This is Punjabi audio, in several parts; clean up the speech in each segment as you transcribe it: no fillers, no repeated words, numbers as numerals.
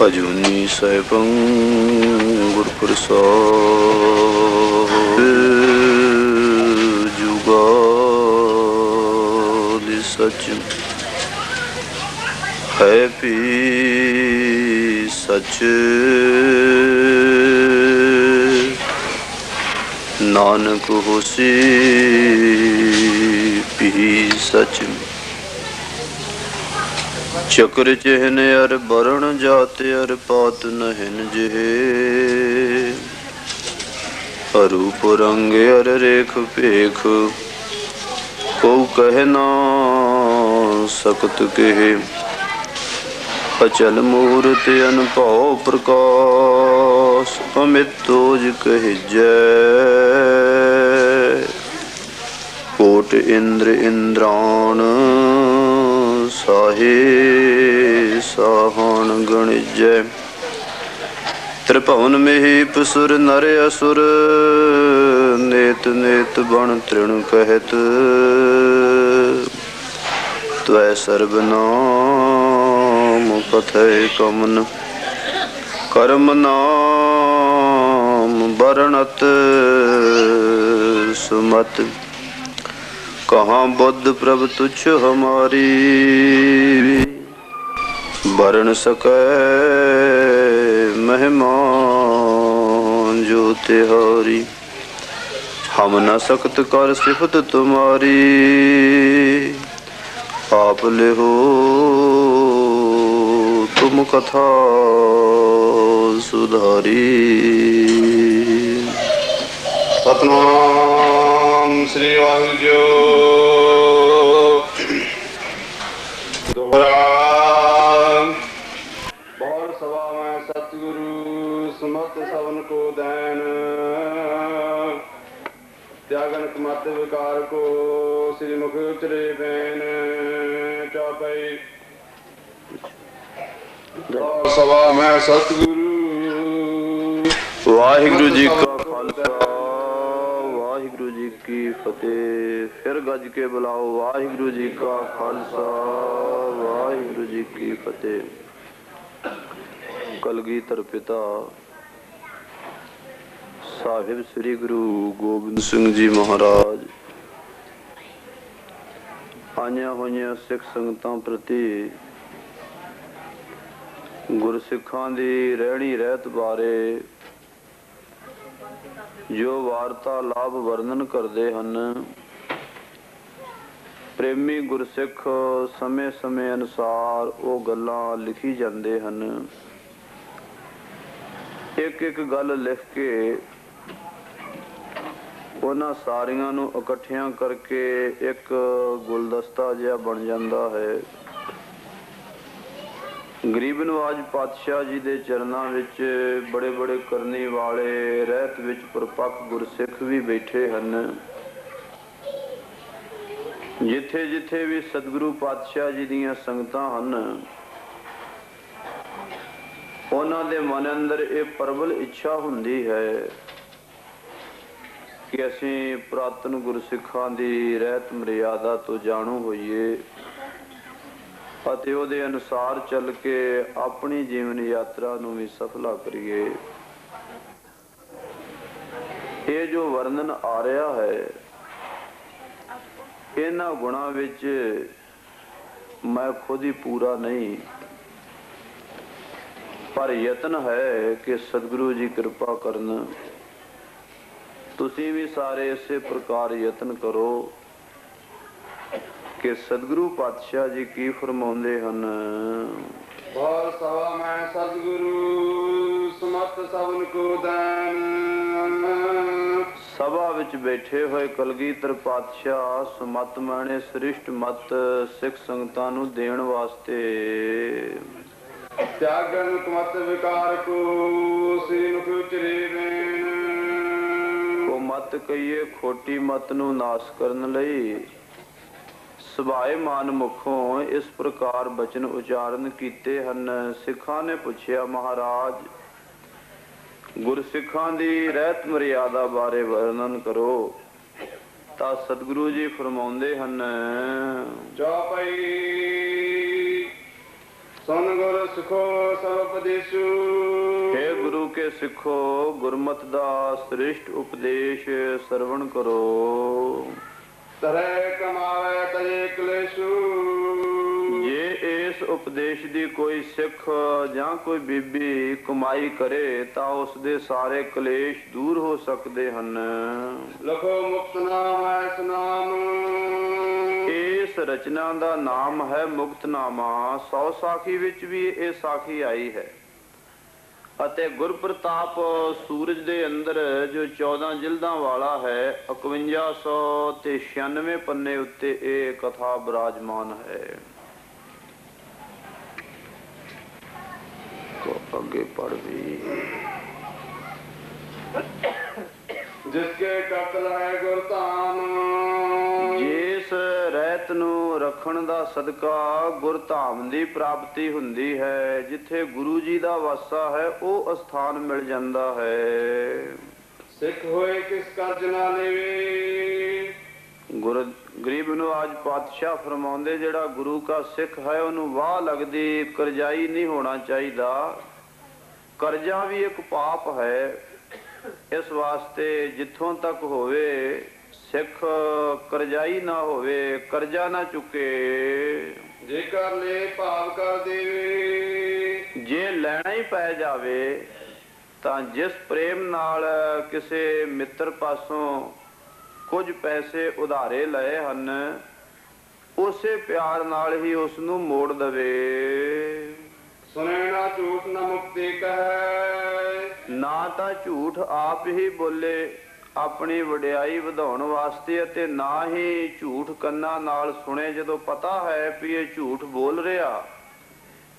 ਅਜੂਨੀ ਸੈਭੰ ਗੁਰ ਪ੍ਰਸਾਦਿ ਜੁਗਾਦਿ ਸਚ ਹੈ ਭੀ ਸਚ ਨਾਨਕ ਹੋਸੀ ਭੀ ਸਚ ਚਕਰ ਚਿਹਨ ਅਰ ਬਰਣ ਜਾਤ ਅਰ ਪਾਤ ਨਹਿਨ ਜਿਹੇ ਅਰੂਪ ਰੰਗ ਅਰ ਰੇਖ ਭੇਖ ਕੋ ਕਹਿ ਨਾ ਸਕਤ ਕਹੇ ਅਚਲ ਮੂਰਤ ਅਨਭਉ ਪ੍ਰਕਾਸ਼ ਅਮਿਤੋਜ ਕਹਿਜੈ ਕੋਟ ਇੰਦਰ ਇੰਦਰਾਣ ਸਾਹੇ ਸਾਹਣ ਗਣਿਜੈ ਤ੍ਰਿਭਵਨ ਮਹੀਪ ਸੁਰ ਨਰ ਅਸੁਰ ਨੇਤ ਨੇਤ ਬਣ ਤ੍ਰਿਣ ਕਹਿਤ ਤਵੈ ਸਰਬ ਨਾਮ ਕਥੈ ਕਮਨ ਕਰਮ ਨਾਮ ਬਰਣਤ ਸੁਮਤ कहाँ बुद्ध प्रभ तुच्छ हमारी बरन सकै मेहमान जो तिहारी हम न सकत कर सिफत तुम्हारी आप ले हो तुम कथा सुधारी। सतनाम श्री वाहिगुरु दोहरा बहुत सभा में सतगुरु समत सवन को दैन त्यागन मत विकार को श्री मुख उतरे बैन चापई सभा में सतगुरु वाहिगुरु जी का खालसा वाहिगुरु जी की फतेह। फिर गज के बुलाओ वाहिगुरु जी का खालसा वाहिगुरु जी की फतेह। कलगीधर पिता साहिब श्री गुरु गोबिंद सिंह जी महाराज आईया हुई सिख संगतां प्रति गुरसिखां दी रहनी रहत बारे जो वार्तालाप वर्णन करते हैं। प्रेमी गुरसिख समय समय अनुसार वो गल्लां लिखी जाते हैं। एक एक गल लिख के उन्हां सारियां नूं इकट्ठियां करके एक गुलदस्ता जिहा बन जाता है। गरीब नवाज पातशाह जी के चरणों विच बड़े बड़े करने वाले रहत विच परपक्ष गुरसिख भी बैठे हैं। जिथे जिथे भी सतगुरु पातशाह जी दीयां संगतां हैं उन्हां दे मन अंदर एक प्रबल इच्छा हुंदी है कि असीं पुरातन गुरसिखां दी रहत मर्यादा तो जाणू होईए ਅਤੇ ਉਹਦੇ ਅਨੁਸਾਰ ਚੱਲ ਕੇ ਆਪਣੀ ਜੀਵਨ ਯਾਤਰਾ ਨੂੰ ਵੀ ਸਫਲਾ ਕਰੀਏ। ਇਹ ਜੋ ਵਰਣਨ ਆ ਰਿਹਾ ਹੈ ਇਹਨਾਂ ਗੁਣਾਂ ਵਿੱਚ ਮੈਂ ਖੁਦ ਹੀ ਪੂਰਾ ਨਹੀਂ, ਪਰ ਯਤਨ ਹੈ ਕਿ ਸਤਿਗੁਰੂ ਜੀ ਕਿਰਪਾ ਕਰਨ। ਤੁਸੀਂ ਵੀ ਸਾਰੇ ਇਸੇ ਪ੍ਰਕਾਰ ਯਤਨ ਕਰੋ कि सतगुरु पातशाह जी की फरमाउंदे हन। बाल सभा में सतगुरु समत सबन को दैन। सभा विच बैठे हुए कलगीधर पातशाह सुमत माने श्रेष्ठ मत सिख संगतां नूं देण वास्ते त्यागन मत विकार को श्री मुख उचरे बैन को मत कहिए खोटी मत नूं नाश करन लई सुभाए मान मुखों इस प्रकार बचन उचारण कीते हन। सिखां ने पुछया महाराज गुरसिखां दी रहत मर्यादा बारे वर्णन करो। ਤਾਂ ਸਤਿਗੁਰੂ ਜੀ ਫਰਮਾਉਂਦੇ ਹਨ, ਜਾ ਪਈ सुन गुर सिखो सब उपदेशु। हे गुरु के सिखो गुरमत दा श्रेष्ठ उपदेश श्रवण करो। तरे कमावे तजे कलेशु। जे इस उपदेश दी कोई सिख ਜਾਂ ਕੋਈ ਬੀਬੀ ਕਮਾਈ ਕਰੇ ਤਾਂ ਉਸ ਦੇ ਸਾਰੇ ਕਲੇਸ਼ ਦੂਰ ਹੋ ਸਕਦੇ ਹਨ। ਲਖੋ ਮੁਕਤ ਨਾਮ ਹੈ ਇਸ ਨਾਮ। ਇਸ ਰਚਨਾ ਦਾ ਨਾਮ ਹੈ ਮੁਕਤਨਾਮਾ। 100 ਸਾਖੀ ਵਿੱਚ ਵੀ ਇਹ ਸਾਖੀ ਆਈ ਹੈ ਅਤੇ ਗੁਰਪ੍ਰਤਾਪ ਸੂਰਜ ਦੇ ਅੰਦਰ ਜੋ 14 ਜਿਲਦਾਂ ਵਾਲਾ ਹੈ 5196 ਪੰਨੇ ਉੱਤੇ ਇਹ ਕਥਾ ਬਿਰਾਜਮਾਨ ਹੈ। ਅੱਗੇ ਪੜ ਵੀ ਜਿਸਕੇ ਕਤਲ ਹੈ ਗੁਰਧਾਮ। ਜਿਸ ਰਹਿਤ ਨੂੰ ਰੱਖਣ ਦਾ ਸਦਕਾ ਗੁਰਧਾਮ ਦੀ ਪ੍ਰਾਪਤੀ ਹੁੰਦੀ ਹੈ। ਜਿੱਥੇ ਗੁਰੂ ਜੀ ਦਾ ਵਾਸਾ ਹੈ ਉਹ ਅਸਥਾਨ ਮਿਲ ਜਾਂਦਾ ਹੈ। ਸਿੱਖ ਹੋਏ ਕਿਸ ਕਰਜ ਨਾ ਲੇਵੇ। ਗੁਰੂ ਗਰੀਬ ਨਵਾਜ ਪਾਤਸ਼ਾਹ ਫਰਮਾਉਂਦੇ ਜਿਹੜਾ ਗੁਰੂ ਕਾ ਸਿੱਖ ਹੈ ਉਹਨੂੰ ਵਾਹ ਲੱਗਦੀ ਕਰਜ਼ਾਈ ਨਹੀਂ ਹੋਣਾ ਚਾਹੀਦਾ। ਕਰਜ਼ਾ ਵੀ ਇੱਕ ਪਾਪ ਹੈ। ਇਸ ਵਾਸਤੇ ਜਿੱਥੋਂ ਤੱਕ ਹੋਵੇ ਸਿੱਖ ਕਰਜ਼ਾਈ ਨਾ ਹੋਵੇ, ਕਰਜ਼ਾ ਨਾ ਚੁੱਕੇ। ਜੇ ਕਰ ਲੈ ਭਾਵ ਕਰ ਦੇਵੇ। ਜੇ ਲੈਣਾ ਹੀ ਪੈ ਜਾਵੇ ਤਾਂ ਜਿਸ ਪ੍ਰੇਮ ਨਾਲ ਕਿਸੇ ਮਿੱਤਰ ਪਾਸੋਂ ਕੁਝ ਪੈਸੇ ਉਧਾਰੇ ਲਏ ਹਨ ਉਸੇ ਪਿਆਰ ਨਾਲ ਹੀ ਉਸ ਨੂੰ ਮੋੜ ਦਵੇ। ਸੁਣੇ ਨਾ ਝੂਠ ਨਾ ਮੁਕਤੀ ਕਹੈ। ਨਾ ਤਾਂ ਝੂਠ ਆਪ ਹੀ ਬੋਲੇ ਆਪਣੀ ਵਡਿਆਈ ਵਧਾਉਣ ਵਾਸਤੇ ਅਤੇ ਨਾ ਹੀ ਝੂਠ ਕੰਨਾਂ ਨਾਲ ਸੁਣੇ। ਜਦੋਂ ਪਤਾ ਹੈ ਵੀ ਇਹ ਝੂਠ ਬੋਲ ਰਿਹਾ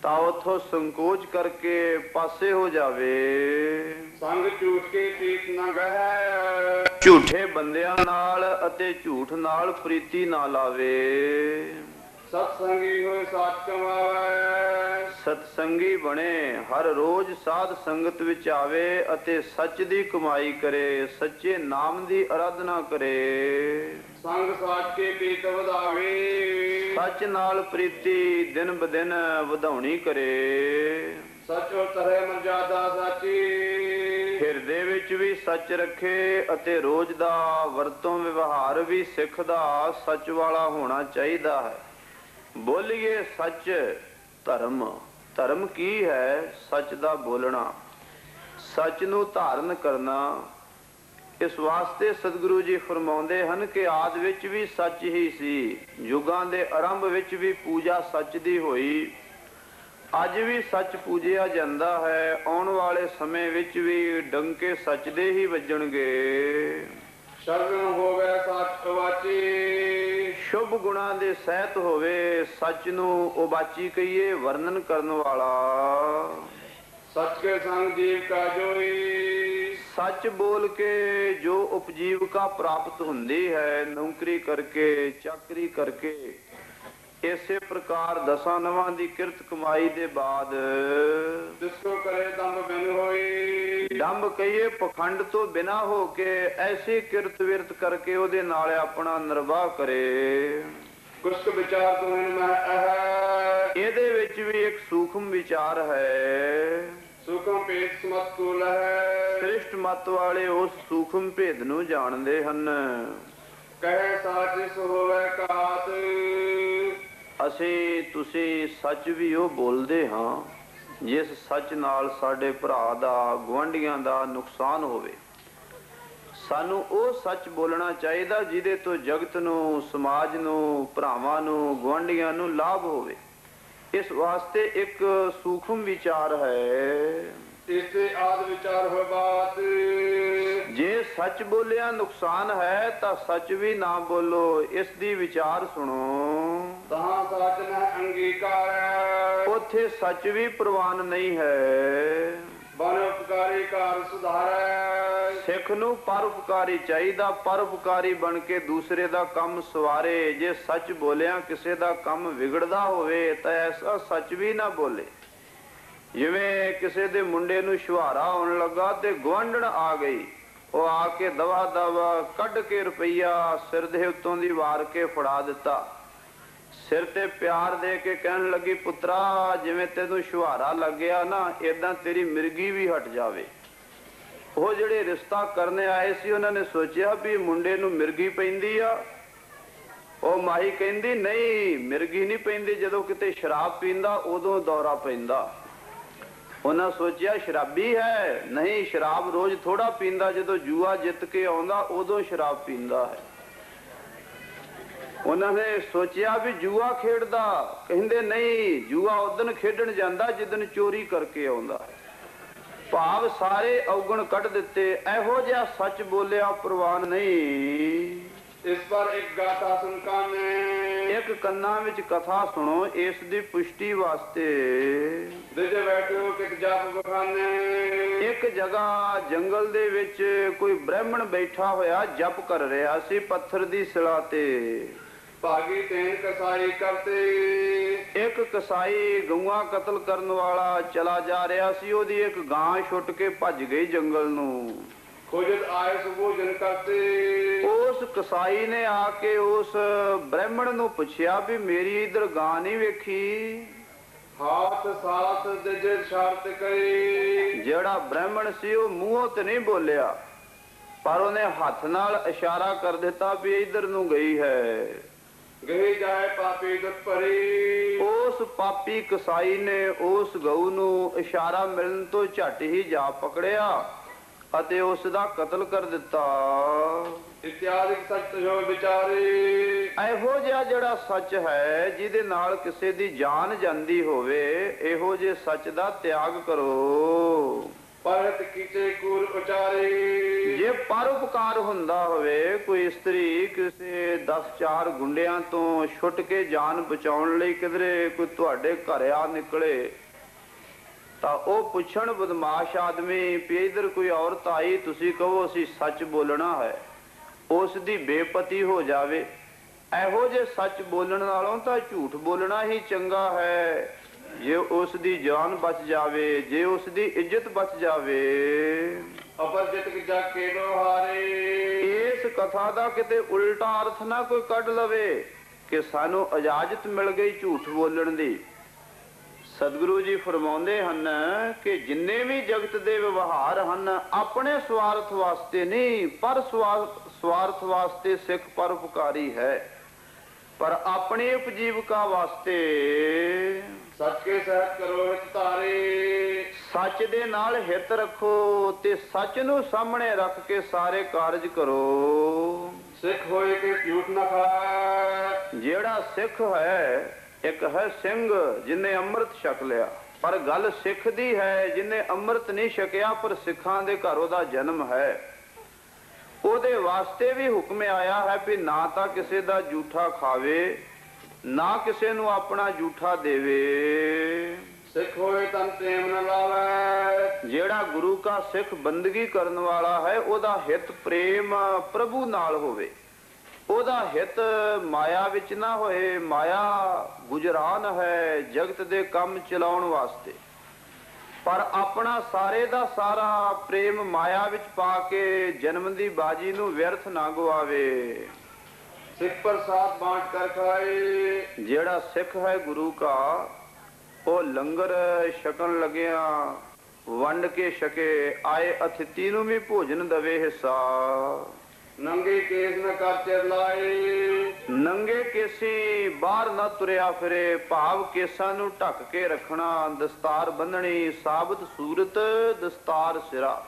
ਤਾਂ ਉਥੋਂ ਸੰਕੋਚ ਕਰਕੇ ਪਾਸੇ ਹੋ ਜਾਵੇ। ਸੰਗ ਝੂਠ ਕੇ ਪ੍ਰੀਤ ਨਾ ਗਹਿ। ਝੂਠੇ ਬੰਦਿਆਂ ਨਾਲ ਅਤੇ ਝੂਠ ਨਾਲ ਪ੍ਰੀਤੀ ਨਾ ਲਾਵੇ। ਸਤਸੰਗੀ ਹੋਏ ਸੱਚ ਕਮਾਵੇ। ਸਤਸੰਗੀ ਬਣੇ ਹਰ ਰੋਜ਼ ਸਾਧ ਸੰਗਤ ਵਿੱਚ ਆਵੇ ਅਤੇ ਸੱਚ ਦੀ ਕਮਾਈ ਕਰੇ, ਸੱਚੇ ਨਾਮ ਦੀ ਅਰਾਧਨਾ ਕਰੇ। ਸੰਗ ਸਾਚ ਕੇ ਪ੍ਰੀਤ ਵਧਾਵੇ। ਸੱਚ ਨਾਲ ਪ੍ਰੀਤੀ ਦਿਨ ਬ ਦਿਨ ਵਧਾਉਣੀ ਕਰੇ। ਸੱਚੋ ਤਰੇ ਮਰਜ਼ਾਦਾ ਸਾਚੀ। ਹਿਰਦੇ ਵਿੱਚ ਵੀ ਸੱਚ ਰੱਖੇ ਅਤੇ ਰੋਜ਼ ਦਾ ਵਰਤੋਂ ਵਿਵਹਾਰ ਵੀ ਸਿੱਖ ਦਾ ਸੱਚ ਵਾਲਾ ਹੋਣਾ ਚਾਹੀਦਾ ਹੈ। ਬੋਲੀਏ ਸੱਚ। ਧਰਮ ਧਰਮ ਕੀ ਹੈ? ਸੱਚ ਦਾ ਬੋਲਣਾ, ਸੱਚ ਨੂੰ ਧਾਰਨ ਕਰਨਾ। ਇਸ ਵਾਸਤੇ ਸਤਿਗੁਰੂ ਜੀ ਫਰਮਾਉਂਦੇ ਹਨ ਕਿ ਆਦਿ ਵਿੱਚ ਵੀ ਸੱਚ ਹੀ ਸੀ। ਯੁਗਾਂ ਦੇ ਆਰੰਭ ਵਿੱਚ ਵੀ ਪੂਜਾ ਸੱਚ ਦੀ ਹੋਈ। ਅੱਜ ਵੀ ਸੱਚ ਪੂਜਿਆ ਜਾਂਦਾ ਹੈ। ਆਉਣ ਵਾਲੇ ਸਮੇਂ ਵਿੱਚ ਵੀ ਡੰਕੇ ਸੱਚ ਦੇ ਹੀ ਵੱਜਣਗੇ। ਸ਼ਰਨ ਹੋਵੇ ਸੱਚ ਵਾਚੀ। ਸ਼ੁਭ ਗੁਣਾਂ ਦੇ ਸਹਿਤ ਹੋਵੇ। ਸੱਚ ਨੂੰ ਉਬਾਚੀ ਕਹੀਏ, ਵਰਣਨ ਕਰਨ ਵਾਲਾ। ਸੱਚ ਕੇ ਸੰਗ ਜੀਵ ਕਾ ਜੋਈ। ਸੱਚ ਬੋਲ ਕੇ ਜੋ ਉਪਜੀਵਕਾ ਪ੍ਰਾਪਤ ਹੁੰਦੀ ਹੈ, ਨੌਕਰੀ ਕਰਕੇ, ਚਾਕਰੀ ਕਰਕੇ। ਇਸੇ ਪ੍ਰਕਾਰ ਦਸਾਂ ਨਵਾਂ ਦੀ ਕਿਰਤ ਕਮਾਈ ਦੇ ਬਾਅਦ ਜਿਸਕੋ ਕਰੇ ਦੰਭ ਬਿਨ ਹੋਈ। ਡੰਭ ਕਹੀਏ ਪਖੰਡ ਤੋਂ ਬਿਨਾ ਹੋ ਕੇ ਐਸੀ ਕਿਰਤ ਵਿਰਤ ਕਰਕੇ ਉਹਦੇ ਨਾਲ ਆਪਣਾ ਨਿਰਵਾਹ ਕਰੇ। ਕੁਛ ਵਿਚਾਰ ਤੋਂ ਇਹਦੇ ਵਿੱਚ ਵੀ ਇੱਕ ਸੂਖਮ ਵਿਚਾਰ ਹੈ। ਸੂਖਮ ਭੇਦ ਸਮਤ ਕੁਲ ਹੈ। ਸ੍ਰਿਸ਼ਟ ਮਤ ਵਾਲੇ ਉਸ ਸੂਖਮ ਭੇਦ ਨੂੰ ਜਾਣਦੇ ਹਨ। ਕਹੇ ਸਾਚ ਸੋ ਹੋਵੇ ਕਾਤ। ਅਸੀਂ ਤੁਸੀਂ ਸੱਚ ਵੀ ਉਹ ਬੋਲਦੇ ਹਾਂ ਜਿਸ ਸੱਚ ਨਾਲ ਸਾਡੇ ਭਰਾ ਦਾ, ਗੁਆਂਢੀਆਂ ਦਾ ਨੁਕਸਾਨ ਹੋਵੇ। ਸਾਨੂੰ ਉਹ ਸੱਚ ਬੋਲਣਾ ਚਾਹੀਦਾ ਜਿਹਦੇ ਤੋਂ ਜਗਤ ਨੂੰ, ਸਮਾਜ ਨੂੰ, ਭਰਾਵਾਂ ਨੂੰ, ਗੁਆਂਢੀਆਂ ਨੂੰ ਲਾਭ ਹੋਵੇ। ਇਸ ਵਾਸਤੇ ਇੱਕ ਸੂਖਮ ਵਿਚਾਰ ਹੈ। ਇਸੇ ਆਦ ਵਿਚਾਰ ਹੋ ਬਾਤ। ਜੇ ਸੱਚ ਬੋਲਿਆ ਨੁਕਸਾਨ ਹੈ ਤਾਂ ਸੱਚ ਵੀ ਨਾ ਬੋਲੋ। ਇਸ ਦੀ ਵਿਚਾਰ ਸੁਣੋ। ਤਾਂ ਸੱਚ ਨਾ ਅੰਗੀਕਾਰ। ਉੱਥੇ ਸੱਚ ਵੀ ਪ੍ਰਵਾਨ ਨਹੀਂ ਹੈ। ਬਨ ਉਪਕਾਰੀ ਕਾਰ ਸੁਧਾਰੈ। ਸਿੱਖ ਨੂੰ ਪਰਉਪਕਾਰੀ ਚਾਹੀਦਾ। ਪਰਉਪਕਾਰੀ ਬਣ ਕੇ ਦੂਸਰੇ ਦਾ ਕੰਮ ਸਵਾਰੇ। ਜੇ ਸੱਚ ਬੋਲਿਆ ਕਿਸੇ ਦਾ ਕੰਮ ਵਿਗੜਦਾ ਹੋਵੇ ਤਾਂ ਐਸਾ ਸੱਚ ਵੀ ਨਾ ਬੋਲੇ। ਜਿਵੇਂ ਕਿਸੇ ਦੇ ਮੁੰਡੇ ਨੂੰ ਛੁਹਾਰਾ ਆਉਣ ਲੱਗਾ ਤੇ ਗੁਆਂਢਣ ਆ ਗਈ। ਉਹ ਆ ਕੇ ਦਵਾ ਦਵਾ ਕੱਢ ਕੇ ਰੁਪਈਆ ਸਿਰ ਦੇ ਉੱਤੋਂ ਦੀ ਵਾਰ ਕੇ ਫੜਾ ਦਿੱਤਾ। सिर ते प्यार दे के कहन लगी, पुत्रा जिवें तेनू छुहारा लग गया ना, इदां तेरी मिर्गी भी हट जावे। वो जिहड़े रिश्ता करने आए सी उन्होंने सोचा भी मुंडे नू मिर्गी पैंदी आ। वो माही कहंदी नहीं, मिर्गी नहीं पैंदी, जदों किते शराब पींदा उदों दौरा पैंदा। उन्हें सोचा शराबी है, नहीं शराब रोज थोड़ा पींदा, जदों जुआ जित के आउंदा उदों शराब पींदा है। उन्होंने सोचा भी जुआ खेडदा, कहंदे नहीं जुआ उदन खेडन जांदा जिदन चोरी करके आउंदा। भाव सारे अवगुण कढ़ दिते, एहो जिहा सच बोलिया प्रवान नहीं। इस पर एक गाथा सुनकाने, एक कन्ना विच कथा सुनो इस दी पुष्टि वास्ते। दिजे बैठो किक जाप बखाने, एक जगह जंगल दे विच कोई ब्राह्मण बैठा होया जप कर रहा सी पत्थर दी सिला ते। भागी तेन कसाई करते, एक कसाई गऊआं कतल करन वाला चला जा रहा सी, ओदी एक गां छुट के भज गई जंगल नू। खोजत आए सुभोजन करते, उस कसाई ने आके उस ब्राह्मण नू पुछया भी मेरी इधर गां नहीं वेखी। हाथ साथ दिजे शर्त करे, जेड़ा ब्राह्मण सी वो मूहों ते नहीं बोलिया, पर उन्हें हाथ नाल इशारा कर दिता भी इधर नू गई है। गही जाए पापी दुख परी, उस पापी कसाई ने उस गऊ नू इशारा मिलन तो झट ही जा पकड़िया ਅਤੇ ਉਸ ਦਾ ਕਤਲ ਕਰ ਦਿੱਤਾ। ਇਤਿਆਦਿ ਸੱਚ ਜੋ ਵਿਚਾਰੇ, ਇਹੋ ਜਿਹਾ ਜਿਹੜਾ ਸੱਚ ਹੈ ਜਿਹਦੇ ਨਾਲ ਕਿਸੇ ਦੀ ਜਾਨ ਜਾਂਦੀ ਹੋਵੇ, ਇਹੋ ਜਿਹੇ ਸੱਚ ਦਾ ਤਿਆਗ ਕਰੋ। ਪਰਤ ਕੀਤੇ ਕੂਰ ਉਚਾਰੇ, ਜੇ ਪਰਉਪਕਾਰ ਹੁੰਦਾ ਹੋਵੇ, ਕੋਈ ਇਸਤਰੀ ਕਿਸੇ 10-4 ਗੁੰਡਿਆਂ ਤੋਂ ਛੁੱਟ ਕੇ ਜਾਨ ਬਚਾਉਣ ਲਈ ਕਿਧਰੇ ਕੋਈ ਤੁਹਾਡੇ ਘਰ ਆ ਨਿਕਲੇ ਤਾਂ ਉਹ ਪੁੱਛਣ ਬਦਮਾਸ਼ ਆਦਮੀ ਵੀ ਇਧਰ ਕੋਈ ਔਰਤ ਆਈ, ਤੁਸੀਂ ਕਹੋ ਅਸੀਂ ਸੱਚ ਬੋਲਣਾ ਹੈ, ਉਸ ਦੀ ਬੇਪਤੀ ਹੋ ਜਾਵੇ। ਇਹੋ ਜਿਹੇ ਸੱਚ ਬੋਲਣ ਨਾਲੋਂ ਤਾਂ ਝੂਠ ਬੋਲਣਾ ਹੀ ਚੰਗਾ ਹੈ। ਜੇ ਉਸ ਦੀ ਜਾਨ ਬਚ ਜਾਵੇ, ਜੇ ਉਸ ਦੀ ਇੱਜ਼ਤ ਬਚ ਜਾਵੇ। ਅਪਰਜਿਤ ਜਾ ਕੇ ਲੋਹਾਰੇ, ਇਸ ਕਥਾ ਦਾ ਕਿਤੇ ਉਲਟਾ ਅਰਥ ਨਾ ਕੋਈ ਕੱਢ ਲਵੇ ਕਿ ਸਾਨੂੰ ਇਜਾਜ਼ਤ ਮਿਲ ਗਈ ਝੂਠ ਬੋਲਣ ਦੀ। ਸਤਿਗੁਰੂ ਜੀ ਫਰਮਾਉਂਦੇ ਹਨ ਕਿ ਜਿੰਨੇ ਵੀ ਜਗਤ ਦੇ ਵਿਵਹਾਰ ਹਨ ਆਪਣੇ ਸਵਾਰਥ ਵਾਸਤੇ ਨਹੀਂ, ਪਰ ਸਵਾਰਥ ਵਾਸਤੇ ਸਿੱਖ ਪਰਉਪਕਾਰੀ ਹੈ, ਪਰ ਆਪਣੀ ਉਪਜੀਵਕਾ ਵਾਸਤੇ। ਸੱਚ ਕੇ ਸਹਿਤ ਕਰੋ ਹਿਤ ਧਾਰੇ, ਸੱਚ ਦੇ ਨਾਲ ਹਿੱਤ ਰੱਖੋ ਤੇ ਸੱਚ ਨੂੰ ਸਾਹਮਣੇ ਰੱਖ ਕੇ ਸਾਰੇ ਕਾਰਜ ਕਰੋ। ਸਿੱਖ ਹੋਏ ਕਿ ਝੂਠ ਨਾ ਖਾਏ, ਜਿਹੜਾ ਸਿੱਖ ਹੈ, ਇੱਕ ਹੈ ਸਿੰਘ ਜਿਨੇ ਅੰਮ੍ਰਿਤ ਛਕ ਲਿਆ, ਪਰ ਗੱਲ ਸਿੱਖ ਦੀ ਹੈ ਜਿਨੇ ਅੰਮ੍ਰਿਤ ਨਹੀਂ ਛਕਿਆ ਪਰ ਸਿੱਖਾਂ ਦੇ ਘਰ ਉਹਦਾ ਜਨਮ ਹੈ। ਉਹਦੇ ਵਾਸਤੇ ਵੀ ਹੁਕਮ ਆਇਆ ਹੈ ਵੀ ਨਾ ਤਾਂ ਕਿਸੇ ਦਾ ਝੂਠਾ ਖਾਵੇ, ਨਾ ਕਿਸੇ ਨੂੰ ਆਪਣਾ ਝੂਠਾ ਦੇਵੇ। ਸਿੱਖ ਹੋਏ ਤਨ ਟੇਮ ਨਾ ਲਾਵੇ, ਜਿਹੜਾ ਗੁਰੂ ਕਾ ਸਿੱਖ ਬੰਦਗੀ ਕਰਨ ਵਾਲਾ ਹੈ ਉਹਦਾ ਹਿੱਤ ਪ੍ਰੇਮ ਪ੍ਰਭੂ ਨਾਲ ਹੋਵੇ, ਉਹਦਾ ਹਿੱਤ ਮਾਇਆ ਵਿੱਚ ਨਾ ਹੋਏ। ਮਾਇਆ ਗੁਜਰਾਨ ਹੈ ਜਗਤ ਦੇ ਕੰਮ ਚਲਾਉਣ ਵਾਸਤੇ, ਪਰ ਆਪਣਾ ਸਾਰੇ ਦਾ ਸਾਰਾ ਪ੍ਰੇਮ ਮਾਇਆ ਵਿੱਚ ਪਾ ਕੇ ਜਨਮ ਦੀ ਬਾਜੀ ਨੂੰ ਵਿਅਰਥ ਨਾ ਗਵਾਵੇ। ਸਿੱਖ ਪ੍ਰਸਾਦ ਬਾਂਟ ਕਰ ਖਾਏ, ਜਿਹੜਾ ਸਿੱਖ ਹੈ ਗੁਰੂ ਕਾ ਉਹ ਲੰਗਰ ਛਕਣ ਲੱਗਿਆ ਵੰਡ ਕੇ ਛਕੇ, ਆਏ ਅਤਿਥੀ ਨੂੰ ਵੀ ਭੋਜਨ ਦਵੇ ਹਿੱਸਾ। ਨੰਗੇ ਕੇਸ ਨਾ ਕਰ ਚਿਰ ਲਾਏ, ਨੰਗੇ ਕੇਸੀ ਬਾਹਰ ਨਾ ਤੁਰਿਆ ਫਿਰੇ, ਭਾਵ ਕੇਸਾਂ ਨੂੰ ਢੱਕ ਕੇ ਰੱਖਣਾ। ਦਸਤਾਰ ਬੰਨਣੀ, ਸਾਬਤ ਸੂਰਤ ਦਸਤਾਰ ਸਿਰਾ,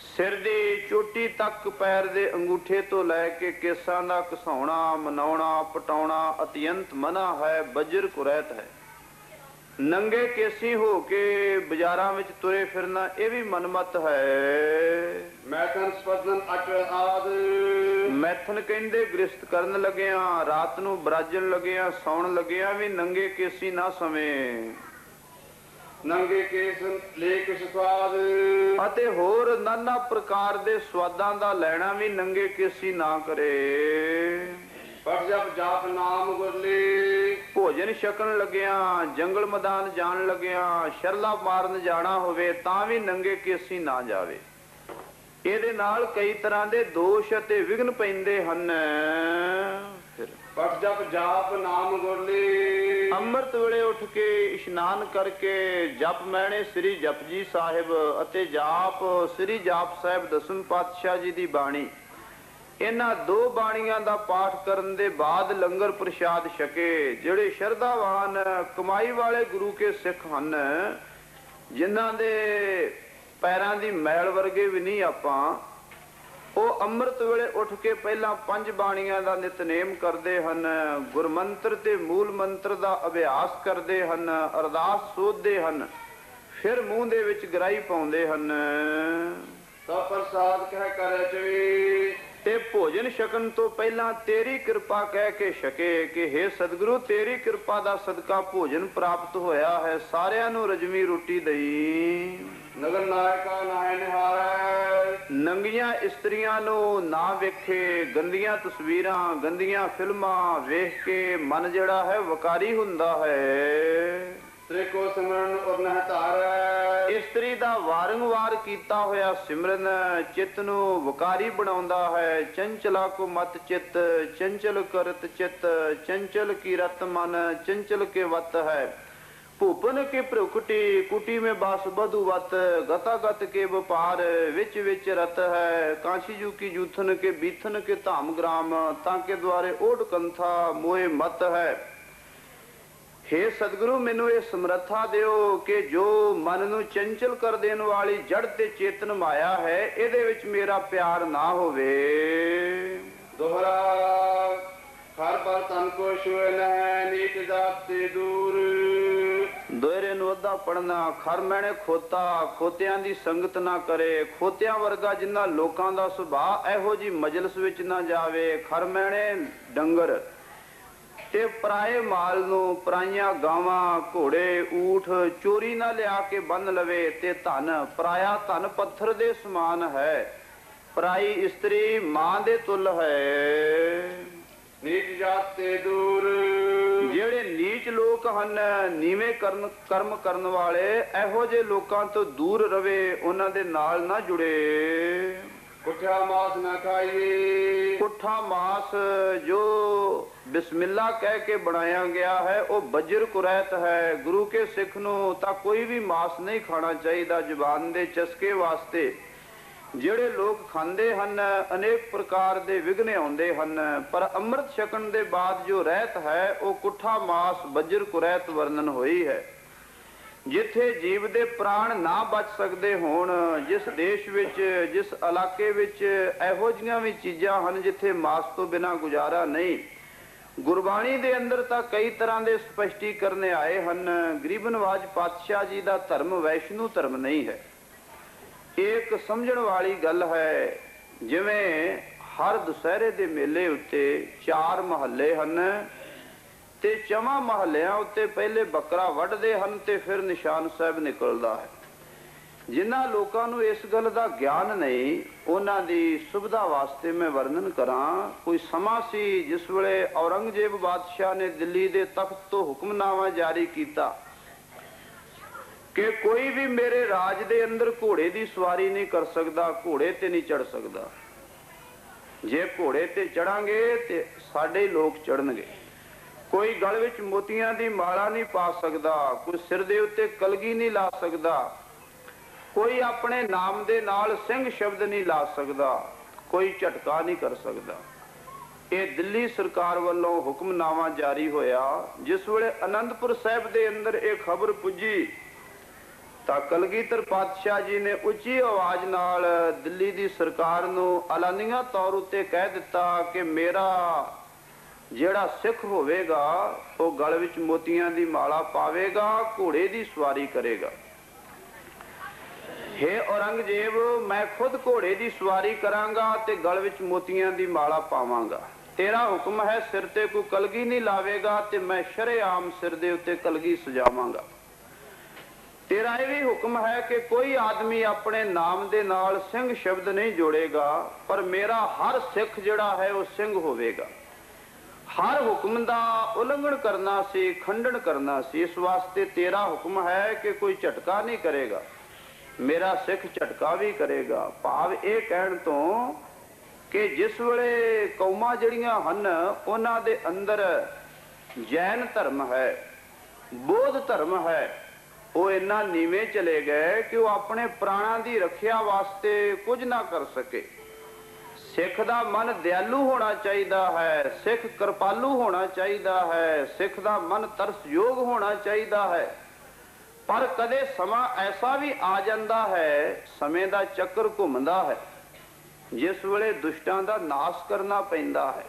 ਸਿਰ ਦੀ ਚੋਟੀ ਤੱਕ ਪੈਰ ਦੇ ਅੰਗੂਠੇ ਤੋਂ ਲੈ ਕੇ ਕੇਸਾਂ ਦਾ ਘਸਾਉਣਾ, ਮਨਾਉਣਾ, ਪਟਾਉਣਾ ਅਤਿਅੰਤ ਮਨਾ ਹੈ, ਬੱਜਰ ਕੁਰੈਤ ਹੈ। ਨੰਗੇ ਕੇਸੀ ਹੋ ਕੇ ਬਾਜ਼ਾਰਾਂ ਵਿੱਚ ਤੁਰੇ ਫਿਰਨਾ ਇਹ ਵੀ ਮਨਮਤ ਹੈ। ਮੈਥਨ ਸਪਦਨ ਅਟ ਆਦ, ਮੈਥਨ ਕਹਿੰਦੇ ਗ੍ਰਸਤ ਕਰਨ ਲੱਗਿਆ, ਰਾਤ ਨੂੰ ਬਰਾਜਣ ਲੱਗਿਆ, ਸੌਣ ਲੱਗਿਆ ਵੀ ਨੰਗੇ ਕੇਸੀ ਨਾ ਸਵੇਂ। ਨੰਗੇ ਕੇਸ ਲੈ ਕੁਛ ਸਵਾਦ, ਅਤੇ ਹੋਰ ਨਾਨਾ ਪ੍ਰਕਾਰ ਦੇ ਸਵਾਦਾਂ ਦਾ ਲੈਣਾ ਵੀ ਨੰਗੇ ਕੇਸੀ ਨਾ ਕਰੇ। ਪਟ ਜਪ ਜਾਪ ਨਾਮ ਗੁਰਲੀ, ਭੋਜਨ ਛਕਣ ਲੱਗਿਆ, ਜੰਗਲ ਮੈਦਾਨ ਜਾਣ ਲੱਗਿਆ, ਸ਼ਰਲਾ ਮਾਰਨ ਜਾਣਾ ਹੋਵੇ ਤਾਂ ਵੀ ਨੰਗੇ ਕੇਸੀ ਨਾ ਜਾਵੇ। ਇਹਦੇ ਨਾਲ ਕਈ ਤਰ੍ਹਾਂ ਦੇ ਦੋਸ਼ ਅਤੇ ਵਿਘਨ ਪੈਂਦੇ ਹਨ। ਫਿਰ ਪਟ ਜਪ ਜਾਪ ਨਾਮ ਗੁਰਲੀ। ਅੰਮ੍ਰਿਤ ਵੇਲੇ ਉੱਠ ਕੇ ਇਸ਼ਨਾਨ ਕਰਕੇ ਜਪ ਮੈਣੇ ਸ੍ਰੀ ਜਪਜੀ ਸਾਹਿਬ ਅਤੇ ਜਾਪ ਸ੍ਰੀ ਜਾਪ ਸਾਹਿਬ ਦਸਮ ਪਾਤਸ਼ਾਹ ਜੀ ਦੀ ਬਾਣੀ, ਇਹਨਾਂ ਦੋ ਬਾਣੀਆਂ ਦਾ ਪਾਠ ਕਰਨ ਦੇ ਬਾਅਦ ਲੰਗਰ ਪ੍ਰਸ਼ਾਦ ਛਕੇ। ਜਿਹੜੇ ਸ਼ਰਧਾਵਾਨ ਕਮਾਈ ਵਾਲੇ ਗੁਰੂ ਕੇ ਸਿੱਖ ਹਨ, ਜਿਨ੍ਹਾਂ ਦੇ ਪੈਰਾਂ ਦੀ ਮੈਲ ਵਰਗੇ ਵੀ ਨਹੀਂ ਆਪਾਂ, ਉਹ ਅੰਮ੍ਰਿਤ ਵੇਲੇ ਉੱਠ ਕੇ ਪਹਿਲਾਂ ਪੰਜ ਬਾਣੀਆਂ ਦਾ ਨਿਤਨੇਮ ਕਰਦੇ ਹਨ, ਗੁਰਮੰਤਰ ਤੇ ਮੂਲ ਮੰਤਰ ਦਾ ਅਭਿਆਸ ਕਰਦੇ ਹਨ, ਅਰਦਾਸ ਸੋਧਦੇ ਹਨ, ਫਿਰ ਮੂੰਹ ਦੇ ਵਿੱਚ ਗਰਾਈ ਪਾਉਂਦੇ ਹਨ। ਤਾਂ ਪ੍ਰਸਾਦ ਕਹਿ ਕਰੇ ਚਵੀ, ਤੇ ਭੋਜਨ ਛਕਣ ਤੋਂ ਪਹਿਲਾਂ ਤੇਰੀ ਕਿਰਪਾ ਕਹਿ ਕੇ ਛਕੇ ਕਿ ਹੇ ਸਤਿਗੁਰੂ, ਤੇਰੀ ਕਿਰਪਾ ਦਾ ਸਦਕਾ ਭੋਜਨ ਪ੍ਰਾਪਤ ਹੋਇਆ ਹੈ, ਸਾਰਿਆਂ ਨੂੰ ਰਜਵੀਂ ਰੋਟੀ ਦਈ। ਨਗਰ ਨਾਇਕਾ ਨਾਹਿ ਨਿਹਾਰੈ, ਨੰਗੀਆਂ ਇਸਤਰੀਆਂ ਨੂੰ ਨਾ ਵੇਖੇ, ਗੰਦੀਆਂ ਤਸਵੀਰਾਂ ਗੰਦੀਆਂ ਫਿਲਮਾਂ ਵੇਖ ਕੇ ਮਨ ਜਿਹੜਾ ਹੈ ਵਕਾਰੀ ਹੁੰਦਾ ਹੈ। ਤ੍ਰੇ ਕੋ ਸਿਮਰਨ ਔਰ ਨਹਿ ਧਾਰੈ, ਇਸਤਰੀ ਦਾ ਵਾਰੰਵਾਰ ਕੀਤਾ ਹੋਇਆ ਸਿਮਰਨ ਚਿੱਤ ਨੂੰ ਵਕਾਰੀ ਬਣਾਉਂਦਾ ਹੈ। ਚੰਚਲਾ ਕੋ ਮਤ ਚਿੱਤ, ਚੰਚਲ ਕਰਤ ਚਿੱਤ, ਚੰਚਲ ਕੀ ਰਤ ਮਨ, ਚੰਚਲ ਕੇ ਵਤ ਹੈ। ਭੂਪਨ ਕੇ ਪ੍ਰਕੁਟੀ, ਕੁਟੀ में बास बधुवत, गतागत के व्यापार विच विच रत है। काशी जू की जूथन के बीथन के धाम ग्राम, ताके द्वारे ओढ़ कंथा मोए मत है। हे सतगुरु, मैनू ये समर्था दिओ कि जो मन नू चंचल कर देन वाली जड़ ते चेतन माया है, इहदे विच मेरा प्यार ना होवे। दोहरा हर पर तन को छुए न, नीच जात ते दूर। ਦੋਹਰੇ ਨੂੰ ਅੱਧਾ ਪੜਨਾ, ਖਰ ਮੈਣੇ ਖੋਤਾ, ਖੋਤਿਆਂ ਦੀ ਸੰਗਤ ਨਾ ਕਰੇ। ਖੋਤਿਆਂ ਵਰਗਾ ਜਿਨ੍ਹਾਂ ਲੋਕਾਂ ਦਾ ਸੁਭਾਅ, ਇਹੋ ਜੀ ਮਜਲਿਸ ਵਿੱਚ ਨਾ ਜਾਵੇ। ਖਰ ਮੈਣੇ ਡੰਗਰ ਤੇ ਪਰਾਏ ਮਾਲ ਨੂੰ, ਪਰਾਈਆਂ ਗਾਵਾਂ ਘੋੜੇ ਊਠ ਚੋਰੀ ਨਾ ਲਿਆ ਕੇ ਬੰਨ ਲਵੇ। ਤੇ ਧਨ, ਪਰਾਇਆ ਧਨ ਪੱਥਰ ਦੇ ਸਮਾਨ ਹੈ, ਪਰਾਈ ਇਸਤਰੀ ਮਾਂ ਦੇ ਤੁਲ ਹੈ। ਨੀਚ ਜਾਤ ਤੇ ਦੂਰ, ਜਿਹੜੇ ਨੀਚ ਲੋਕ ਹਨ, ਨੀਵੇਂ ਕਰਮ ਕਰਨ ਵਾਲੇ, ਇਹੋ ਜਿਹੇ ਲੋਕਾਂ ਤੋਂ ਦੂਰ ਰਵੇ, ਉਹਨਾਂ ਦੇ ਨਾਲ ਨਾ ਜੁੜੇ। ਕੁੱਠਾ ਮਾਸ ਨਾ ਖਾਈਏ, ਪੁੱਠਾ ਮਾਸ ਜੋ ਬਿਸਮਿਲ੍ਲਾ ਕਹਿ ਕੇ ਬਣਾਇਆ ਗਿਆ ਹੈ, ਉਹ ਬੱਜਰ ਕੁਰੈਤ ਹੈ। ਗੁਰੂ ਕੇ ਸਿੱਖ ਨੂੰ ਤਾਂ ਕੋਈ ਵੀ ਮਾਸ ਨਹੀਂ ਖਾਣਾ ਚਾਹੀਦਾ। ਜ਼ੁਬਾਨ ਦੇ ਚਸਕੇ ਵਾਸਤੇ ਜਿਹੜੇ ਲੋਕ ਖਾਂਦੇ ਹਨ, ਅਨੇਕ ਪ੍ਰਕਾਰ ਦੇ ਵਿਘਨ ਆਉਂਦੇ ਹਨ, ਪਰ ਅੰਮ੍ਰਿਤ ਛਕਣ ਦੇ ਬਾਅਦ ਜੋ ਰਹਿਤ ਹੈ, ਉਹ ਕੁੱਠਾ ਮਾਸ ਬੱਜਰ ਕੁਰੈਤ ਵਰਣਨ ਹੋਈ ਹੈ। ਜਿੱਥੇ ਜੀਵ ਦੇ ਪ੍ਰਾਣ ਨਾ ਬਚ ਸਕਦੇ ਹੋਣ, ਜਿਸ ਦੇਸ਼ ਵਿੱਚ, ਜਿਸ ਇਲਾਕੇ ਵਿੱਚ ਇਹੋ ਜਿਹੀਆਂ ਵੀ ਚੀਜ਼ਾਂ ਹਨ ਜਿੱਥੇ ਮਾਸ ਤੋਂ ਬਿਨਾਂ ਗੁਜ਼ਾਰਾ ਨਹੀਂ, ਗੁਰਬਾਣੀ ਦੇ ਅੰਦਰ ਤਾਂ ਕਈ ਤਰ੍ਹਾਂ ਦੇ ਸਪਸ਼ਟੀਕਰਨ ਆਏ ਹਨ। ਗਰੀਬ ਨਵਾਜ ਪਾਤਸ਼ਾਹ ਜੀ ਦਾ ਧਰਮ ਵੈਸ਼ਨੂ ਧਰਮ ਨਹੀਂ ਹੈ। ਇੱਕ ਸਮਝਣ ਵਾਲੀ ਗੱਲ ਹੈ, ਜਿਵੇਂ ਹਰ ਦੁਸਹਿਰੇ ਦੇ ਮੇਲੇ ਉੱਤੇ 4 ਮਹੱਲੇ ਹਨ ਤੇ 4 ਮਹੱਲਿਆਂ ਉੱਤੇ ਪਹਿਲੇ ਬੱਕਰਾ ਵੱਢਦੇ ਹਨ ਤੇ ਫਿਰ ਨਿਸ਼ਾਨ ਸਾਹਿਬ ਨਿਕਲਦਾ ਹੈ। ਜਿਨ੍ਹਾਂ ਲੋਕਾਂ ਨੂੰ ਇਸ ਗੱਲ ਦਾ ਗਿਆਨ ਨਹੀਂ, ਉਹਨਾਂ ਦੀ ਸੁਵਿਧਾ ਵਾਸਤੇ ਮੈਂ ਵਰਣਨ ਕਰਾਂ। ਕੋਈ ਸਮਾਂ ਸੀ ਜਿਸ ਵੇਲੇ ਔਰੰਗਜ਼ੇਬ ਬਾਦਸ਼ਾਹ ਨੇ ਦਿੱਲੀ ਦੇ ਤਖਤ ਤੋਂ ਹੁਕਮਨਾਮਾ ਜਾਰੀ ਕੀਤਾ ਕਿ ਕੋਈ ਵੀ ਮੇਰੇ ਰਾਜ ਦੇ ਅੰਦਰ ਘੋੜੇ ਦੀ ਸਵਾਰੀ ਨਹੀਂ ਕਰ ਸਕਦਾ, ਘੋੜੇ ਤੇ ਨਹੀਂ ਚੜ ਸਕਦਾ। ਜੇ ਘੋੜੇ ਤੇ ਚੜਾਂਗੇ ਤੇ ਸਾਡੇ ਲੋਕ ਚੜਨਗੇ। ਕੋਈ ਗਲ ਵਿੱਚ ਮੋਤੀਆਂ ਦੀ ਮਾਲਾ ਨਹੀਂ ਪਾ ਸਕਦਾ, ਕੋਈ ਸਿਰ ਦੇ ਉੱਤੇ ਕਲਗੀ ਨਹੀਂ ਲਾ ਸਕਦਾ, ਕੋਈ ਆਪਣੇ ਨਾਮ ਦੇ ਨਾਲ ਸਿੰਘ ਸ਼ਬਦ ਨਹੀਂ ਲਾ ਸਕਦਾ, ਕੋਈ ਝਟਕਾ ਨਹੀਂ ਕਰ ਸਕਦਾ। ਇਹ ਦਿੱਲੀ ਸਰਕਾਰ ਵੱਲੋਂ ਹੁਕਮਨਾਮਾ ਜਾਰੀ ਹੋਇਆ। ਜਿਸ ਵੇਲੇ ਅਨੰਦਪੁਰ ਸਾਹਿਬ ਦੇ ਅੰਦਰ ਇਹ ਖਬਰ ਪੁੱਜੀ ਤਾਂ ਕਲਗੀਧਰ ਪਾਤਸ਼ਾਹ ਜੀ ਨੇ ਉੱਚੀ ਆਵਾਜ਼ ਨਾਲ ਦਿੱਲੀ ਦੀ ਸਰਕਾਰ ਨੂੰ ਐਲਾਨੀਆ ਤੌਰ ਉੱਤੇ ਕਹਿ ਦਿੱਤਾ ਕਿ ਮੇਰਾ ਜਿਹੜਾ ਸਿੱਖ ਹੋਵੇਗਾ ਉਹ ਗਲ ਵਿੱਚ ਮੋਤੀਆਂ ਦੀ ਮਾਲਾ ਪਾਵੇਗਾ, ਘੋੜੇ ਦੀ ਸਵਾਰੀ ਕਰੇਗਾ। ਹੇ ਔਰੰਗਜ਼ੇਬ, ਮੈਂ ਖੁਦ ਘੋੜੇ ਦੀ ਸਵਾਰੀ ਕਰਾਂਗਾ ਤੇ ਗਲ ਵਿੱਚ ਮੋਤੀਆਂ ਦੀ ਮਾਲਾ ਪਾਵਾਂਗਾ। ਤੇਰਾ ਹੁਕਮ ਹੈ ਸਿਰ ਤੇ ਕੋਈ ਕਲਗੀ ਨਹੀਂ ਲਾਵੇਗਾ ਤੇ ਮੈਂ ਸ਼ਰੇਆਮ ਸਿਰ ਦੇ ਉੱਤੇ ਕਲਗੀ ਸਜਾਵਾਂਗਾ। ਤੇਰਾ ਇਹ ਵੀ ਹੁਕਮ ਹੈ ਕਿ ਕੋਈ ਆਦਮੀ ਆਪਣੇ ਨਾਮ ਦੇ ਨਾਲ ਸਿੰਘ ਸ਼ਬਦ ਨਹੀਂ ਜੋੜੇਗਾ, ਪਰ ਮੇਰਾ ਹਰ ਸਿੱਖ ਜਿਹੜਾ ਹੈ ਉਹ ਸਿੰਘ ਹੋਵੇਗਾ। ਹਰ ਹੁਕਮ ਦਾ ਉਲੰਘਣ ਕਰਨਾ ਸੀ, ਖੰਡਨ ਕਰਨਾ ਸੀ। ਇਸ ਵਾਸਤੇ ਤੇਰਾ ਹੁਕਮ ਹੈ ਕਿ ਕੋਈ ਝਟਕਾ ਨਹੀਂ ਕਰੇਗਾ, ਮੇਰਾ ਸਿੱਖ ਝਟਕਾ ਵੀ ਕਰੇਗਾ। ਭਾਵ ਇਹ ਕਹਿਣ ਤੋਂ ਕਿ ਜਿਸ ਵੇਲੇ ਕੌਮਾਂ ਜਿਹੜੀਆਂ ਹਨ ਉਹਨਾਂ ਦੇ ਅੰਦਰ ਜੈਨ ਧਰਮ ਹੈ, ਬੌਧ ਧਰਮ ਹੈ, ਉਹ ਇੰਨਾ ਨੀਵੇਂ ਚਲੇ ਗਏ ਕਿ ਉਹ ਆਪਣੇ ਪ੍ਰਾਣਾਂ ਦੀ ਰੱਖਿਆ ਵਾਸਤੇ ਕੁਝ ਨਾ ਕਰ ਸਕੇ। ਸਿੱਖ ਦਾ ਮਨ ਦਿਆਲੂ ਹੋਣਾ ਚਾਹੀਦਾ ਹੈ, ਸਿੱਖ ਕਿਰਪਾਲੂ ਹੋਣਾ ਚਾਹੀਦਾ ਹੈ, ਸਿੱਖ ਦਾ ਮਨ ਤਰਸਯੋਗ ਹੋਣਾ ਚਾਹੀਦਾ ਹੈ। ਪਰ ਕਦੇ ਸਮਾਂ ਐਸਾ ਵੀ ਆ ਜਾਂਦਾ ਹੈ, ਸਮੇਂ ਦਾ ਚੱਕਰ ਘੁੰਮਦਾ ਹੈ, ਜਿਸ ਵੇਲੇ ਦੁਸ਼ਟਾਂ ਦਾ ਨਾਸ਼ ਕਰਨਾ ਪੈਂਦਾ ਹੈ।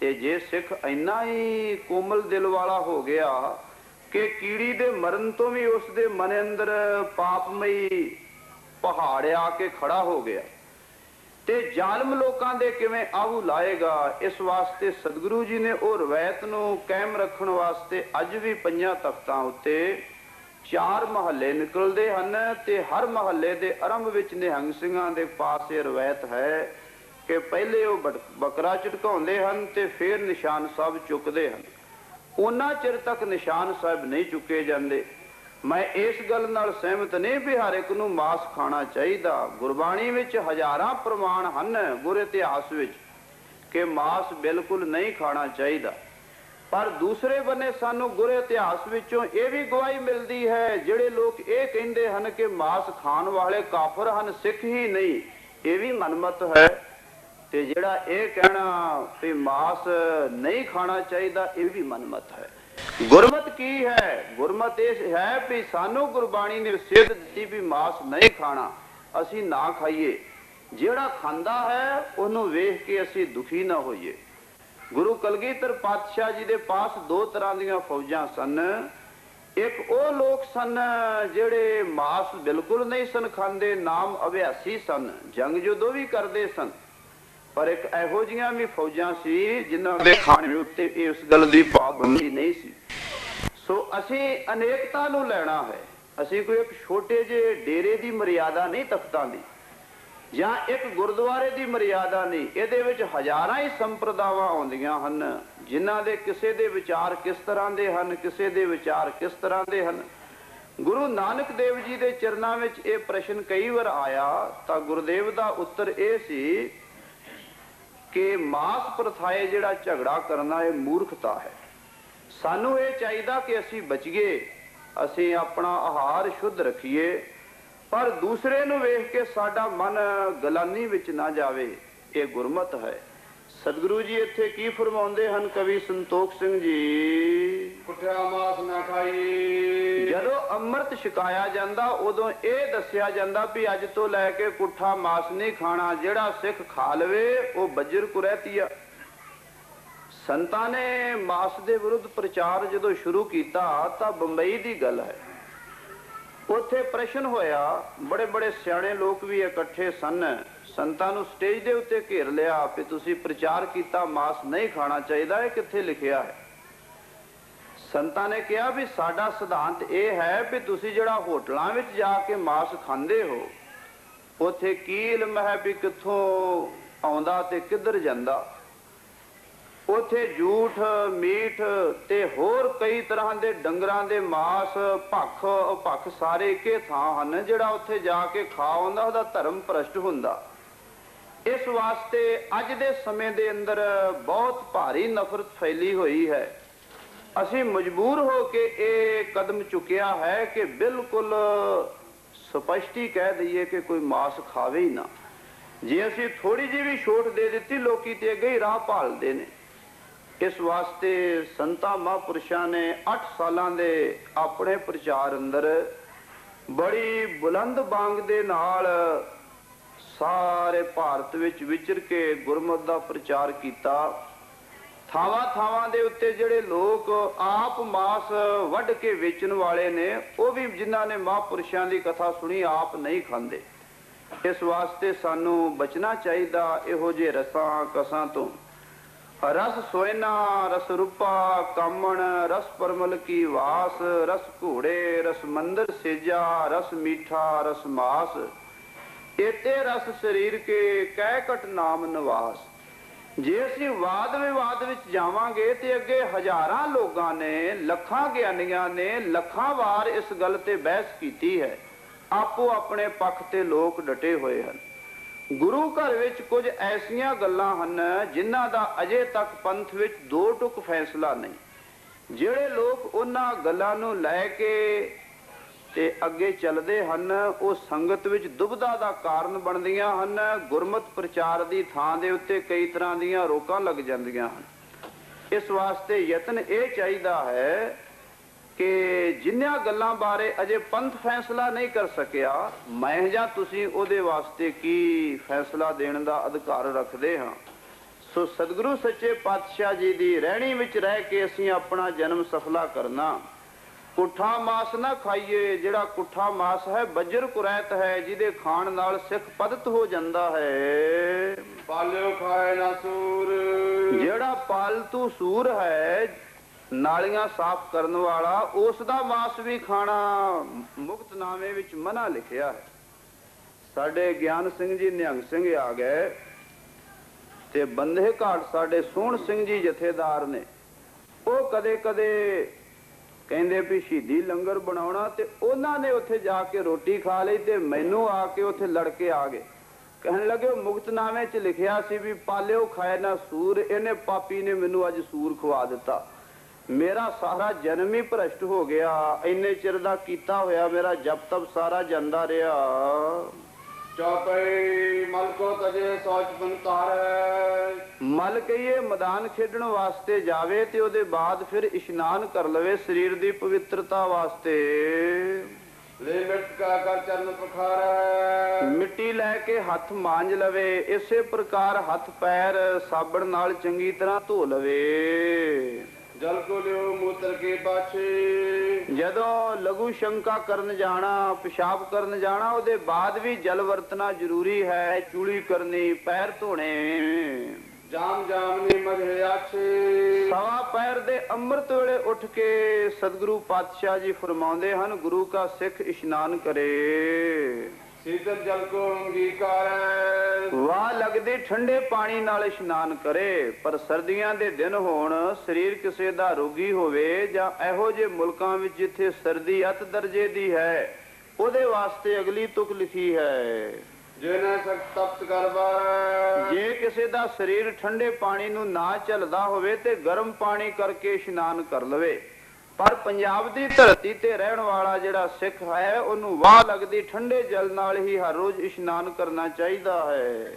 ਤੇ ਜੇ ਸਿੱਖ ਇੰਨਾ ਹੀ ਕੋਮਲ ਦਿਲ ਵਾਲਾ ਹੋ ਗਿਆ ਕਿ ਕੀੜੀ ਦੇ ਮਰਨ ਤੋਂ ਵੀ ਉਸ ਦੇ ਮਨ ਅੰਦਰ ਪਾਪਮਈ ਪਹਾੜ ਆ ਕੇ ਖੜਾ ਹੋ ਗਿਆ, ਤੇ ਜ਼ਾਲਮ ਲੋਕਾਂ ਦੇ ਕਿਵੇਂ ਆਹੂ ਲਾਏਗਾ। ਇਸ ਵਾਸਤੇ ਸਤਿਗੁਰੂ ਜੀ ਨੇ ਉਹ ਰਵਾਇਤ ਨੂੰ ਕਾਇਮ ਰੱਖਣ ਵਾਸਤੇ ਅੱਜ ਵੀ ਪੰਜਾਂ ਤਖਤਾਂ ਉੱਤੇ 4 ਮਹੱਲੇ ਨਿਕਲਦੇ ਹਨ, ਤੇ ਹਰ ਮਹੱਲੇ ਦੇ ਆਰੰਭ ਵਿੱਚ ਨਿਹੰਗ ਸਿੰਘਾਂ ਦੇ ਪਾਸ ਇਹ ਰਵਾਇਤ ਹੈ ਕਿ ਪਹਿਲੇ ਉਹ ਬੱਕਰਾ ਝਟਕਾਉਂਦੇ ਹਨ ਤੇ ਫਿਰ ਨਿਸ਼ਾਨ ਸਾਹਿਬ ਚੁੱਕਦੇ ਹਨ। ਉਹਨਾਂ ਚਿਰ ਤੱਕ ਨਿਸ਼ਾਨ ਸਾਹਿਬ ਨਹੀਂ ਚੁੱਕੇ ਜਾਂਦੇ। ਮੈਂ ਇਸ ਗੱਲ ਨਾਲ ਸਹਿਮਤ ਨਹੀਂ ਵੀ ਹਰ ਇੱਕ ਨੂੰ ਮਾਸ ਖਾਣਾ ਚਾਹੀਦਾ। ਗੁਰਬਾਣੀ ਵਿੱਚ ਹਜ਼ਾਰਾਂ ਪ੍ਰਮਾਣ ਹਨ, ਗੁਰ ਇਤਿਹਾਸ ਵਿੱਚ, ਕਿ ਮਾਸ ਬਿਲਕੁਲ ਨਹੀਂ ਖਾਣਾ ਚਾਹੀਦਾ। ਪਰ ਦੂਸਰੇ ਬੰਨੇ ਸਾਨੂੰ ਗੁਰ ਇਤਿਹਾਸ ਵਿੱਚੋਂ ਇਹ ਵੀ ਗਵਾਹੀ ਮਿਲਦੀ ਹੈ, ਜਿਹੜੇ ਲੋਕ ਇਹ ਕਹਿੰਦੇ ਹਨ ਕਿ ਮਾਸ ਖਾਣ ਵਾਲੇ ਕਾਫਰ ਹਨ, ਸਿੱਖ ਹੀ ਨਹੀਂ, ਇਹ ਵੀ ਮਨਮਤ ਹੈ। ਤੇ ਜਿਹੜਾ ਇਹ ਕਹਿਣਾ ਵੀ ਮਾਸ ਨਹੀਂ ਖਾਣਾ ਚਾਹੀਦਾ, ਇਹ ਵੀ ਮਨਮਤ ਹੈ। ਗੁਰਮਤ ਕੀ ਹੈ? ਗੁਰਮਤ ਇਹ ਹੈ ਵੀ ਸਾਨੂੰ ਗੁਰਬਾਣੀ ਨੇ ਸੇਧ ਦਿੱਤੀ ਵੀ ਮਾਸ ਨਹੀਂ ਖਾਣਾ, ਅਸੀਂ ਨਾ ਖਾਈਏ। ਜਿਹੜਾ ਖਾਂਦਾ ਹੈ ਉਹਨੂੰ ਵੇਖ ਕੇ ਅਸੀਂ ਦੁਖੀ ਨਾ ਹੋਈਏ। ਗੁਰੂ ਕਲਗੀਧਰ ਪਾਤਸ਼ਾਹ ਜੀ ਦੇ ਪਾਸ 2 ਤਰ੍ਹਾਂ ਦੀਆਂ ਫੌਜਾਂ ਸਨ। ਇੱਕ ਉਹ ਲੋਕ ਸਨ ਜਿਹੜੇ ਮਾਸ ਬਿਲਕੁਲ ਨਹੀਂ ਸਨ ਖਾਂਦੇ, ਨਾਮ ਅਭਿਆਸੀ ਸਨ, ਜੰਗ ਜੁਦੋਂ ਵੀ ਕਰਦੇ ਸਨ। ਪਰ ਇੱਕ ਇਹੋ ਜਿਹੀਆਂ ਵੀ ਫੌਜਾਂ ਸੀ ਜਿਨ੍ਹਾਂ ਦੇ ਖਾਣੇ ਉੱਤੇ ਇਸ ਗੱਲ ਦੀ ਪਾਬੰਦੀ ਨਹੀਂ ਸੀ। ਸੋ ਅਸੀਂ ਅਨੇਕਤਾ ਨੂੰ ਲੈਣਾ ਹੈ। ਅਸੀਂ ਕੋਈ ਇੱਕ ਛੋਟੇ ਜਿਹੇ ਡੇਰੇ ਦੀ ਮਰਿਆਦਾ ਨਹੀਂ ਤਖਤਾਂ ਦੀ, ਜਾਂ ਇੱਕ ਗੁਰਦੁਆਰੇ ਦੀ ਮਰਿਆਦਾ ਨਹੀਂ। ਇਹਦੇ ਵਿੱਚ ਹਜ਼ਾਰਾਂ ਹੀ ਸੰਪਰਦਾਵਾਂ ਆਉਂਦੀਆਂ ਹਨ, ਜਿਨ੍ਹਾਂ ਦੇ ਕਿਸੇ ਦੇ ਵਿਚਾਰ ਕਿਸ ਤਰ੍ਹਾਂ ਦੇ ਹਨ, ਕਿਸੇ ਦੇ ਵਿਚਾਰ ਕਿਸ ਤਰ੍ਹਾਂ ਦੇ ਹਨ। ਗੁਰੂ ਨਾਨਕ ਦੇਵ ਜੀ ਦੇ ਚਰਨਾਂ ਵਿੱਚ ਇਹ ਪ੍ਰਸ਼ਨ ਕਈ ਵਾਰ ਆਇਆ ਤਾਂ ਗੁਰਦੇਵ ਦਾ ਉੱਤਰ ਇਹ ਸੀ ਕਿ ਮਾਸ ਪ੍ਰਥਾਏ ਜਿਹੜਾ ਝਗੜਾ ਕਰਨਾ ਇਹ ਮੂਰਖਤਾ ਹੈ। ਸਾਨੂੰ ਇਹ ਚਾਹੀਦਾ ਕਿ ਅਸੀਂ ਬਚੀਏ, ਅਸੀਂ ਆਪਣਾ ਆਹਾਰ ਸ਼ੁੱਧ ਰੱਖੀਏ, ਪਰ ਦੂਸਰੇ ਨੂੰ ਵੇਖ ਕੇ ਸਾਡਾ ਮਨ ਗਲਾਨੀ ਵਿੱਚ ਨਾ ਜਾਵੇ। ਇਹ ਗੁਰਮਤ ਹੈ। ਸਤਿਗੁਰੂ ਜੀ ਇੱਥੇ ਕੀ ਫਰਮਾਉਂਦੇ ਹਨ? ਕਵੀ ਸੰਤੋਖ ਸਿੰਘ ਜੀ, ਕੁੱਠਿਆ ਮਾਸ ਨਾ ਖਾਈ। ਜਦੋਂ ਅੰਮ੍ਰਿਤ ਛਕਾਇਆ ਜਾਂਦਾ ਉਦੋਂ ਇਹ ਦੱਸਿਆ ਜਾਂਦਾ ਵੀ ਅੱਜ ਤੋਂ ਲੈ ਕੇ ਕੁੱਠਾ ਮਾਸ ਨਹੀਂ ਖਾਣਾ। ਜਿਹੜਾ ਸਿੱਖ ਖਾ ਲਵੇ ਉਹ ਬੱਜਰ ਕੁਰੈਤੀਆ। ਸੰਤਾਂ ਨੇ ਮਾਸ ਦੇ ਵਿਰੁੱਧ ਪ੍ਰਚਾਰ ਜਦੋਂ ਸ਼ੁਰੂ ਕੀਤਾ ਤਾਂ ਬੰਬਈ ਦੀ ਗੱਲ ਹੈ। ਉੱਥੇ ਪ੍ਰਸ਼ਨ ਹੋਇਆ, ਬੜੇ ਬੜੇ ਸਿਆਣੇ ਲੋਕ ਵੀ ਇਕੱਠੇ ਸਨ। ਸੰਤਾਂ ਨੂੰ ਸਟੇਜ ਦੇ ਉੱਤੇ ਘੇਰ ਲਿਆ ਕਿ ਤੁਸੀਂ ਪ੍ਰਚਾਰ ਕੀਤਾ ਮਾਸ ਨਹੀਂ ਖਾਣਾ ਚਾਹੀਦਾ, ਇਹ ਕਿੱਥੇ ਲਿਖਿਆ ਹੈ? ਸੰਤਾਂ ਨੇ ਕਿਹਾ ਵੀ ਸਾਡਾ ਸਿਧਾਂਤ ਇਹ ਹੈ ਵੀ ਤੁਸੀਂ ਜਿਹੜਾ ਹੋਟਲਾਂ ਵਿੱਚ ਜਾ ਕੇ ਮਾਸ ਖਾਂਦੇ ਹੋ, ਉੱਥੇ ਕੀ ਇਲਮ ਹੈ ਵੀ ਕਿੱਥੋਂ ਆਉਂਦਾ ਤੇ ਕਿੱਧਰ ਜਾਂਦਾ। ਉੱਥੇ ਝੂਠ, ਮੀਟ ਤੇ ਹੋਰ ਕਈ ਤਰ੍ਹਾਂ ਦੇ ਡੰਗਰਾਂ ਦੇ ਮਾਸ, ਭੱਖ ਸਾਰੇ ਇੱਕੇ ਥਾਂ ਹਨ। ਜਿਹੜਾ ਉੱਥੇ ਜਾ ਕੇ ਖਾ ਆਉਂਦਾ ਉਹਦਾ ਧਰਮ ਭ੍ਰਸ਼ਟ ਹੁੰਦਾ। ਇਸ ਵਾਸਤੇ ਅੱਜ ਦੇ ਸਮੇਂ ਦੇ ਅੰਦਰ ਬਹੁਤ ਭਾਰੀ ਨਫ਼ਰਤ ਫੈਲੀ ਹੋਈ ਹੈ। ਅਸੀਂ ਮਜਬੂਰ ਹੋ ਕੇ ਇਹ ਕਦਮ ਚੁੱਕਿਆ ਹੈ ਕਿ ਬਿਲਕੁਲ ਸਪਸ਼ਟੀ ਕਹਿ ਦਈਏ ਕਿ ਕੋਈ ਮਾਸ ਖਾਵੇ ਹੀ ਨਾ। ਜੇ ਅਸੀਂ ਥੋੜੀ ਜਿਹੀ ਵੀ ਛੋਟ ਦੇ ਦਿੱਤੀ, ਲੋਕੀ ਤੇ ਅੱਗੇ ਹੀ ਰਾਹ ਭਾਲਦੇ ਨੇ। ਇਸ ਵਾਸਤੇ ਸੰਤਾਂ ਮਹਾਂਪੁਰਸ਼ਾਂ ਨੇ 8 ਸਾਲਾਂ ਦੇ ਆਪਣੇ ਪ੍ਰਚਾਰ ਅੰਦਰ ਬੜੀ ਬੁਲੰਦ ਬਾਂਗ ਦੇ ਨਾਲ ਸਾਰੇ ਭਾਰਤ ਵਿੱਚ ਵਿਚਰ ਕੇ ਗੁਰਮਤਿ ਦਾ ਪ੍ਰਚਾਰ ਕੀਤਾ। ਥਾਵਾਂ ਥਾਵਾਂ ਦੇ ਉੱਤੇ ਜਿਹੜੇ ਲੋਕ ਆਪ ਮਾਸ ਵੱਢ ਕੇ ਵੇਚਣ ਵਾਲੇ ਨੇ, ਉਹ ਵੀ ਜਿਨ੍ਹਾਂ ਨੇ ਮਹਾਂਪੁਰਸ਼ਾਂ ਦੀ ਕਥਾ ਸੁਣੀ ਆਪ ਨਹੀਂ ਖਾਂਦੇ। ਇਸ ਵਾਸਤੇ ਸਾਨੂੰ ਬਚਣਾ ਚਾਹੀਦਾ ਇਹੋ ਜਿਹੇ ਰਸਾਂ ਕਸਾਂ ਤੋਂ। ਰਸ ਸੋਇਨਾ ਰਸ ਰੂਪਾ ਕਾਮਣ, ਰਸ ਪਰਮਲ ਕੀ ਵਾਸ, ਰਸ ਘੋੜੇ ਰਸ ਮੰਦਰ ਸੇਜਾ, ਰਸ ਮੀਠਾ ਰਸ ਮਾਸ, ਏਤੇ ਰਸ ਸਰੀਰ ਕੇ ਕਹਿ ਕਟ ਨਾਮ ਨਿਵਾਸ। ਜੇ ਅਸੀਂ ਵਾਦ ਵਿਵਾਦ ਵਿੱਚ ਜਾਵਾਂਗੇ ਤੇ ਅੱਗੇ ਹਜ਼ਾਰਾਂ ਲੋਕਾਂ ਨੇ, ਲੱਖਾਂ ਗਿਆਨੀਆਂ ਨੇ ਲੱਖਾਂ ਵਾਰ ਇਸ ਗੱਲ ਤੇ ਬਹਿਸ ਕੀਤੀ ਹੈ। ਆਪੋ ਆਪਣੇ ਪੱਖ ਤੇ ਲੋਕ ਡਟੇ ਹੋਏ ਹਨ। ਗੁਰੂ ਘਰ ਵਿੱਚ ਕੁਝ ਐਸੀਆਂ ਗੱਲਾਂ ਹਨ ਜਿਨ੍ਹਾਂ ਦਾ ਅਜੇ ਤੱਕ ਪੰਥ ਵਿੱਚ ਦੋ ਟੁਕ ਫੈਸਲਾ ਨਹੀਂ। ਜਿਹੜੇ ਲੋਕ ਉਹਨਾਂ ਗੱਲਾਂ ਨੂੰ ਲੈ ਕੇ ਤੇ ਅੱਗੇ ਚੱਲਦੇ ਹਨ ਉਹ ਸੰਗਤ ਵਿੱਚ ਦੁਬਿਧਾ ਦਾ ਕਾਰਨ ਬਣਦੀਆਂ ਹਨ। ਗੁਰਮਤ ਪ੍ਰਚਾਰ ਦੀ ਥਾਂ ਦੇ ਉੱਤੇ ਕਈ ਤਰ੍ਹਾਂ ਦੀਆਂ ਰੋਕਾਂ ਲੱਗ ਜਾਂਦੀਆਂ ਹਨ। ਇਸ ਵਾਸਤੇ ਯਤਨ ਇਹ ਚਾਹੀਦਾ ਹੈ ਕਿ ਜਿਨ੍ਹਾਂ ਗੱਲਾਂ ਬਾਰੇ ਅਜੇ ਪੰਥ ਫੈਸਲਾ ਨਹੀਂ ਕਰ ਸਕਿਆ, ਮੈਂ ਜਾਂ ਤੁਸੀਂ ਉਹਦੇ ਵਾਸਤੇ ਕੀ ਫੈਸਲਾ ਦੇਣ ਦਾ ਅਧਿਕਾਰ ਰੱਖਦੇ ਹਾਂ। ਸੋ ਸਤਿਗੁਰੂ ਸੱਚੇ ਪਾਤਸ਼ਾਹ ਜੀ ਦੀ ਰਹਿਣੀ ਵਿੱਚ ਰਹਿ ਕੇ ਅਸੀਂ ਆਪਣਾ ਜਨਮ ਸਫਲਾ ਕਰਨਾ। ਕੁੱਠਾ ਮਾਸ ਨਾ ਖਾਈਏ। ਜਿਹੜਾ ਕੁੱਠਾ ਮਾਸ ਹੈ ਬੱਜਰ ਕੁਰੈਤ ਹੈ, ਜਿਹਦੇ ਖਾਣ ਨਾਲ ਸਿੱਖ ਪਦਤ ਹੋ ਜਾਂਦਾ ਹੈ। ਪਾਲਿਓ ਖਾਏ ਨਾ ਸੂਰ। ਜਿਹੜਾ ਪਾਲਤੂ ਸੂਰ ਹੈ, ਨਾਲੀਆਂ ਸਾਫ਼ ਕਰਨ ਵਾਲਾ, ਉਸ ਦਾ ਮਾਸ ਵੀ ਖਾਣਾ ਮੁਕਤਨਾਮੇ ਵਿੱਚ ਮਨਾ ਲਿਖਿਆ ਹੈ। ਸਾਡੇ ਗਿਆਨ ਸਿੰਘ ਜੀ ਨਿਹੰਗ ਸਿੰਘ ਆ ਗਏ ਤੇ ਬੰਦੇ ਘਾਟ ਸਾਡੇ ਸੋਹਣ ਸਿੰਘ ਜੀ ਜਥੇਦਾਰ ਨੇ। ਉਹ ਕਦੇ ਕਦੇ ਕਹਿੰਦੇ ਵੀ ਸ਼ਹੀਦੀ ਲੰਗਰ ਬਣਾਉਣਾ, ਤੇ ਉਹਨਾਂ ਨੇ ਉੱਥੇ ਜਾ ਕੇ ਰੋਟੀ ਖਾ ਲਈ ਤੇ ਮੈਨੂੰ ਆ ਕੇ ਉੱਥੇ ਲੜਕੇ ਆ ਗਏ। ਕਹਿਣ ਲੱਗੇ ਮੁਕਤਨਾਮੇ 'ਚ ਲਿਖਿਆ ਸੀ ਵੀ ਪਾਲਿਓ ਖਾਏ ਨਾ ਸੂਰ, ਇਹਨੇ ਪਾਪੀ ਨੇ ਮੈਨੂੰ ਅੱਜ ਸੂਰ ਖਵਾ ਦਿੱਤਾ। ਮੇਰਾ ਸਾਰਾ ਜਨਮ ਹੀ ਭ੍ਰਸ਼ਟ ਹੋ ਗਿਆ। ਇੰਨੇ ਚਿਰ ਦਾ ਕੀਤਾ ਹੋਇਆ ਮੇਰਾ ਜਪ ਤਪ ਸਾਰਾ ਜਾਂਦਾ ਰਿਹਾ। ਚੌਪਈ ਮਲ ਕੋ ਤਜੇ ਸੋਚ ਬੰਤਾਰ। ਮਲ ਕਹੀਏ ਮੈਦਾਨ ਖੇਡਣ ਵਾਸਤੇ ਜਾਵੇ ਤੇ ਉਹਦੇ ਬਾਅਦ ਫਿਰ ਇਸ਼ਨਾਨ ਕਰ ਲਵੇ ਸਰੀਰ ਦੀ ਪਵਿੱਤਰਤਾ ਵਾਸਤੇ। ਲੈ ਮਿੱਟ ਕਾ ਕਰ ਚਰਨ ਪਖਾਰ। ਮਿੱਟੀ ਲੈ ਕੇ ਹੱਥ ਮਾਂਜ ਲਵੇ। ਇਸੇ ਪ੍ਰਕਾਰ ਹੱਥ ਪੈਰ ਸਾਬਣ ਨਾਲ ਚੰਗੀ ਤਰ੍ਹਾਂ ਧੋ ਲਵੇ। ਜਲ ਕੋ ਲਿਓ ਮੂਤਰ ਕੇ ਪਾਛੇ। ਜਦੋਂ ਲਘੂ ਸ਼ੰਕਾ ਕਰਨ ਜਾਣਾ, ਪਿਸ਼ਾਬ ਕਰਨ ਜਾਣਾ, ਉਹਦੇ ਬਾਅਦ ਵੀ ਜਲ ਵਰਤਣਾ ਜ਼ਰੂਰੀ ਹੈ। ਚੂਲੀ ਕਰਨੀ, ਪੈਰ ਧੋਣੇ। ਜਾਮ ਜਾਮ ਨੀ ਮਝੇ ਆਛੇ। ਸਵਾ ਪੈਰ ਦੇ ਅੰਮ੍ਰਿਤ ਵੇਲੇ ਉੱਠ ਕੇ ਸਤਿਗੁਰੂ ਪਾਤਸ਼ਾਹ ਜੀ ਫਰਮਾਉਂਦੇ ਹਨ, ਗੁਰੂ ਕਾ ਸਿੱਖ ਇਸ਼ਨਾਨ ਕਰੇ। ਸੀਤਲ ਜਲ ਕੋ ਅੰਗੀਕਾਰ। ਵਾਹ ਲੱਗਦੀ ਠੰਡੇ ਪਾਣੀ ਨਾਲ ਇਸ਼ਨਾਨ ਕਰੇ। ਪਰ ਸਰਦੀਆਂ ਦੇ ਦਿਨ ਹੋਣ, ਸਰੀਰ ਕਿਸੇ ਦਾ ਰੋਗੀ ਹੋਵੇ ਜਾਂ ਇਹੋ ਜਿਹੇ ਮੁਲਕਾਂ ਵਿੱਚ ਜਿੱਥੇ ਸਰਦੀ ਅਤ ਦਰਜੇ ਦੀ ਹੈ, ਉਹਦੇ ਵਾਸਤੇ ਅਗਲੀ ਤੁਕ ਲਿਖੀ ਹੈ। ਜਿਹਨੇ ਸਖਤ ਤਪਤ ਕਰਵਾ। ਜੇ ਕਿਸੇ ਦਾ ਸਰੀਰ ਠੰਡੇ ਪਾਣੀ ਨੂੰ ਨਾ ਝੱਲਦਾ ਹੋਵੇ ਤੇ ਗਰਮ ਪਾਣੀ ਕਰਕੇ ਇਸ਼ਨਾਨ ਕਰ ਲਵੇ। ਪਰ ਪੰਜਾਬ ਦੀ ਧਰਤੀ ਤੇ ਰਹਿਣ ਵਾਲਾ ਜਿਹੜਾ ਸਿੱਖ ਹੈ, ਉਹਨੂੰ ਵਾਹ ਲੱਗਦੀ ਠੰਡੇ ਜਲ ਨਾਲ ਹੀ ਹਰ ਰੋਜ਼ ਇਸ਼ਨਾਨ ਕਰਨਾ ਚਾਹੀਦਾ ਹੈ।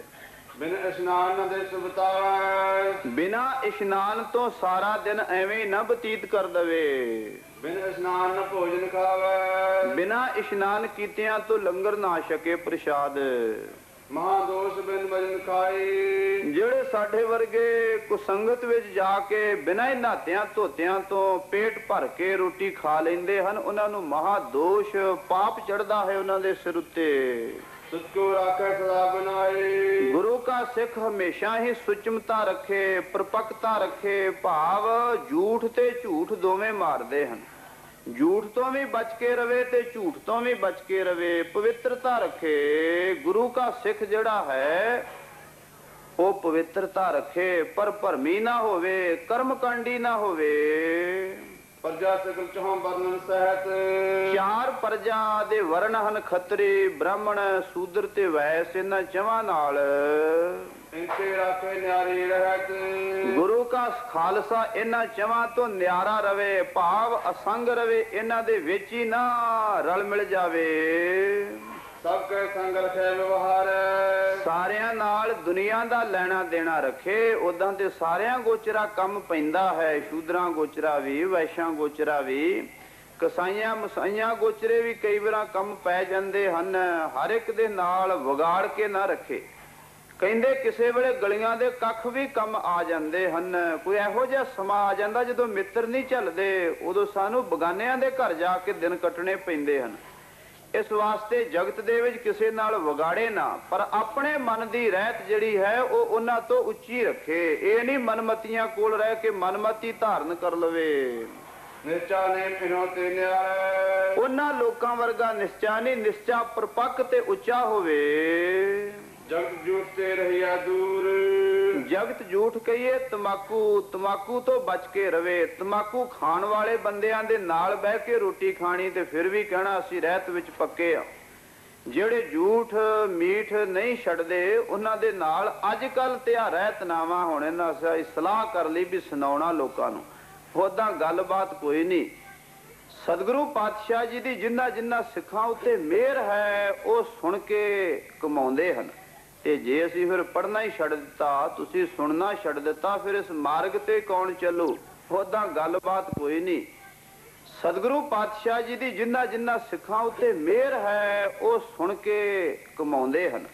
ਬਿਨ ਇਸ਼ਨਾਨ ਦੇ ਸੁਬਤਾਵੇ। ਬਿਨਾਂ ਇਸ਼ਨਾਨ ਤੋਂ ਸਾਰਾ ਦਿਨ ਐਵੇਂ ਹੀ ਨਾ ਬਤੀਤ ਕਰ ਦਵੇ। ਬਿਨ ਇਸ਼ਨਾਨ ਨ ਭੋਜਨ ਖਾਵੇ। ਬਿਨਾਂ ਇਸ਼ਨਾਨ ਕੀਤਿਆਂ ਤੋਂ ਲੰਗਰ ਨਾ ਛਕੇ ਪ੍ਰਸ਼ਾਦ। ਮਹਾ ਦੋਸ਼ ਬਿਨ ਭਜਨ ਖਾਏ। ਜਿਹੜੇ ਸਾਡੇ ਵਰਗੇ ਕੁਸੰਗਤ ਵਿੱਚ ਜਾ ਕੇ ਬਿਨਾਂ ਹੀ ਨਹਾਤਿਆਂ ਧੋਤਿਆਂ ਤੋਂ ਪੇਟ ਭਰ ਕੇ ਰੋਟੀ ਖਾ ਲੈਂਦੇ ਹਨ, ਉਹਨਾਂ ਨੂੰ ਮਹਾ ਦੋਸ਼ ਪਾਪ ਚੜਦਾ ਹੈ ਉਹਨਾਂ ਦੇ ਸਿਰ ਉੱਤੇ। ਸੁਚਕੋ ਰਾਖੇ ਸਦਾ ਬਨਾਏ। ਗੁਰੂ ਕਾ ਸਿੱਖ ਹਮੇਸ਼ਾ ਹੀ ਸੁਚਮਤਾ ਰੱਖੇ, ਪਰਪੱਕਤਾ ਰੱਖੇ। ਭਾਵ ਝੂਠ ਤੇ ਝੂਠ ਦੋਵੇਂ ਮਾਰਦੇ ਹਨ। ਝੂਠ ਤੋਂ ਵੀ ਬਚ ਕੇ ਰਵੇ ਤੇ ਝੂਠ ਤੋਂ ਵੀ ਬਚ ਕੇ ਰਵੇ। ਪਵਿੱਤਰਤਾ ਰੱਖੇ। ਗੁਰੂ ਕਾ ਸਿੱਖ ਜਿਹੜਾ ਹੈ ਉਹ ਪਵਿੱਤਰਤਾ ਰੱਖੇ, ਪਰ ਭਰਮੀ ਨਾ ਹੋਵੇ, ਕਰਮਕਾਂਡੀ ਨਾ ਹੋਵੇ। ਪ੍ਰਜਾ ਸਕਲ ਚੋਂ ਵਰਣਨ ਸਹਿਤ। ਚਾਰ ਪ੍ਰਜਾ ਦੇ ਵਰਣ ਹਨ, ਖੱਤਰੀ, ਬ੍ਰਾਹਮਣ, ਸੂਦਰ ਤੇ ਵੈਸ। ਇਹਨਾਂ ਚਵਾਂ ਨਾਲ ਇੰਤੇ ਰਾਖੇ ਨਿਆਰੀ ਰਹਿਤ। ਗੁਰੂ ਕਾ ਖਾਲਸਾ ਇਹਨਾਂ ਚਵਾਂ ਤੋਂ ਨਿਆਰਾ ਰਵੇ, ਭਾਵ ਅਸੰਗ ਰਵੇ। ਇਹਨਾਂ ਦੇ ਵਿੱਚ ਹੀ ਨਾ ਰਲ ਮਿਲ ਜਾਵੇ। ਸਭ ਕੇ ਸੰਗ ਰਖੇ ਵਿਵਹਾਰ। ਸਾਰਿਆਂ ਨਾਲ ਦੁਨੀਆ ਦਾ ਲੈਣਾ ਦੇਣਾ ਰੱਖੇ। ਉਦਾਂ ਤੇ ਸਾਰਿਆਂ ਗੋਚਰਾ ਕੰਮ ਪੈਂਦਾ ਹੈ। ਸ਼ੂਦਰਾਂ ਗੋਚਰਾ ਵੀ, ਵੈਸ਼ਾਂ ਗੋਚਰਾ ਵੀ, ਕਸਾਈਆਂ ਮਸਾਈਆਂ ਗੋਚਰੇ ਵੀ ਕਈ ਵਾਰਾਂ ਕੰਮ ਪੈ ਜਾਂਦੇ ਹਨ। ਹਰ ਇੱਕ ਦੇ ਨਾਲ ਵਿਗਾੜ ਕੇ ਨਾ ਰੱਖੇ। ਕਹਿੰਦੇ ਕਿਸੇ ਵੇਲੇ ਗਲੀਆਂ ਦੇ ਕੱਖ ਵੀ ਕੰਮ ਆ ਜਾਂਦੇ ਹਨ। ਕੋਈ ਇਹੋ ਜਿਹਾ ਸਮਾਂ ਆ ਜਾਂਦਾ ਜਦੋਂ ਮਿੱਤਰ ਨਹੀਂ ਝੱਲਦੇ, ਉਦੋਂ ਸਾਨੂੰ ਬਗਾਨਿਆਂ ਦੇ ਘਰ ਜਾ ਕੇ ਦਿਨ ਕੱਟਣੇ ਪੈਂਦੇ ਹਨ। ਇਸ ਵਾਸਤੇ ਜਗਤ ਦੇ ਵਿੱਚ ਕਿਸੇ ਨਾਲ ਵਿਗਾੜੇ ਨਾ, ਪਰ ਆਪਣੇ ਮਨ ਦੀ ਰਹਿਤ ਜਿਹੜੀ ਹੈ ਉਹ ਉਹਨਾਂ ਤੋਂ ਉੱਚੀ ਰੱਖੇ। ਇਹ ਨਹੀਂ ਮਨਮਤੀਆਂ ਕੋਲ ਰਹਿ ਕੇ ਮਨਮਤੀ ਧਾਰਨ ਕਰ ਲਵੇ। ਨਿਸ਼ਚਾ ਨੇ ਫਿਰੋ ਤੇ ਨਿਆਰੇ। ਉਹਨਾਂ ਲੋਕਾਂ ਵਰਗਾ ਨਿਸ਼ਚਾ ਨਹੀਂ, ਨਿਸ਼ਚਾ ਪਰਪੱਕ ਤੇ ਉੱਚਾ ਹੋਵੇ। ਜਗਤ ਝੂਠ ਤੇ ਰਹਿਆ ਦੂਰ। ਜਗਤ ਝੂਠ ਕਹੀਏ ਤਮਾਕੂ, ਤਮਾਕੂ ਤੋਂ ਬਚ ਕੇ ਰਵੇ। ਤਮਾਕੂ ਖਾਣ ਵਾਲੇ ਬੰਦਿਆਂ ਦੇ ਨਾਲ ਬਹਿ ਕੇ ਰੋਟੀ ਖਾਣੀ ਤੇ ਫਿਰ ਵੀ ਕਹਿਣਾ ਅਸੀਂ ਰਹਿਤ ਵਿੱਚ ਪੱਕੇ ਆ। ਜਿਹੜੇ ਝੂਠ ਮੀਠ ਨਹੀਂ ਛੱਡਦੇ ਉਹਨਾਂ ਦੇ ਨਾਲ ਅੱਜ ਕੱਲ ਤਿਉਹਾਰਾਂ ਤਨਾਵਾਂ ਹੋਣੇ ਨਾ ਸਲਾਹ ਕਰ ਲਈ ਵੀ ਸੁਣਾਉਣਾ ਲੋਕਾਂ ਨੂੰ, ਉਦਾਂ ਗੱਲਬਾਤ ਕੋਈ ਨਹੀਂ। ਸਤਿਗੁਰੂ ਪਾਤਸ਼ਾਹ ਜੀ ਦੀ ਜਿੰਨਾ ਜਿੰਨਾ ਸਿੱਖਾਂ ਉੱਤੇ ਮਿਹਰ ਹੈ ਉਹ ਸੁਣ ਕੇ ਕਮਾਉਂਦੇ ਹਨ। ਤੇ ਜੇ ਅਸੀਂ ਫਿਰ ਪੜ੍ਹਨਾ ਹੀ ਛੱਡ ਦਿੱਤਾ, ਤੁਸੀਂ ਸੁਣਨਾ ਛੱਡ ਦਿੱਤਾ, ਫਿਰ ਇਸ ਮਾਰਗ ਤੇ ਕੌਣ ਚੱਲੂ? ਉਦਾਂ ਗੱਲਬਾਤ ਕੋਈ ਨਹੀਂ। ਸਤਿਗੁਰੂ ਪਾਤਸ਼ਾਹ ਜੀ ਦੀ ਜਿੰਨਾ ਜਿੰਨਾ ਸਿੱਖਾਂ ਉੱਤੇ ਮਿਹਰ ਹੈ ਉਹ ਸੁਣ ਕੇ ਕਮਾਉਂਦੇ ਹਨ।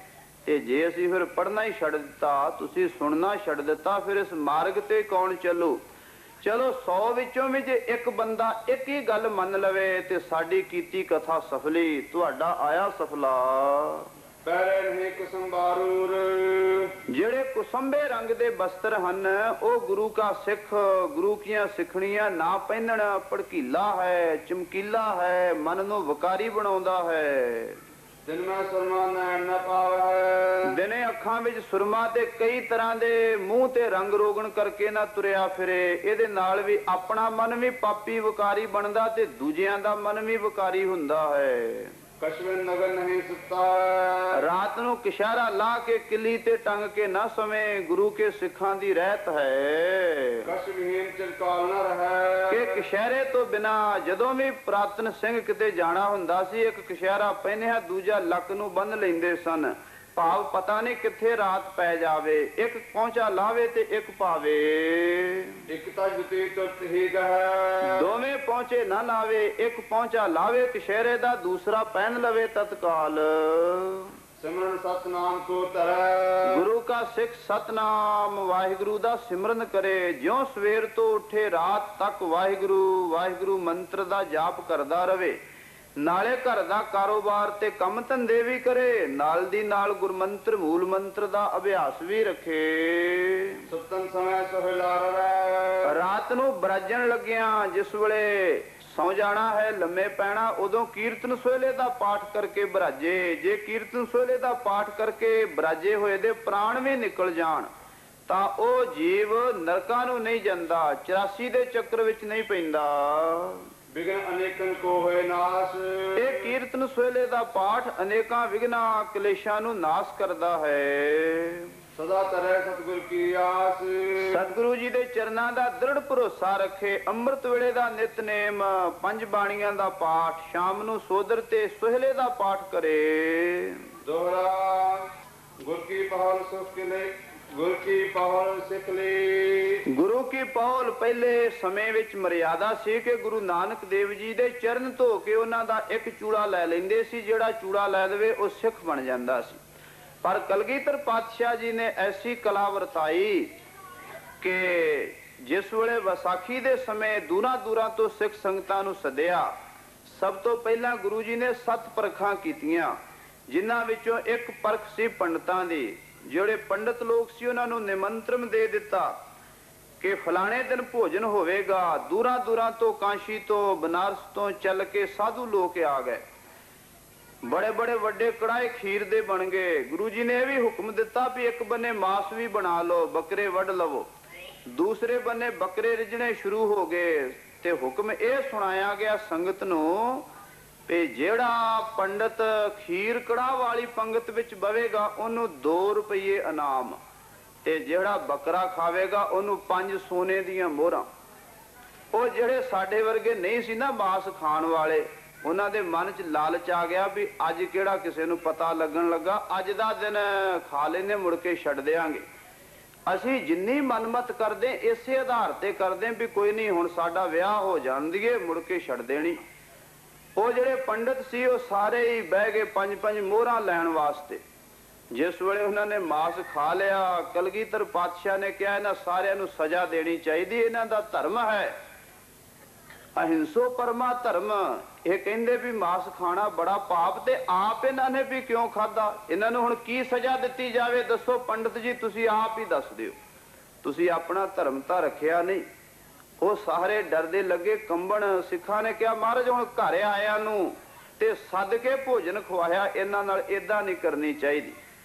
ਤੇ ਜੇ ਅਸੀਂ ਫਿਰ ਪੜ੍ਹਨਾ ਹੀ ਛੱਡ ਦਿੱਤਾ, ਤੁਸੀਂ ਸੁਣਨਾ ਛੱਡ ਦਿੱਤਾ, ਫਿਰ ਇਸ ਮਾਰਗ ਤੇ ਕੌਣ ਚੱਲੂ? ਚਲੋ 100 ਵਿੱਚੋਂ ਵੀ ਜੇ ਇੱਕ ਬੰਦਾ ਇੱਕ ਹੀ ਗੱਲ ਮੰਨ ਲਵੇ ਤੇ ਸਾਡੀ ਕੀਤੀ ਕਥਾ ਸਫਲੀ, ਤੁਹਾਡਾ ਆਇਆ ਸਫਲਾ। ਪਹਿਰੇ ਨਹੀਂ ਕੁਸੰਬਾਰੂਰ, ਜਿਹੜੇ ਕੁਸੰਬੇ ਰੰਗ ਦੇ ਬਸਤਰ ਹਨ ਉਹ ਗੁਰੂ ਕਾ ਸਿੱਖ, ਗੁਰੂ ਕੀਆਂ ਸਿੱਖਣੀਆਂ ਨਾ ਪਹਿਨਣ ਭੜਕੀਲਾ ਹੈ, ਚਮਕੀਲਾ ਹੈ, ਮਨ ਨੂੰ ਵਿਕਾਰੀ ਬਣਾਉਂਦਾ ਹੈ। ਦਿਨ ਮੈਂ ਸੁਰਮਾ ਨੈਣ ਨਾ ਪਾਵੈ, ਦਿਨੇ ਅੱਖਾਂ ਵਿੱਚ ਸੁਰਮਾ ਤੇ ਕਈ ਤਰ੍ਹਾਂ ਦੇ ਮੂੰਹ ਤੇ ਰੰਗ ਰੋਗਣ ਕਰਕੇ ਨਾ ਤੁਰਿਆ ਫਿਰੇ। ਇਹਦੇ ਨਾਲ ਵੀ ਆਪਣਾ ਮਨ ਵੀ ਪਾਪੀ ਵਿਕਾਰੀ ਬਣਦਾ ਤੇ ਦੂਜਿਆਂ ਦਾ ਮਨ ਵੀ ਵਿਕਾਰੀ ਹੁੰਦਾ ਹੈ। ਕਸ਼ਮੀਰ ਨਗਰ ਨਹੀਂ ਸੁੱਤਾ, ਰਾਤ ਨੂੰ ਕਿਸ਼ਾਰਾ ਲਾ ਕੇ ਕਿੱਲੀ ਤੇ ਟੰਗ ਕੇ ਨਾ ਸਵੇਂ, ਗੁਰੂ ਕੇ ਸਿੱਖਾਂ ਦੀ ਰਹਿਤ ਹੈ। ਕਸ਼ਮੀਰ ਚਿਰਕਾਲ ਨਾ ਰਹੈ, ਕਿ ਕਿਸ਼ਾਰੇ ਤੋਂ ਬਿਨਾ ਜਦੋਂ ਵੀ ਪ੍ਰਾਤਨ ਸਿੰਘ ਕਿਤੇ ਜਾਣਾ ਹੁੰਦਾ ਸੀ, ਇੱਕ ਕਿਸ਼ਾਰਾ ਪਹਿਨਿਆ ਦੂਜਾ ਲੱਕ ਨੂੰ ਬੰਨ ਲੈਂਦੇ ਸਨ, ਭਾਵ ਪਤਾ ਨਹੀਂ ਕਿੱਥੇ ਰਾਤ ਪੈ ਜਾਵੇ, ਇੱਕ ਪਹੁੰਚਾ ਲਾਵੇ ਤੇ ਇੱਕ ਪਾਵੇ। ਇੱਕ ਤਾਂ ਜੁਤੀ ਤੁਰਤ ਹੀ ਗਹਿ, ਦੋਵੇਂ ਪਹੁੰਚੇ ਨਾ ਲਾਵੇ, ਇੱਕ ਪਹੁੰਚਾ ਲਾਵੇ ਕਿਸ਼ਾਰੇ ਦਾ, ਦੂਸਰਾ ਪਹਿਨ ਲਵੇ ਤਤਕਾਲ। ਸਿਮਰਨ ਸਤਨਾਮ ਕੋ ਤਰੈ, ਗੁਰੂ ਕਾ ਸਿੱਖ ਸਤਨਾਮ ਵਾਹਿਗੁਰੂ ਦਾ ਸਿਮਰਨ ਕਰੇ, ਜਿਉਂ ਸਵੇਰ ਤੋਂ ਉੱਠੇ ਰਾਤ ਤੱਕ ਵਾਹਿਗੁਰੂ ਵਾਹਿਗੁਰੂ ਮੰਤਰ ਦਾ ਜਾਪ ਕਰਦਾ ਰਵੇ। ਨਾਲੇ ਘਰ ਦਾ ਕਾਰੋਬਾਰ ਤੇ ਕੰਮ ਧੰਦੇ ਵੀ ਕਰੇ, ਨਾਲ ਦੀ ਨਾਲ ਗੁਰਮੰਤਰ ਮੂਲ ਮੰਤਰ ਦਾ ਅਭਿਆਸ ਵੀ ਰੱਖੇ। ਸੁਤਨ ਸਮੇਂ ਸੋਹਿਲਾ ਰਵੈ, ਰਾਤ ਨੂੰ ਬਰਾਜਣ ਲੱਗਿਆਂ ਜਿਸ ਵੇਲੇ ਸੌ ਜਾਣਾ ਹੈ, ਲੰਮੇ ਪੈਣਾ, ਉਦੋਂ ਕੀਰਤਨ ਸੋਹਲੇ ਦਾ ਪਾਠ ਕਰਕੇ ਬਰਾਜੇ। ਜੇ ਕੀਰਤਨ ਸੋਹਲੇ ਦਾ ਪਾਠ ਕਰਕੇ ਬਰਾਜੇ ਹੋਏ ਦੇ ਪ੍ਰਾਣ ਵੀ ਨਿਕਲ ਜਾਣ ਤਾਂ ਉਹ ਜੀਵ ਨਰਕਾਂ ਨੂੰ ਨਹੀਂ ਜਾਂਦਾ, 84 ਦੇ ਚੱਕਰ ਵਿੱਚ ਨਹੀਂ ਪੈਂਦਾ। ਵਿਗਨ ਅਨੇਕਨ ਕੋ ਹੋਏ ਨਾਸ, ਇਹ ਕੀਰਤਨ ਸੋਹਲੇ ਦਾ ਪਾਠ ਅਨੇਕਾਂ ਵਿਗਨਾਂ ਕਲੇਸ਼ਾਂ ਨੂੰ ਨਾਸ ਕਰਦਾ ਹੈ। ਸਦਾ ਤਰੈ ਸਤਿਗੁਰ ਕੀ ਆਸ, ਸਤਿਗੁਰੂ ਜੀ ਦੇ ਚਰਨਾਂ ਦਾ ਦ੍ਰਿੜ ਭਰੋਸਾ ਰੱਖੇ। ਅੰਮ੍ਰਿਤ ਵੇਲੇ ਦਾ ਨਿਤਨੇਮ, 5 ਬਾਣੀਆਂ ਦਾ ਪਾਠ, ਸ਼ਾਮ ਨੂੰ ਸੋਦਰ ਤੇ ਸੋਹਲੇ ਦਾ ਪਾਠ ਕਰੇ। ਦੋਹਰਾ ਗੁਰ ਕੀ ਪਹਲ ਸੁਖ ਕੇ ਲਈ, ਗੁਰ ਕੀ ਪਹਲ ਸਿੱਖ ਲਈ। ਗੁਰੂ ਕੀ ਪਹੁਲ ਪਹਿਲੇ ਸਮੇਂ ਵਿੱਚ ਮਰਿਆਦਾ ਸੀ ਕਿ ਗੁਰੂ ਨਾਨਕ ਦੇਵ ਜੀ ਦੇ ਚਰਨ ਧੋ ਕੇ ਉਹਨਾਂ ਦਾ ਇੱਕ ਚੂੜਾ ਲੈ ਲੈਂਦੇ ਸੀ। ਜਿਹੜਾ ਚੂੜਾ ਲੈ ਦੇਵੇ ਉਹ ਸਿੱਖ ਬਣ ਜਾਂਦਾ ਸੀ। ਪਰ ਕਲਗੀਧਰ ਪਾਤਸ਼ਾਹ ਜੀ ਨੇ ਐਸੀ ਕਲਾ ਵਰਤਾਈ ਕਿ ਜਿਸ ਵੇਲੇ ਵਿਸਾਖੀ ਦੇ ਸਮੇਂ ਦੂਰਾਂ ਦੂਰਾਂ ਤੋਂ ਸਿੱਖ ਸੰਗਤਾਂ ਨੂੰ ਸੱਦਿਆ, ਸਭ ਤੋਂ ਪਹਿਲਾਂ ਗੁਰੂ ਜੀ ਨੇ 7 ਪਰਖਾਂ ਕੀਤੀਆਂ, ਜਿਨ੍ਹਾਂ ਵਿੱਚੋਂ ਇੱਕ ਪਰਖ ਸੀ ਪੰਡਤਾਂ ਦੀ। ਜਿਹੜੇ ਪੰਡਤ ਲੋਕ ਸੀ ਉਹਨਾਂ ਨੂੰ ਨਿਮੰਤਰਣ ਦੇ ਦਿੱਤਾ ਕਿ ਫਲਾਣੇ ਦਿਨ ਭੋਜਨ ਹੋਵੇਗਾ। ਦੂਰਾਂ ਦੂਰਾਂ ਤੋਂ, ਕਾਂਸ਼ੀ ਤੋਂ, ਬਨਾਰਸ ਤੋਂ ਚੱਲ ਕੇ ਸਾਧੂ ਲੋਕ ਆ ਗਏ। ਬੜੇ ਬੜੇ ਵੱਡੇ ਕੜਾਏ ਖੀਰ ਦੇ ਬਣ ਗਏ। ਗੁਰੂ ਜੀ ਨੇ ਇਹ ਵੀ ਹੁਕਮ ਦਿੱਤਾ ਵੀ ਇੱਕ ਬੰਨੇ ਮਾਸ ਵੀ ਬਣਾ ਲਓ, ਬੱਕਰੇ ਵੱਢ ਲਵੋ। ਦੂਸਰੇ ਬੰਨੇ ਬੱਕਰੇ ਰਿਜਣੇ ਸ਼ੁਰੂ ਹੋ ਗਏ ਤੇ ਹੁਕਮ ਇਹ ਸੁਣਾਇਆ ਗਿਆ ਸੰਗਤ ਨੂੰ ਵੀ ਜਿਹੜਾ ਪੰਡਤ ਖੀਰ ਕੜਾਹ ਵਾਲੀ ਪੰਗਤ ਵਿੱਚ ਬਵੇਗਾ ਉਹਨੂੰ 2 ਰੁਪਏ ਇਨਾਮ, ਤੇ ਜਿਹੜਾ ਬੱਕਰਾ ਖਾਵੇਗਾ ਉਹਨੂੰ 5 ਸੋਨੇ ਦੀਆਂ ਮੋਹਰਾਂ। ਉਹ ਜਿਹੜੇ ਸਾਡੇ ਵਰਗੇ ਨਹੀਂ ਸੀ ਨਾ ਮਾਸ ਖਾਣ ਵਾਲੇ, ਉਹਨਾਂ ਦੇ ਮਨ 'ਚ ਲਾਲਚ ਆ ਗਿਆ ਵੀ ਅੱਜ ਕਿਹੜਾ ਕਿਸੇ ਨੂੰ ਪਤਾ ਲੱਗਣ ਲੱਗਾ, ਅੱਜ ਦਾ ਦਿਨ ਖਾ ਲੈਨੇ, ਮੁੜ ਕੇ ਛੱਡ ਦਿਆਂਗੇ। ਅਸੀਂ ਜਿੰਨੀ ਮਨਮਤ ਕਰਦੇ ਇਸੇ ਆਧਾਰ ਤੇ ਕਰਦੇ ਵੀ ਕੋਈ ਨਹੀਂ ਹੁਣ ਸਾਡਾ ਵਿਆਹ ਹੋ ਜਾਣ ਦੀਏ, ਮੁੜ ਕੇ ਛੱਡ ਦੇਣੀ। ਉਹ ਜਿਹੜੇ ਪੰਡਤ ਸੀ ਉਹ ਸਾਰੇ ਹੀ ਬਹਿ ਗਏ 5-5 ਮੋਹਰਾਂ ਲੈਣ ਵਾਸਤੇ। ਜਿਸ ਵੇਲੇ ਉਹਨਾਂ ਨੇ ਮਾਸ ਖਾ ਲਿਆ, ਕਲਗੀਧਰ ਪਾਤਸ਼ਾਹ ਨੇ ਕਿਹਾ ਇਹਨਾਂ ਸਾਰਿਆਂ ਨੂੰ ਸਜ਼ਾ ਦੇਣੀ ਚਾਹੀਦੀ, ਇਹਨਾਂ ਦਾ ਧਰਮ ਹੈ ਅਹਿੰਸੋ ਪਰਮਾ ਧਰਮ। ਇਹ ਕਹਿੰਦੇ ਵੀ ਮਾਸ ਖਾਣਾ ਬੜਾ ਪਾਪ, ਤੇ ਆਪ ਇਹਨਾਂ ਨੇ ਵੀ ਕਿਉਂ ਖਾਦਾ? ਇਹਨਾਂ ਨੂੰ ਹੁਣ ਕੀ ਸਜ਼ਾ ਦਿੱਤੀ ਜਾਵੇ ਦੱਸੋ ਪੰਡਤ ਜੀ, ਤੁਸੀਂ ਆਪ ਹੀ ਦੱਸ ਦਿਓ। ਤੁਸੀਂ ਆਪਣਾ ਧਰਮ ਤਾਂ ਰੱਖਿਆ ਨਹੀਂ। ਉਹ ਸਾਰੇ ਡਰਦੇ ਲੱਗੇ ਕੰਬਣ। ਸਿੱਖਾਂ ਨੇ ਕਿਹਾ ਮਹਾਰਾਜ ਹੁਣ ਘਰ ਆਇਆਂ ਨੂੰ ਤੇ ਸੱਦ ਕੇ ਭੋਜਨ ਖਵਾਇਆ, ਇਹਨਾਂ ਨਾਲ ਏਦਾਂ ਨਹੀਂ ਕਰਨੀ ਚਾਹੀਦੀ।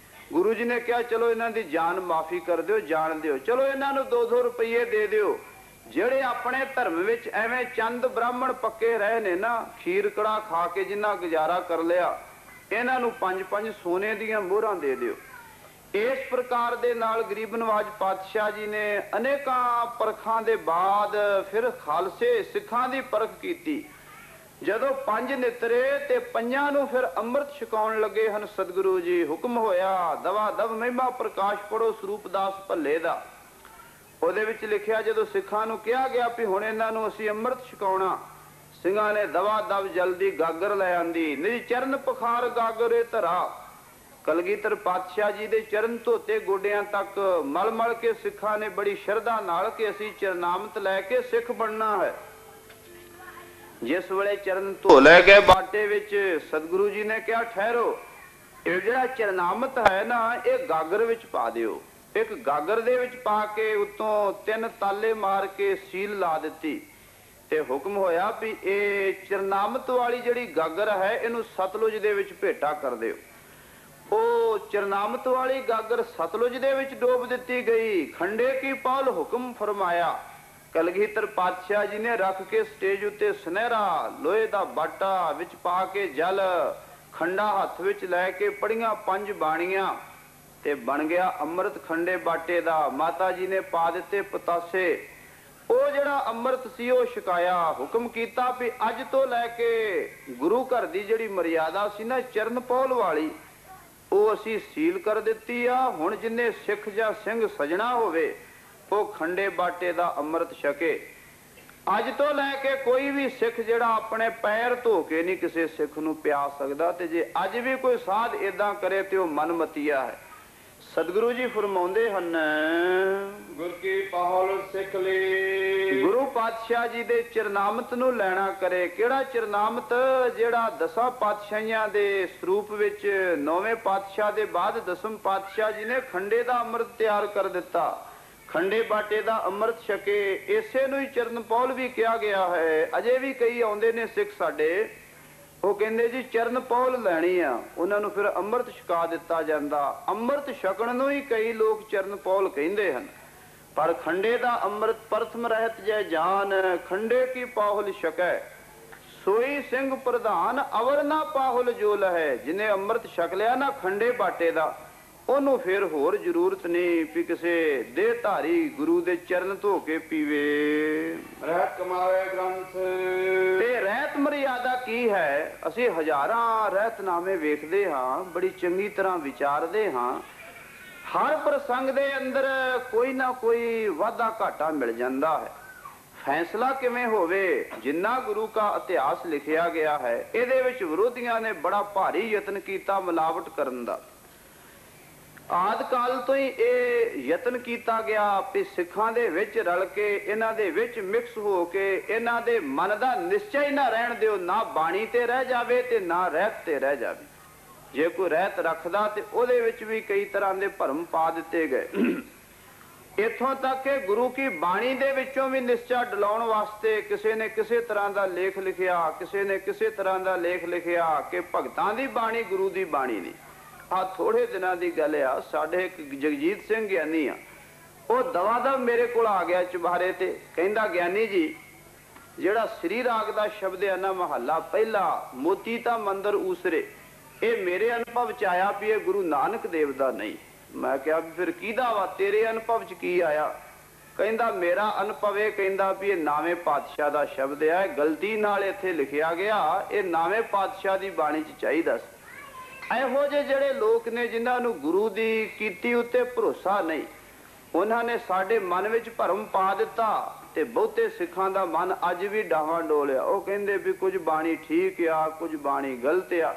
ਗੁਰੂ ਜੀ ਨੇ ਕਿਹਾ ਚਲੋ ਇਹਨਾਂ ਦੀ ਜਾਨ ਮਾਫੀ ਕਰ ਦਿਓ, ਜਾਣ ਦਿਓ, ਚਲੋ ਇਹਨਾਂ ਨੂੰ 2-2 ਰੁਪਏ ਦੇ ਦਿਓ। ਜਿਹੜੇ ਆਪਣੇ ਧਰਮ ਵਿੱਚ ਐਵੇਂ ਚੰਦ ਬ੍ਰਾਹਮਣ ਪੱਕੇ ਰਹੇ ਨੇ ਨਾ, ਖੀਰ ਕੜਾ ਖਾ ਕੇ ਜਿੰਨਾ ਗੁਜ਼ਾਰਾ ਕਰ ਲਿਆ, ਇਹਨਾਂ ਨੂੰ 5-5 ਸੋਨੇ ਦੀਆਂ ਮੋਹਰਾਂ ਦੇ ਦਿਓ। ਇਸ ਪ੍ਰਕਾਰ ਦੇ ਨਾਲ ਗਰੀਬ ਨਵਾਜ ਪਾਤਸ਼ਾਹ ਜੀ ਨੇ ਅਨੇਕਾਂ ਪਰਖਾਂ ਦੇ ਬਾਅਦ ਫਿਰ ਖਾਲਸੇ ਸਿੱਖਾਂ ਦੀ ਪਰਖ ਕੀਤੀ। ਜਦੋਂ 5 ਨਿਤਰੇ ਤੇ 5 ਨੂੰ ਫਿਰ ਅੰਮ੍ਰਿਤ ਛਕਾਉਣ ਲੱਗੇ ਹਨ ਸਤਿਗੁਰੂ ਜੀ, ਹੁਕਮ ਹੋਇਆ ਦਵਾ ਦਵ ਮਹਿਮਾ ਪ੍ਰਕਾਸ਼ ਪੜੋ ਸਰੂਪ ਦਾਸ ਭੱਲੇ ਦਾ। ਉਹਦੇ ਵਿੱਚ ਲਿਖਿਆ ਜਦੋਂ ਸਿੱਖਾਂ ਨੂੰ ਕਿਹਾ ਗਿਆ ਵੀ ਹੁਣ ਇਹਨਾਂ ਨੂੰ ਅਸੀਂ ਅੰਮ੍ਰਿਤ ਛਕਾਉਣਾ, ਸਿੰਘਾਂ ਨੇ ਦਵਾ ਦਵ ਜਲਦੀ ਗਾਗਰ ਲੈ ਆਂਦੀ। ਨਿਜ ਚਰਨ ਪਖਾਰ ਗਾਗਰੇ ਧਰਾ। ਕਲਗੀਧਰ ਪਾਤਸ਼ਾਹ ਜੀ ਦੇ ਚਰਨ ਧੋਤੇ ਗੋਡਿਆਂ ਤੱਕ ਮਲ ਮਲ ਕੇ ਸਿੱਖਾਂ ਨੇ ਬੜੀ ਸ਼ਰਧਾ ਨਾਲ ਕਿ ਅਸੀਂ ਚਰਨਾਮਤ ਲੈ ਕੇ ਸਿੱਖ ਬਣਨਾ ਹੈ। ਜਿਸ ਵੇਲੇ ਚਰਨ ਧੋ ਲੈ ਗਏ ਬਾਟੇ ਵਿੱਚ, ਸਤਿਗੁਰੂ ਜੀ ਨੇ ਕਿਹਾ ਠਹਿਰੋ, ਇਹ ਜਿਹੜਾ ਚਰਨਾਮਤ ਹੈ ਨਾ ਇਹ ਗਾਗਰ ਵਿੱਚ ਪਾ ਦਿਓ। ਇੱਕ ਗਾਗਰ ਦੇ ਵਿੱਚ ਪਾ ਕੇ ਉੱਤੋਂ 3 ਤਾਲੇ ਮਾਰ ਕੇ ਸੀਲ ਲਾ ਦਿੱਤੀ ਤੇ ਹੁਕਮ ਹੋਇਆ ਵੀ ਇਹ ਚਰਨਾਮਤ ਵਾਲੀ ਜਿਹੜੀ ਗਾਗਰ ਹੈ ਇਹਨੂੰ ਸਤਲੁਜ ਦੇ ਵਿੱਚ ਭੇਟਾ ਕਰ ਦਿਓ। ਉਹ ਚਰਨਾਮਤ ਵਾਲੀ ਗਾਗਰ ਸਤਲੁਜ ਦੇ ਵਿੱਚ ਡੋਬ ਦਿੱਤੀ ਗਈ। ਖੰਡੇ ਕੀ ਪੌਲ ਹੁਕਮ ਫਰਮਾਇਆ। ਕਲਗੀਧਰ ਪਾਤਸ਼ਾਹ ਜੀ ਨੇ ਰੱਖ ਕੇ ਸਟੇਜ ਉੱਤੇ ਸੁਨਹਿਰਾ ਲੋਹੇ ਦਾ ਬਾਟਾ ਵਿੱਚ ਪਾ ਕੇ ਜਲ, ਖੰਡਾ ਹੱਥ ਵਿੱਚ ਲੈ ਕੇ ਪੜੀਆਂ 5 ਬਾਣੀਆਂ ਤੇ ਬਣ ਗਿਆ ਅੰਮ੍ਰਿਤ ਖੰਡੇ ਬਾਟੇ ਦਾ। ਮਾਤਾ ਜੀ ਨੇ ਪਾ ਦਿੱਤੇ ਪਤਾਸੇ। ਉਹ ਜਿਹੜਾ ਅੰਮ੍ਰਿਤ ਸੀ ਉਹ ਛਕਾਇਆ। ਹੁਕਮ ਕੀਤਾ ਵੀ ਅੱਜ ਤੋਂ ਲੈ ਕੇ ਗੁਰੂ ਘਰ ਦੀ ਜਿਹੜੀ ਮਰਿਆਦਾ ਸੀ ਨਾ ਚਰਨ ਪੌਲ ਵਾਲੀ, ਉਹ ਅਸੀਂ ਸੀਲ ਕਰ ਦਿੱਤੀ ਆ। ਹੁਣ ਜਿੰਨੇ ਸਿੱਖ ਜਾਂ ਸਿੰਘ ਸਜਣਾ ਹੋਵੇ ਉਹ ਖੰਡੇ ਬਾਟੇ ਦਾ ਅੰਮ੍ਰਿਤ ਛਕੇ। ਅੱਜ ਤੋਂ ਲੈ ਕੇ ਕੋਈ ਵੀ ਸਿੱਖ ਜਿਹੜਾ ਆਪਣੇ ਪੈਰ ਧੋ ਕੇ ਨਹੀਂ ਕਿਸੇ ਸਿੱਖ ਨੂੰ ਪਿਆ ਸਕਦਾ, ਤੇ ਜੇ ਅੱਜ ਵੀ ਕੋਈ ਸਾਧ ਏਦਾਂ ਕਰੇ ਤੇ ਉਹ ਮਨਮਤੀਆ ਹੈ। ਸਤਿਗੁਰੂ ਜੀ ਫਰਮਾਉਂਦੇ ਹਨ, ਗੁਰ ਕੀ ਪਹੁਲ ਸਿੱਖ ਲਈ। ਗੁਰੂ ਪਾਤਸ਼ਾਹ ਜੀ ਦੇ ਚਰਨਾਮਤ ਨੂੰ ਲੈਣਾ ਕਰੇ। ਕਿਹੜਾ ਚਰਨਾਮਤ? ਜਿਹੜਾ 10 ਪਾਤਸ਼ਾਹੀਆਂ ਦੇ ਸਰੂਪ ਵਿੱਚ 9ਵੇਂ ਪਾਤਸ਼ਾਹ ਦੇ ਬਾਅਦ 10ਮ ਪਾਤਸ਼ਾਹ ਜੀ ਨੇ ਖੰਡੇ ਦਾ ਅੰਮ੍ਰਿਤ ਤਿਆਰ ਕਰ ਦਿੱਤਾ। ਖੰਡੇ ਬਾਟੇ ਦਾ ਅੰਮ੍ਰਿਤ ਛਕੇ। ਇਸੇ ਨੂੰ ਹੀ ਚਰਨ ਪੌਲ ਵੀ ਕਿਹਾ ਗਿਆ ਹੈ। ਅਜੇ ਵੀ ਕਈ ਆਉਂਦੇ ਨੇ ਸਿੱਖ ਸਾਡੇ, ਉਹ ਕਹਿੰਦੇ ਜੀ ਚਰਨ ਪੌਲ ਲੈਣੀ ਆ, ਉਹਨਾਂ ਨੂੰ ਫਿਰ ਅੰਮ੍ਰਿਤ ਛਕਾ ਦਿੱਤਾ ਜਾਂਦਾ। ਅੰਮ੍ਰਿਤ ਛਕਣ ਨੂੰ ਹੀ ਕਈ ਲੋਕ ਚਰਨ ਪੌਲ ਕਹਿੰਦੇ ਹਨ, ਪਰ ਖੰਡੇ ਦਾ ਅੰਮ੍ਰਿਤ ਪ੍ਰਥਮ ਰਹਿਤ ਜੈ ਜਾਨ, ਖੰਡੇ ਕੀ ਪਾਹੁਲ ਛਕੈ ਸੋਈ ਸਿੰਘ ਪ੍ਰਧਾਨ, ਅਵਰ ਨਾ ਪਾਹੁਲ ਜੋ ਲਹੈ। ਜਿਹਨੇ ਅੰਮ੍ਰਿਤ ਛਕ ਲਿਆ ਨਾ ਖੰਡੇ ਬਾਟੇ ਦਾ, ਉਹਨੂੰ ਫਿਰ ਹੋਰ ਜ਼ਰੂਰਤ ਨਹੀਂ ਵੀ ਕਿਸੇ ਦੇਹ ਧਾਰੀ ਗੁਰੂ ਦੇ ਚਰਨ ਧੋ ਕੇ ਪੀਵੇ। ਰਹਿਤ ਕਮਾਵੇ ਗ੍ਰੰਥ। ਤੇ ਰਹਿਤ ਮਰਿਆਦਾ ਕੀ ਹੈ? ਅਸੀਂ ਹਜ਼ਾਰਾਂ ਰਹਿਤਨਾਮੇ ਵੇਖਦੇ ਹਾਂ, ਬੜੀ ਚੰਗੀ ਤਰ੍ਹਾਂ ਵਿਚਾਰਦੇ ਹਾਂ। ਹਰ ਪ੍ਰਸੰਗ ਦੇ ਅੰਦਰ ਕੋਈ ਨਾ ਕੋਈ ਵਾਧਾ ਘਾਟਾ ਮਿਲ ਜਾਂਦਾ ਹੈ। ਫੈਸਲਾ ਕਿਵੇਂ ਹੋਵੇ? ਜਿੰਨਾ ਗੁਰੂ ਦਾ ਇਤਿਹਾਸ ਲਿਖਿਆ ਗਿਆ ਹੈ ਇਹਦੇ ਵਿੱਚ ਵਿਰੋਧੀਆਂ ਨੇ ਬੜਾ ਭਾਰੀ ਯਤਨ ਕੀਤਾ ਮਿਲਾਵਟ ਕਰਨ ਦਾ। ਆਦਿ ਕਾਲ ਤੋਂ ਹੀ ਇਹ ਯਤਨ ਕੀਤਾ ਗਿਆ ਕਿ ਸਿੱਖਾਂ ਦੇ ਵਿੱਚ ਰਲ ਕੇ, ਇਹਨਾਂ ਦੇ ਵਿੱਚ ਮਿਕਸ ਹੋ ਕੇ ਇਹਨਾਂ ਦੇ ਮਨ ਦਾ ਨਿਸ਼ਚੈ ਹੀ ਨਾ ਰਹਿਣ ਦਿਓ। ਨਾ ਬਾਣੀ ਤੇ ਰਹਿ ਜਾਵੇ ਤੇ ਨਾ ਰਹਿਤ ਤੇ ਰਹਿ ਜਾਵੇ। ਜੇ ਕੋਈ ਰਹਿਤ ਰੱਖਦਾ ਤੇ ਉਹਦੇ ਵਿੱਚ ਵੀ ਕਈ ਤਰ੍ਹਾਂ ਦੇ ਭਰਮ ਪਾ ਦਿੱਤੇ ਗਏ। ਇੱਥੋਂ ਤੱਕ ਕਿ ਗੁਰੂ ਕੀ ਬਾਣੀ ਦੇ ਵਿੱਚੋਂ ਵੀ ਨਿਸ਼ਚਾ ਡਲਾਉਣ ਵਾਸਤੇ ਕਿਸੇ ਨੇ ਕਿਸੇ ਤਰ੍ਹਾਂ ਦਾ ਲੇਖ ਲਿਖਿਆ, ਕਿਸੇ ਨੇ ਕਿਸੇ ਤਰ੍ਹਾਂ ਦਾ ਲੇਖ ਲਿਖਿਆ ਕਿ ਭਗਤਾਂ ਦੀ ਬਾਣੀ ਗੁਰੂ ਦੀ ਬਾਣੀ ਨਹੀਂ। ਆ ਥੋੜੇ ਦਿਨਾਂ ਦੀ ਗੱਲ ਆ, ਸਾਡੇ ਇੱਕ ਜਗਜੀਤ ਸਿੰਘ ਗਿਆਨੀ ਆ, ਉਹ ਦਵਾ ਦਵ ਮੇਰੇ ਕੋਲ ਆ ਗਿਆ ਚੁਬਾਰੇ ਤੇ। ਕਹਿੰਦਾ ਗਿਆਨੀ ਜੀ, ਜਿਹੜਾ ਸ੍ਰੀ ਰਾਗ ਦਾ ਸ਼ਬਦ ਹੈ ਨਾ ਮਹੱਲਾ ਪਹਿਲਾ, ਮੋਤੀ ਤਾਂ ਮੰਦਰ ਊਸਰੇ, ਇਹ ਮੇਰੇ ਅਨੁਭਵ ਚ ਆਇਆ ਵੀ ਇਹ ਗੁਰੂ ਨਾਨਕ ਦੇਵ ਦਾ ਨਹੀਂ। ਮੈਂ ਕਿਹਾ ਫਿਰ ਕਿਹਦਾ ਵਾ? ਤੇਰੇ ਅਨੁਭਵ ਚ ਕੀ ਆਇਆ? ਕਹਿੰਦਾ ਮੇਰਾ ਅਨੁਭਵ ਇਹ ਕਹਿੰਦਾ ਵੀ ਇਹ 9ਵੇਂ ਪਾਤਸ਼ਾਹ ਦਾ ਸ਼ਬਦ ਹੈ, ਗਲਤੀ ਨਾਲ ਇੱਥੇ ਲਿਖਿਆ ਗਿਆ, ਇਹ 9ਵੇਂ ਪਾਤਸ਼ਾਹ ਦੀ ਬਾਣੀ ਚ ਚਾਹੀਦਾ ਸੀ। ਇਹੋ ਜਿਹੇ ਜਿਹੜੇ ਲੋਕ ਨੇ ਜਿਨ੍ਹਾਂ ਨੂੰ ਗੁਰੂ ਦੀ ਕੀਤੀ ਉੱਤੇ ਭਰੋਸਾ ਨਹੀਂ, ਉਹਨਾਂ ਨੇ ਸਾਡੇ ਮਨ ਵਿੱਚ ਭਰਮ ਪਾ ਦਿੱਤਾ ਤੇ ਬਹੁਤੇ ਸਿੱਖਾਂ ਦਾ ਮਨ ਅੱਜ ਵੀ ਡਾਵਾਂ ਡੋਲਿਆ। ਉਹ ਕਹਿੰਦੇ ਵੀ ਕੁਝ ਬਾਣੀ ਠੀਕ ਆ, ਕੁਝ ਬਾਣੀ ਗਲਤ ਆ।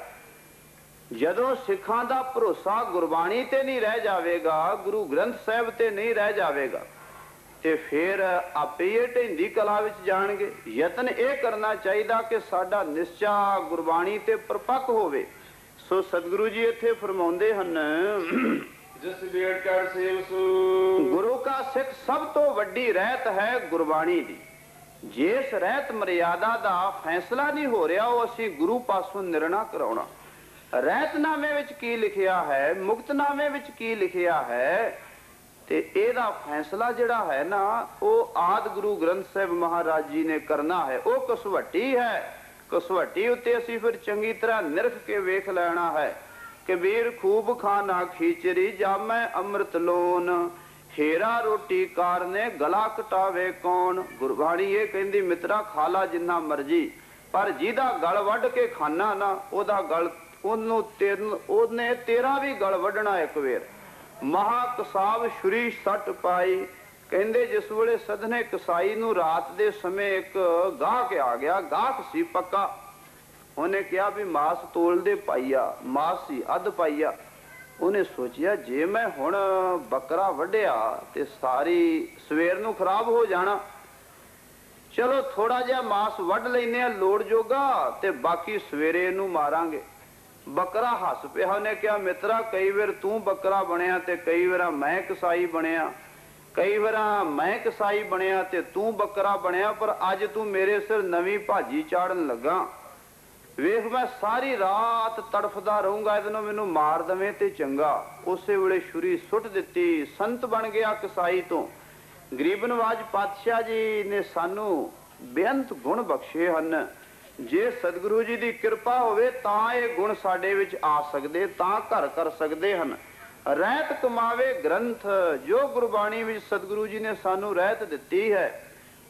ਜਦੋਂ ਸਿੱਖਾਂ ਦਾ ਭਰੋਸਾ ਗੁਰਬਾਣੀ ਤੇ ਨਹੀਂ ਰਹਿ ਜਾਵੇਗਾ, ਗੁਰੂ ਗ੍ਰੰਥ ਸਾਹਿਬ ਤੇ ਨਹੀਂ ਰਹਿ ਜਾਵੇਗਾ, ਤੇ ਫਿਰ ਆਪੇ ਇਹ ਢਹਿੰਦੀ ਕਲਾ ਵਿੱਚ ਜਾਣਗੇ। ਯਤਨ ਇਹ ਕਰਨਾ ਚਾਹੀਦਾ ਕਿ ਸਾਡਾ ਨਿਸ਼ਚਾ ਗੁਰਬਾਣੀ ਤੇ ਪਰਪੱਕ ਹੋਵੇ। ਸੋ ਸਤਿਗੁਰੂ ਜੀ ਇੱਥੇ ਫਰਮਾਉਂਦੇ ਹਨ, ਜਿਸ ਬੇੜ ਕਰ ਸੇਵ ਸੂ, ਗੁਰੂ ਕਾ ਸਿੱਖ ਸਭ ਤੋਂ ਵੱਡੀ ਰਹਿਤ ਹੈ ਗੁਰਬਾਣੀ ਦੀ। ਜਿਸ ਰਹਿਤ ਮਰਿਆਦਾ ਦਾ ਫੈਸਲਾ ਨਹੀਂ ਹੋ ਰਿਹਾ, ਉਹ ਅਸੀਂ ਗੁਰੂ ਪਾਸੋਂ ਨਿਰਣਾ ਕਰਾਉਣਾ। ਰਹਿਤਨਾਮੇ ਵਿੱਚ ਕੀ ਲਿਖਿਆ ਹੈ, ਮੁਕਤਨਾਮੇ ਵਿੱਚ ਕੀ ਲਿਖਿਆ ਹੈ, ਤੇ ਇਹਦਾ ਫੈਸਲਾ ਜਿਹੜਾ ਹੈ ਨਾ ਉਹ ਆਦਿ ਗੁਰੂ ਗ੍ਰੰਥ ਸਾਹਿਬ ਮਹਾਰਾਜ ਜੀ ਨੇ ਕਰਨਾ ਹੈ। ਉਹ ਕਸਵੱਟੀ ਹੈ, कसवटी उत्ते असी फिर चंगी तरह निरख के वेख लेना है। कबीर खूब खाना खीचरी जामै अमृत लोन, हेरा रोटी कारने गला कटावे कौन। गुरबाणी ये कहंदी मित्रा खाला जिन्ना मर्जी, पर जिहदा गल वड के खाना ना ओदा गल ओने तेरा भी गल वडना एक वेर। महा कसाब छुरी सट पाई, कहंदे जिस वेले सदने कसाई नूं रात दे समय एक गाहक आ गया, गाहक सी पक्का। ਉਹਨੇ ਕਿਹਾ ਵੀ ਮਾਸ ਤੋਲ ਦੇ ਪਾਈਆ, ਮਾਸ ਸੀ ਅੱਧ ਪਾਈਆ। ਉਹਨੇ ਸੋਚਿਆ ਜੇ ਮੈਂ ਹੁਣ ਬੱਕਰਾ ਵੱਢਿਆ ਤੇ ਸਾਰੀ ਸਵੇਰ ਨੂੰ ਖਰਾਬ ਹੋ ਜਾਣਾ, ਚਲੋ ਥੋੜਾ ਜਿਹਾ ਮਾਸ ਵੱਢ ਲੈਨੇ ਆ ਲੋੜ ਜੋਗਾ ਤੇ ਬਾਕੀ ਸਵੇਰੇ ਇਹਨੂੰ ਮਾਰਾਂਗੇ। ਬੱਕਰਾ ਹੱਸ ਪਿਆ। ਉਹਨੇ ਕਿਹਾ ਮਿੱਤਰਾ ਕਈ ਵਾਰ ਤੂੰ ਬੱਕਰਾ ਬਣਿਆ ਤੇ ਕਈ ਵਾਰ ਮੈਂ ਕਸਾਈ ਬਣਿਆ, ਕਈ ਵਾਰ ਮੈਂ ਕਸਾਈ ਬਣਿਆ ਤੇ ਤੂੰ ਬੱਕਰਾ ਬਣਿਆ, ਪਰ ਅੱਜ ਤੂੰ ਮੇਰੇ ਸਿਰ ਨਵੀਂ ਭਾਜੀ ਚਾੜਨ ਲੱਗਾ। ਵੇਖ ਮੈਂ ਸਾਰੀ ਰਾਤ ਤੜਫਦਾ ਰਹੂੰਗਾ, ਇਹਦੇ ਨੂੰ ਮੈਨੂੰ ਮਾਰ ਦਵੇਂ ਤੇ ਚੰਗਾ। ਉਸੇ ਵੇਲੇ ਛੁਰੀ ਸੁੱਟ ਦਿੱਤੀ। ਸੰਤ ਬਣ ਗਿਆ ਕਸਾਈ ਤੋਂ। ਗਰੀਬ ਨਵਾਜ ਪਾਤਸ਼ਾਹ ਜੀ ਨੇ ਸਾਨੂੰ ਬੇਅੰਤ ਗੁਣ ਬਖਸ਼ੇ ਹਨ। ਜੇ ਸਤਿਗੁਰੂ ਜੀ ਦੀ ਕਿਰਪਾ ਹੋਵੇ ਤਾਂ ਇਹ ਗੁਣ ਸਾਡੇ ਵਿੱਚ ਆ ਸਕਦੇ, ਤਾਂ ਘਰ ਕਰ ਸਕਦੇ ਹਨ। ਰਹਿਤ ਕਮਾਵੇ ਗ੍ਰੰਥ, ਜੋ ਗੁਰਬਾਣੀ ਵਿੱਚ ਸਤਿਗੁਰੂ ਜੀ ਨੇ ਸਾਨੂੰ ਰਹਿਤ ਦਿੱਤੀ ਹੈ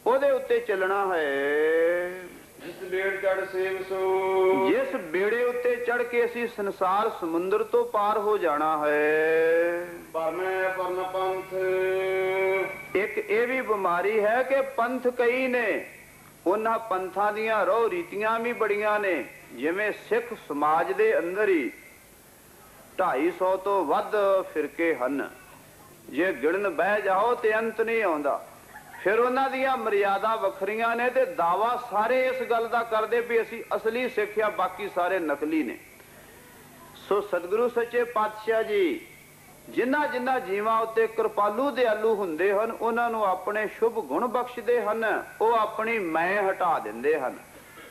ਉਹਦੇ ਉੱਤੇ ਚੱਲਣਾ ਹੈ। ਜਿਸ ਬੇੜ ਚੜ ਸੇਵ ਸੋ, ਜਿਸ ਬੇੜੇ ਉੱਤੇ ਚੜ ਕੇ ਅਸੀਂ ਸੰਸਾਰ ਸਮੁੰਦਰ ਤੋਂ ਪਾਰ ਹੋ ਜਾਣਾ ਹੈ। ਪਰਮੇ ਪਰਨ ਪੰਥ, ਇੱਕ ਇਹ ਵੀ ਬਿਮਾਰੀ ਹੈ ਕਿ ਪੰਥ ਕਈ ਨੇ, ਉਹਨਾਂ ਪੰਥਾਂ ਦੀਆਂ ਰੋਹ ਰੀਤੀਆਂ ਵੀ ਬੜੀਆਂ ਨੇ। ਜਿਵੇਂ ਸਿੱਖ ਸਮਾਜ ਦੇ ਅੰਦਰ ਹੀ 250 ਤੋਂ ਵੱਧ ਫਿਰਕੇ ਹਨ। ਜੇ ਗਿਣਨ ਬਹਿ ਜਾਓ ਤੇ ਅੰਤ ਨਹੀਂ ਆਉਂਦਾ। ਫਿਰ ਉਹਨਾਂ ਦੀਆਂ ਮਰਿਆਦਾ ਵੱਖਰੀਆਂ ਨੇ ਤੇ ਦਾਵਾ ਸਾਰੇ ਇਸ ਗੱਲ ਦਾ ਕਰਦੇ ਵੀ ਅਸੀਂ ਅਸਲੀ ਸਿੱਖ ਆ, ਬਾਕੀ ਸਾਰੇ ਨਕਲੀ ਨੇ। ਸੋ ਸਤਿਗੁਰੂ ਸੱਚੇ ਪਾਤਸ਼ਾਹ ਜੀ ਜਿਨ੍ਹਾਂ ਜਿਨ੍ਹਾਂ ਜੀਵਾਂ ਉੱਤੇ ਕਿਰਪਾਲੂ ਦਿਆਲੂ ਹੁੰਦੇ ਹਨ ਉਹਨਾਂ ਨੂੰ ਆਪਣੇ ਸ਼ੁਭ ਗੁਣ ਬਖਸ਼ਦੇ ਹਨ, ਉਹ ਆਪਣੀ ਮੈਂ ਹਟਾ ਦਿੰਦੇ ਹਨ।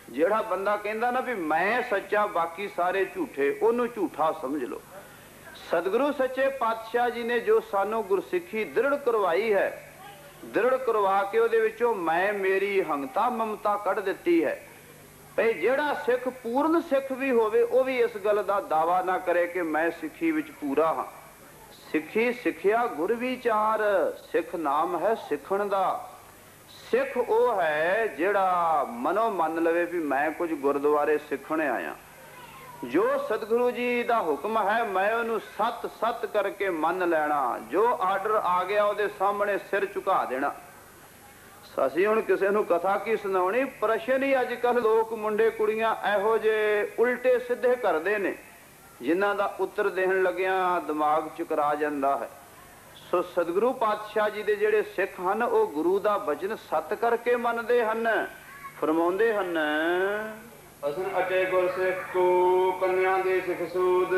ਜਿਹੜਾ ਬੰਦਾ ਕਹਿੰਦਾ ਨਾ ਵੀ ਮੈਂ ਸੱਚਾ ਬਾਕੀ ਸਾਰੇ ਝੂਠੇ, ਉਹਨੂੰ ਝੂਠਾ ਸਮਝ ਲਓ। ਸਤਿਗੁਰੂ ਸੱਚੇ ਪਾਤਸ਼ਾਹ ਜੀ ਨੇ ਜੋ ਸਾਨੂੰ ਗੁਰਸਿੱਖੀ ਦ੍ਰਿੜ ਕਰਵਾਈ ਹੈ, ਦ੍ਰਿੜ ਕਰਵਾ ਕੇ ਉਹਦੇ ਵਿੱਚੋਂ ਮੈਂ ਮੇਰੀ ਹੰਗਤਾ ਮਮਤਾ ਕੱਢ ਦਿੱਤੀ ਹੈ। ਭਈ ਜਿਹੜਾ ਸਿੱਖ ਪੂਰਨ ਸਿੱਖ ਵੀ ਹੋਵੇ ਉਹ ਵੀ ਇਸ ਗੱਲ ਦਾ ਦਾਵਾ ਨਾ ਕਰੇ ਕਿ ਮੈਂ ਸਿੱਖੀ ਵਿੱਚ ਪੂਰਾ ਹਾਂ। ਸਿੱਖੀ ਸਿੱਖਿਆ ਗੁਰ ਵਿਚਾਰ, ਸਿੱਖ ਨਾਮ ਹੈ ਸਿੱਖਣ ਦਾ। ਸਿੱਖ ਉਹ ਹੈ ਜਿਹੜਾ ਮਨੋਂ ਮੰਨ ਲਵੇ ਵੀ ਮੈਂ ਕੁਝ ਗੁਰਦੁਆਰੇ ਸਿੱਖਣ ਆਇਆ। ਜੋ ਸਤਿਗੁਰੂ ਜੀ ਦਾ ਹੁਕਮ ਹੈ ਮੈਂ ਉਹਨੂੰ ਸੱਤ ਸੱਤ ਕਰਕੇ ਮੰਨ ਲੈਣਾ। ਜੋ ਆਰਡਰ ਆ ਗਿਆ ਉਹਦੇ ਸਾਹਮਣੇ ਸਿਰ ਝੁਕਾ ਦੇਣਾ। ਅਸੀਂ ਹੁਣ ਕਿਸੇ ਨੂੰ ਕਥਾ ਕੀ ਸੁਣਾਉਣੀ, ਪ੍ਰਸ਼ਨ ਹੀ ਅੱਜ ਕੱਲ ਲੋਕ ਮੁੰਡੇ ਕੁੜੀਆਂ ਇਹੋ ਜਿਹੇ ਉਲਟੇ ਸਿੱਧੇ ਕਰਦੇ ਨੇ ਜਿਨ੍ਹਾਂ ਦਾ ਉੱਤਰ ਦੇਣ ਲੱਗਿਆਂ ਦਿਮਾਗ ਚਕਰਾ ਜਾਂਦਾ ਹੈ। ਸੋ ਸਤਿਗੁਰੂ ਪਾਤਸ਼ਾਹ ਜੀ ਦੇ ਜਿਹੜੇ ਸਿੱਖ ਹਨ ਉਹ ਗੁਰੂ ਦਾ ਬਚਨ ਸੱਤ ਕਰਕੇ ਮੰਨਦੇ ਹਨ। ਫਰਮਾਉਂਦੇ ਹਨ ਅਸਨ ਅਟੇ ਗੁਰ ਸਿੱਖ ਕੋ ਕੰਨਿਆ ਦੇ ਸਿੱਖ ਸੂਦ।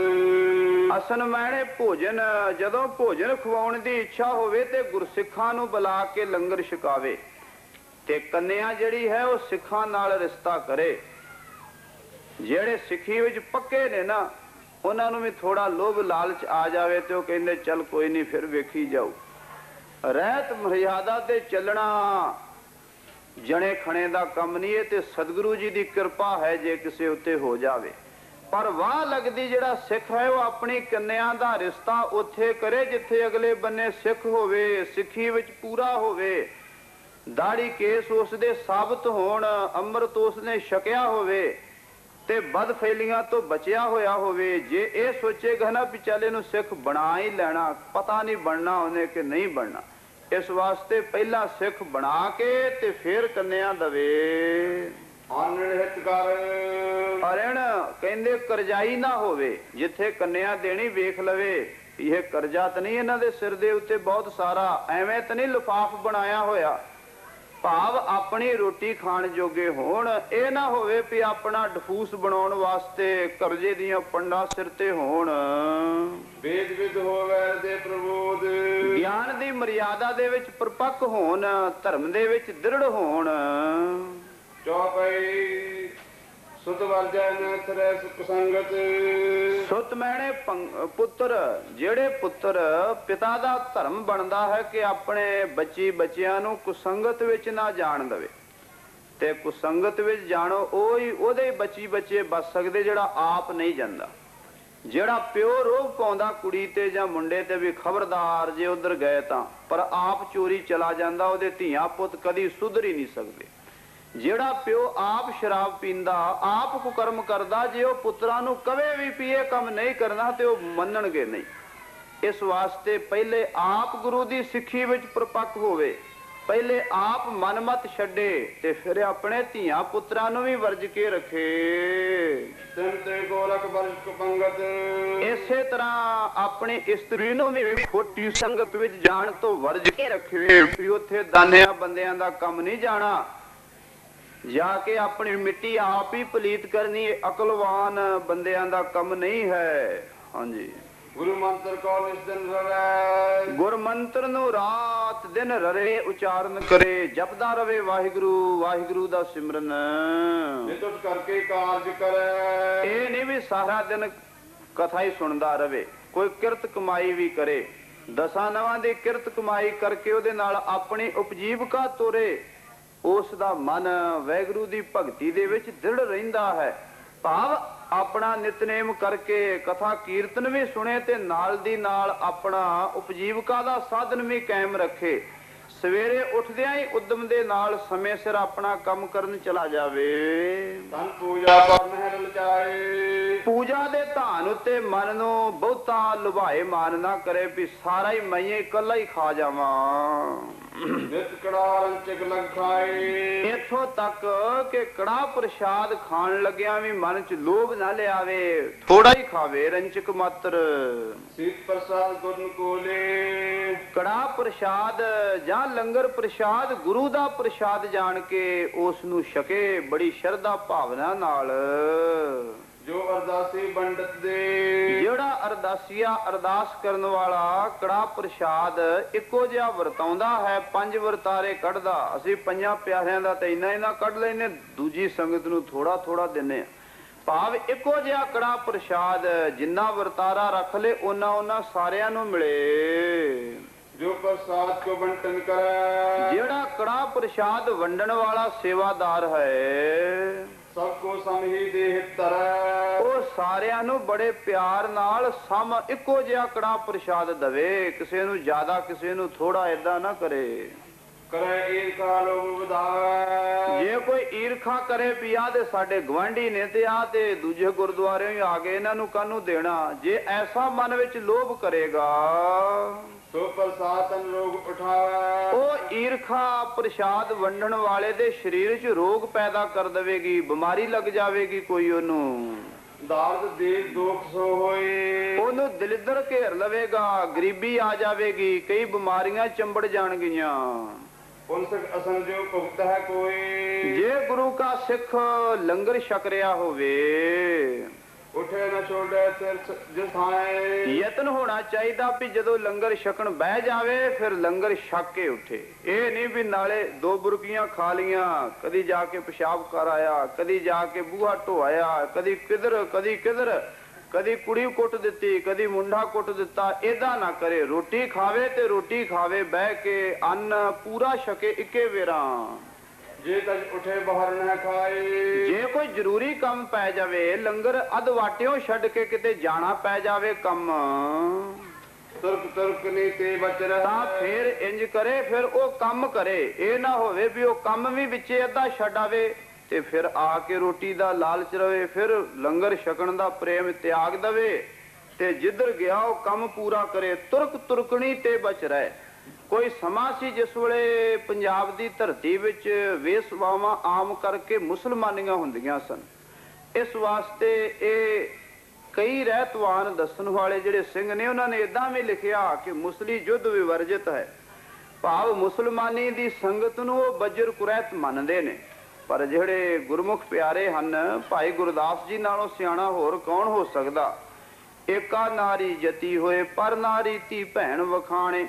ਅਸਨ ਮੈਣੇ ਭੋਜਨ, ਜਦੋਂ ਭੋਜਨ ਖਵਾਉਣ ਦੀ ਇੱਛਾ ਹੋਵੇ ਤੇ ਗੁਰਸਿੱਖਾਂ ਨੂੰ ਬੁਲਾ ਕੇ ਲੰਗਰ ਛਕਾਵੇ ਤੇ ਕੰਨਿਆ ਜਿਹੜੀ ਹੈ ਉਹ ਸਿੱਖਾਂ ਨਾਲ ਰਿਸ਼ਤਾ ਕਰੇ। ਜਿਹੜੇ ਸਿੱਖੀ ਵਿੱਚ ਪੱਕੇ ਨੇ ਨਾ ਉਹਨਾਂ ਨੂੰ ਵੀ ਥੋੜਾ ਲੋਭ ਲਾਲਚ ਆ ਜਾਵੇ ਤੇ ਉਹ ਕਹਿੰਦੇ ਚੱਲ ਕੋਈ ਨਹੀਂ ਫਿਰ ਵੇਖੀ ਜਾਊ। ਰਹਿਤ ਮਰਿਆਦਾ ਤੇ ਚੱਲਣਾ ਜਣੇ ਖਣੇ ਦਾ ਕੰਮ ਨਹੀਂ ਹੈ ਤੇ ਸਤਿਗੁਰੂ ਜੀ ਦੀ ਕਿਰਪਾ ਹੈ ਜੇ ਕਿਸੇ ਉੱਤੇ ਹੋ ਜਾਵੇ। ਪਰ ਵਾਹ ਲੱਗਦੀ ਜਿਹੜਾ ਸਿੱਖ ਹੈ ਉਹ ਆਪਣੀ ਕੰਨਿਆ ਦਾ ਰਿਸ਼ਤਾ ਉੱਥੇ ਕਰੇ ਜਿੱਥੇ ਅਗਲੇ ਬੰਨੇ ਸਿੱਖ ਹੋਵੇ, ਸਿੱਖੀ ਵਿੱਚ ਪੂਰਾ ਹੋਵੇ, ਦਾੜੀ ਕੇਸ ਉਸ ਦੇ ਸਾਬਤ ਹੋਣ, ਅੰਮ੍ਰਿਤ ਉਸ ਨੇ ਛਕਿਆ ਹੋਵੇ ਤੇ ਬਦਫੈਲੀਆਂ ਤੋਂ ਬਚਿਆ ਹੋਇਆ ਹੋਵੇ। ਜੇ ਇਹ ਸੋਚੇਗਾ ਨਾ ਵੀ ਚੱਲ ਇਹਨੂੰ ਸਿੱਖ ਬਣਾ ਹੀ ਲੈਣਾ, ਪਤਾ ਨਹੀਂ ਬਣਨਾ ਉਹਨੇ ਕਿ ਨਹੀਂ ਬਣਨਾ। ਇਸ ਵਾਸਤੇ ਪਹਿਲਾਂ ਸਿੱਖ ਬਣਾ ਕੇ ਤੇ ਫਿਰ ਕੰਨਿਆ ਦਵੇ। ਅਨਹਿਤ ਕਰ ਅਰਣ ਕਹਿੰਦੇ ਕਰਜ਼ਾਈ ਨਾ ਹੋਵੇ। ਜਿੱਥੇ ਕੰਨਿਆ ਦੇਣੀ ਵੇਖ ਲਵੇ ਇਹ ਕਰਜ਼ਾ ਤਾਂ ਨਹੀਂ ਇਹਨਾਂ ਦੇ ਸਿਰ ਦੇ ਉੱਤੇ ਬਹੁਤ ਸਾਰਾ, ਐਵੇਂ ਤਾਂ ਨਹੀਂ ਲਿਫਾਫ ਬਣਾਇਆ ਹੋਇਆ। ਭਾਵ ਆਪਣੀ ਰੋਟੀ ਖਾਣ ਜੋਗੇ ਹੋਣ। ਇਹ ਨਾ ਹੋਵੇ ਵੀ ਆਪਣਾ ਡਫੂਸ ਬਣਾਉਣ ਵਾਸਤੇ ਕਰਜ਼ੇ ਦੀਆਂ ਪੰਡਾਂ ਸਿਰ ਤੇ ਹੋਣ। ਵੇਦ ਵਿਦ ਹੋਵੇ ਦੇ ਪ੍ਰਬੋਧ, ਗਿਆਨ ਦੀ ਮਰਿਆਦਾ ਦੇ ਵਿੱਚ ਪਰਪੱਕ ਹੋਣ, ਧਰਮ ਦੇ ਵਿੱਚ ਦ੍ਰਿੜ ਹੋਣ। ਚੌਪਈ ਸੁਤ ਵਰਜੈ ਨ ਥਰੈ ਸੁਖ ਸੰਗਤ। ਸੁਤ ਮੈਣੇ ਪੁੱਤਰ, ਜਿਹੜੇ ਪੁੱਤਰ ਪਿਤਾ ਦਾ ਧਰਮ ਬਣਦਾ ਹੈ ਕਿ ਆਪਣੇ ਬੱਚਿਆਂ ਨੂੰ ਕੁਸੰਗਤ ਵਿੱਚ ਨਾ ਜਾਣ ਦੇਵੇ। ਤੇ ਕੁਸੰਗਤ ਵਿੱਚ ਜਾਣੋ ਉਹੀ ਉਹਦੇ ਬੱਚੀ ਬੱਚੇ ਬਚ ਸਕਦੇ ਜਿਹੜਾ ਆਪ ਨਹੀਂ ਜਾਂਦਾ। ਜਿਹੜਾ ਪਿਓ ਰੋਹ ਪਾਉਂਦਾ ਕੁੜੀ ਤੇ ਜਾਂ ਮੁੰਡੇ ਤੇ ਵੀ ਖਬਰਦਾਰ ਜੇ ਉਧਰ ਗਏ ਤਾਂ, ਪਰ ਆਪ ਚੋਰੀ ਚਲਾ ਜਾਂਦਾ, ਉਹਦੇ ਧੀਆਂ ਪੁੱਤ ਕਦੀ ਸੁਧਰ ਹੀ ਨਹੀਂ ਸਕਦੇ। ਜਿਹੜਾ ਪਿਓ ਆਪ ਸ਼ਰਾਬ ਪੀਂਦਾ, ਆਪ ਕੁਕਰਮ ਕਰਦਾ, ਜੇ ਉਹ ਪੁੱਤਰਾਂ ਨੂੰ ਕਵੇ ਵੀ ਵੀ ਇਹ ਕੰਮ ਨਹੀਂ ਕਰਨਾ ਤੇ ਉਹ ਮੰਨਣਗੇ ਨਹੀਂ। ਇਸ ਵਾਸਤੇ ਪਹਿਲੇ ਆਪ ਗੁਰੂ ਦੀ ਸਿੱਖੀ ਵਿੱਚ ਪ੍ਰਪੱਕ ਹੋਵੇ, ਪਹਿਲੇ ਆਪ ਮਨਮਤ ਛੱਡੇ ਤੇ ਫਿਰ ਆਪਣੇ ਧੀਆਂ ਪੁੱਤਰਾਂ ਨੂੰ ਵੀ ਵਰਜ ਕੇ ਰੱਖੇ। ਇਸੇ ਤਰ੍ਹਾਂ ਆਪਣੀ ਇਸਤਰੀ ਨੂੰ ਵੀ ਖੋਟੀ ਸੰਗਤ ਵਿੱਚ ਜਾਣ ਤੋਂ ਵਰਜ ਕੇ ਰੱਖੇ ਵੀ ਉੱਥੇ ਦਾਨਿਆਂ ਬੰਦਿਆਂ ਦਾ ਕੰਮ ਨਹੀਂ ਜਾਣਾ। ਜਾ ਕੇ ਆਪਣੀ ਮਿੱਟੀ ਆਪ ਹੀ ਪਲੀਤ ਕਰਨੀ ਅਕਲਵਾਨ ਬੰਦਿਆਂ ਦਾ ਕੰਮ ਨਹੀਂ ਹੈ। ਹਾਂਜੀ, ਗੁਰੂ ਮੰਤਰ ਕੋ ਨਿਸ ਦਿਨ ਰਵੇ, ਗੁਰ ਮੰਤਰ ਨੂੰ ਰਾਤ ਦਿਨ ਰਰੇ ਉਚਾਰਨ ਕਰੇ, ਜਪਦਾ ਰਵੇ ਵਾਹਿਗੁਰੂ ਵਾਹਿਗੁਰੂ ਦਾ ਸਿਮਰਨ। ਨਿਤ ਉੱਠ ਕਰਕੇ ਕਾਰਜ ਕਰੇ। ਇਹ ਨਹੀਂ ਵੀ ਸਾਰਾ ਦਿਨ ਕਥਾ ਹੀ ਸੁਣਦਾ ਰਵੇ, ਕੋਈ ਕਿਰਤ ਕਮਾਈ ਵੀ ਕਰੇ, ਦਸਾਂ ਨਵਾਂ ਦੀ ਕਿਰਤ ਕਮਾਈ ਕਰਕੇ ਉਹਦੇ ਨਾਲ ਆਪਣੀ ਉਪਜੀਵਕਾ ਤੋਰੇ। ਉਸ ਦਾ ਮਨ ਵਾਹਿਗੁਰੂ ਦੀ ਭਗਤੀ ਦੇ ਵਿੱਚ ਦ੍ਰਿੜ ਰਹਿੰਦਾ ਹੈ। ਭਾਵ ਆਪਣਾ ਨਿਤਨੇਮ ਕਰਕੇ ਕਥਾ ਕੀਰਤਨ ਵੀ ਸੁਣੇ ਤੇ ਨਾਲ ਦੀ ਨਾਲ ਆਪਣਾ ਉਪਜੀਵਕਾ ਦਾ ਸਾਧਨ ਵੀ ਕਾਇਮ ਰੱਖੇ। ਸਵੇਰੇ ਉੱਠਦਿਆਂ ਹੀ ਉਦਮ ਦੇ ਨਾਲ ਸਮੇਂ ਸਿਰ ਆਪਣਾ ਕੰਮ ਕਰਨ ਚਲਾ ਜਾਵੇ। ਤਨ ਪੂਜਾ ਪਰ ਮਹਿ ਲਲਚਾਏ, ਪੂਜਾ ਦੇ ਧਾਨ ਉੱਤੇ ਮਨ ਨੂੰ ਬਹੁਤਾ ਲੁਭਾਏ ਮਾਨ ਨਾ ਕਰੇ ਵੀ ਸਾਰਾ ਹੀ ਮੈਂ ਇਕੱਲਾ ਹੀ ਖਾ ਜਾਵਾਂ। ਨਿਤ ਕੜਾ ਰੰਚਕ ਲਗ ਖਾਏ, ਇੱਥੋਂ ਤੱਕ ਕਿ ਕੜਾ ਪ੍ਰਸ਼ਾਦ ਖਾਣ ਲੱਗਿਆ ਵੀ ਮਨ ਚ ਲੋਭ ਨਾ ਲਿਆਵੇ, ਥੋੜਾ ਹੀ ਖਾਵੇ, ਰੰਚਕ ਮਾਤਰ। ਸੀਤ ਪ੍ਰਸਾਦ ਗੁਰਨ ਕੋਲੇ, ਕੜਾ ਪ੍ਰਸ਼ਾਦ ਜਾਂ ਲੰਗਰ ਪ੍ਰਸ਼ਾਦ ਗੁਰੂ ਦਾ ਪ੍ਰਸ਼ਾਦ ਜਾਣ ਕੇ ਉਸ ਨੂੰ ਛਕੇ ਬੜੀ ਸ਼ਰਧਾ ਭਾਵਨਾ ਨਾਲ। ਜੋ ਅਰਦਾਸੀ ਪੰਡਤ ਦੇ, ਜਿਹੜਾ ਅਰਦਾਸੀਆ ਅਰਦਾਸ ਕਰਨ ਵਾਲਾ ਕੜਾ ਪ੍ਰਸ਼ਾਦ ਇੱਕੋ ਜਿਹਾ ਵਰਤਾਉਂਦਾ ਹੈ, 5 ਵਰਤਾਰੇ ਕੱਢਦਾ। ਅਸੀਂ 5 ਪਿਆਰਿਆਂ ਦਾ ਤਾਂ ਇੰਨਾ ਕੱਢ ਲੈਨੇ, ਦੂਜੀ ਸੰਗਤ ਨੂੰ ਥੋੜਾ ਥੋੜਾ ਦਿੰਨੇ ਆ। ਭਾਵ ਇੱਕੋ ਜਿਹਾ ਕੜਾ ਪ੍ਰਸ਼ਾਦ ਜਿੰਨਾ ਵਰਤਾਰਾ ਰੱਖ ਲੇ ਉਹਨਾਂ ਸਾਰਿਆਂ ਨੂੰ ਮਿਲੇ। ਜੋ ਪ੍ਰਸਾਦ ਕੋ ਵੰਡਨ ਕਰੇ, ਜਿਹੜਾ ਕੜਾ ਪ੍ਰਸ਼ਾਦ ਵੰਡਣ ਵਾਲਾ ਸੇਵਾਦਾਰ ਹੈ, ਸਭ ਕੋ ਸਮਹੀ ਦੇਹ ਤਰੈ, ਉਹ ਸਾਰਿਆਂ ਨੂੰ ਬੜੇ ਪਿਆਰ ਨਾਲ ਸਮ ਇੱਕੋ ਜਿਹਾ ਕੜਾ ਪ੍ਰਸ਼ਾਦ ਦਵੇ, ਕਿਸੇ ਨੂੰ ਜ਼ਿਆਦਾ ਕਿਸੇ ਨੂੰ ਥੋੜਾ, ਏਦਾਂ ਨਾ ਕਰੇ। ਕਰੇ ਈਰਖਾ ਲੋਭ ਵਧਾਵੇ, ਜੇ ਕੋਈ ਈਰਖਾ ਕਰੇ ਵੀ ਆ ਤੇ ਸਾਡੇ ਗਵਾਂਢੀ ਨੇ ਤੇ ਆ ਤੇ ਦੂਜੇ ਗੁਰਦੁਆਰੇ ਹੀ ਆ ਗਏ, ਇਹਨਾਂ ਨੂੰ ਕਾਹਨੂੰ ਦੇਣਾ, ਜੇ ਐਸਾ ਮਨ ਵਿੱਚ ਲੋਭ ਕਰੇਗਾ ਸੋ ਪ੍ਰਸਾਦ ਤਨ ਰੋਗ ਉਠਾਵੇ, ਉਹ ਈਰਖਾ ਪ੍ਰਸ਼ਾਦ ਵੰਡਣ ਵਾਲੇ ਦੇ ਸਰੀਰ 'ਚ ਰੋਗ ਪੈਦਾ ਕਰ ਦੇਵੇਗੀ, ਬਿਮਾਰੀ ਲੱਗ ਜਾਵੇਗੀ ਕੋਈ ਉਹਨੂੰ। ਦਰਦ ਦੇ ਦੁੱਖ ਸੋ ਹੋਏ, ਉਹਨੂੰ ਦਲਿੱਦਰ ਘੇਰ ਲਵੇਗਾ, ਗਰੀਬੀ ਆ ਜਾਵੇਗੀ, ਕਈ ਬਿਮਾਰੀਆਂ ਚੰਬੜ ਜਾਣਗੀਆਂ। ਪੁਨਸਕ ਅਸਨ ਜੋ ਭੁਗਤ ਹੈ ਕੋਈ, ਜੇ ਗੁਰੂ ਕਾ ਸਿੱਖ ਲੰਗਰ ਛਕ ਰਿਹਾ ਹੋਵੇ, ਉਠੇ ਨਾ ਛੋੜੇ ਸਿਰ ਜਿਸ ਥਾਏ, ਯਤਨ ਹੋਣਾ ਚਾਹੀਦਾ ਵੀ ਜਦੋਂ ਲੰਗਰ ਛਕਣ ਬਹਿ ਜਾਵੇ ਫਿਰ ਲੰਗਰ ਛਕ ਕੇ ਉੱਠੇ। ਇਹ ਨਹੀਂ ਵੀ ਨਾਲੇ 2 ਬੁਰਕੀਆਂ ਖਾ ਲੀਆਂ, ਕਦੀ ਜਾ ਕੇ ਪਿਸ਼ਾਬ ਕਰ ਆਇਆ, ਕਦੀ ਜਾ ਕੇ ਬੂਹਾ ਢੋਇਆ, ਕਦੀ ਕਿਧਰ ਕਦੀ ਕਿਧਰ, ਕਦੀ ਕੁੜੀ ਕੁੱਟ ਦਿੱਤੀ, ਕਦੀ ਮੁੰਡਾ ਕੁੱਟ ਦਿੱਤਾ। ਏਦਾਂ ਨਾ ਕਰੇ, ਰੋਟੀ ਖਾਵੇ ਤੇ ਰੋਟੀ ਖਾਵੇ ਬਹਿ ਕੇ, ਅੰਨ ਪੂਰਾ ਛਕੇ ਇੱਕੇ ਵੇਰਾਂ। ਜੇ ਤਜ ਉਠੇ ਬਾਹਰ ਨਾ ਖਾਏ, ਜੇ ਕੋਈ ਜ਼ਰੂਰੀ ਕੰਮ ਪੈ ਜਾਵੇ, ਲੰਗਰ ਅਧ ਵਾਟਿਓ ਛੱਡ ਕੇ ਕਿਤੇ ਜਾਣਾ ਪੈ ਜਾਵੇ ਕੰਮ, ਤੁਰਕ ਨਹੀਂ ਤੇ ਬਚ ਰਹਾ, ਤਾਂ ਫਿਰ ਇੰਜ ਕਰੇ, ਫਿਰ ਉਹ ਕੰਮ ਕਰੇ। ਇਹ ਨਾ ਹੋਵੇ ਵੀ ਉਹ ਕੰਮ ਵੀ ਵਿੱਚੇ ਅੱਧਾ ਛੱਡ ਆਵੇ ਤੇ ਫਿਰ ਆ ਕੇ ਰੋਟੀ ਦਾ ਲਾਲਚ ਰਵੇ, ਫਿਰ ਲੰਗਰ ਛਕਣ ਦਾ ਪ੍ਰੇਮ ਤਿਆਗ ਦਵੇ ਤੇ ਜਿੱਧਰ ਗਿਆ ਉਹ ਕੰਮ ਪੂਰਾ ਕਰੇ। ਤੁਰਕਣੀ ਤੇ ਬਚ ਰਹੇ। ਕੋਈ ਸਮਾਂ ਸੀ ਜਿਸ ਵੇਲੇ ਪੰਜਾਬ ਦੀ ਧਰਤੀ ਵਿੱਚ ਵੇਸਵਾਵਾਂ ਆਮ ਕਰਕੇ ਮੁਸਲਮਾਨੀਆਂ ਹੁੰਦੀਆਂ ਸਨ। ਇਸ ਵਾਸਤੇ ਇਹ ਕਈ ਰਹਿਤਵਾਨ ਦੱਸਣ ਵਾਲੇ ਜਿਹੜੇ ਸਿੰਘ ਨੇ ਉਹਨਾਂ ਨੇ ਇਦਾਂ ਵੀ ਲਿਖਿਆ ਕਿ ਮੁਸਲੀ ਯੁੱਧ ਵਿਵਰਜਿਤ ਹੈ। ਭਾਵ ਮੁਸਲਮਾਨੀ ਦੀ ਸੰਗਤ ਨੂੰ ਉਹ ਬੱਜਰ ਕੁਰੈਤ ਮੰਨਦੇ ਨੇ, ਪਰ ਜਿਹੜੇ ਗੁਰਮੁਖ ਪਿਆਰੇ ਹਨ, ਭਾਈ ਗੁਰਦਾਸ ਜੀ ਨਾਲੋਂ ਸਿਆਣਾ ਹੋਰ ਕੌਣ ਹੋ ਸਕਦਾ। ਏਕਾ ਨਾਰੀ ਜਤੀ ਹੋਏ ਪਰ ਨਾਰੀ ਧੀ ਭੈਣ ਵਖਾਣੇ,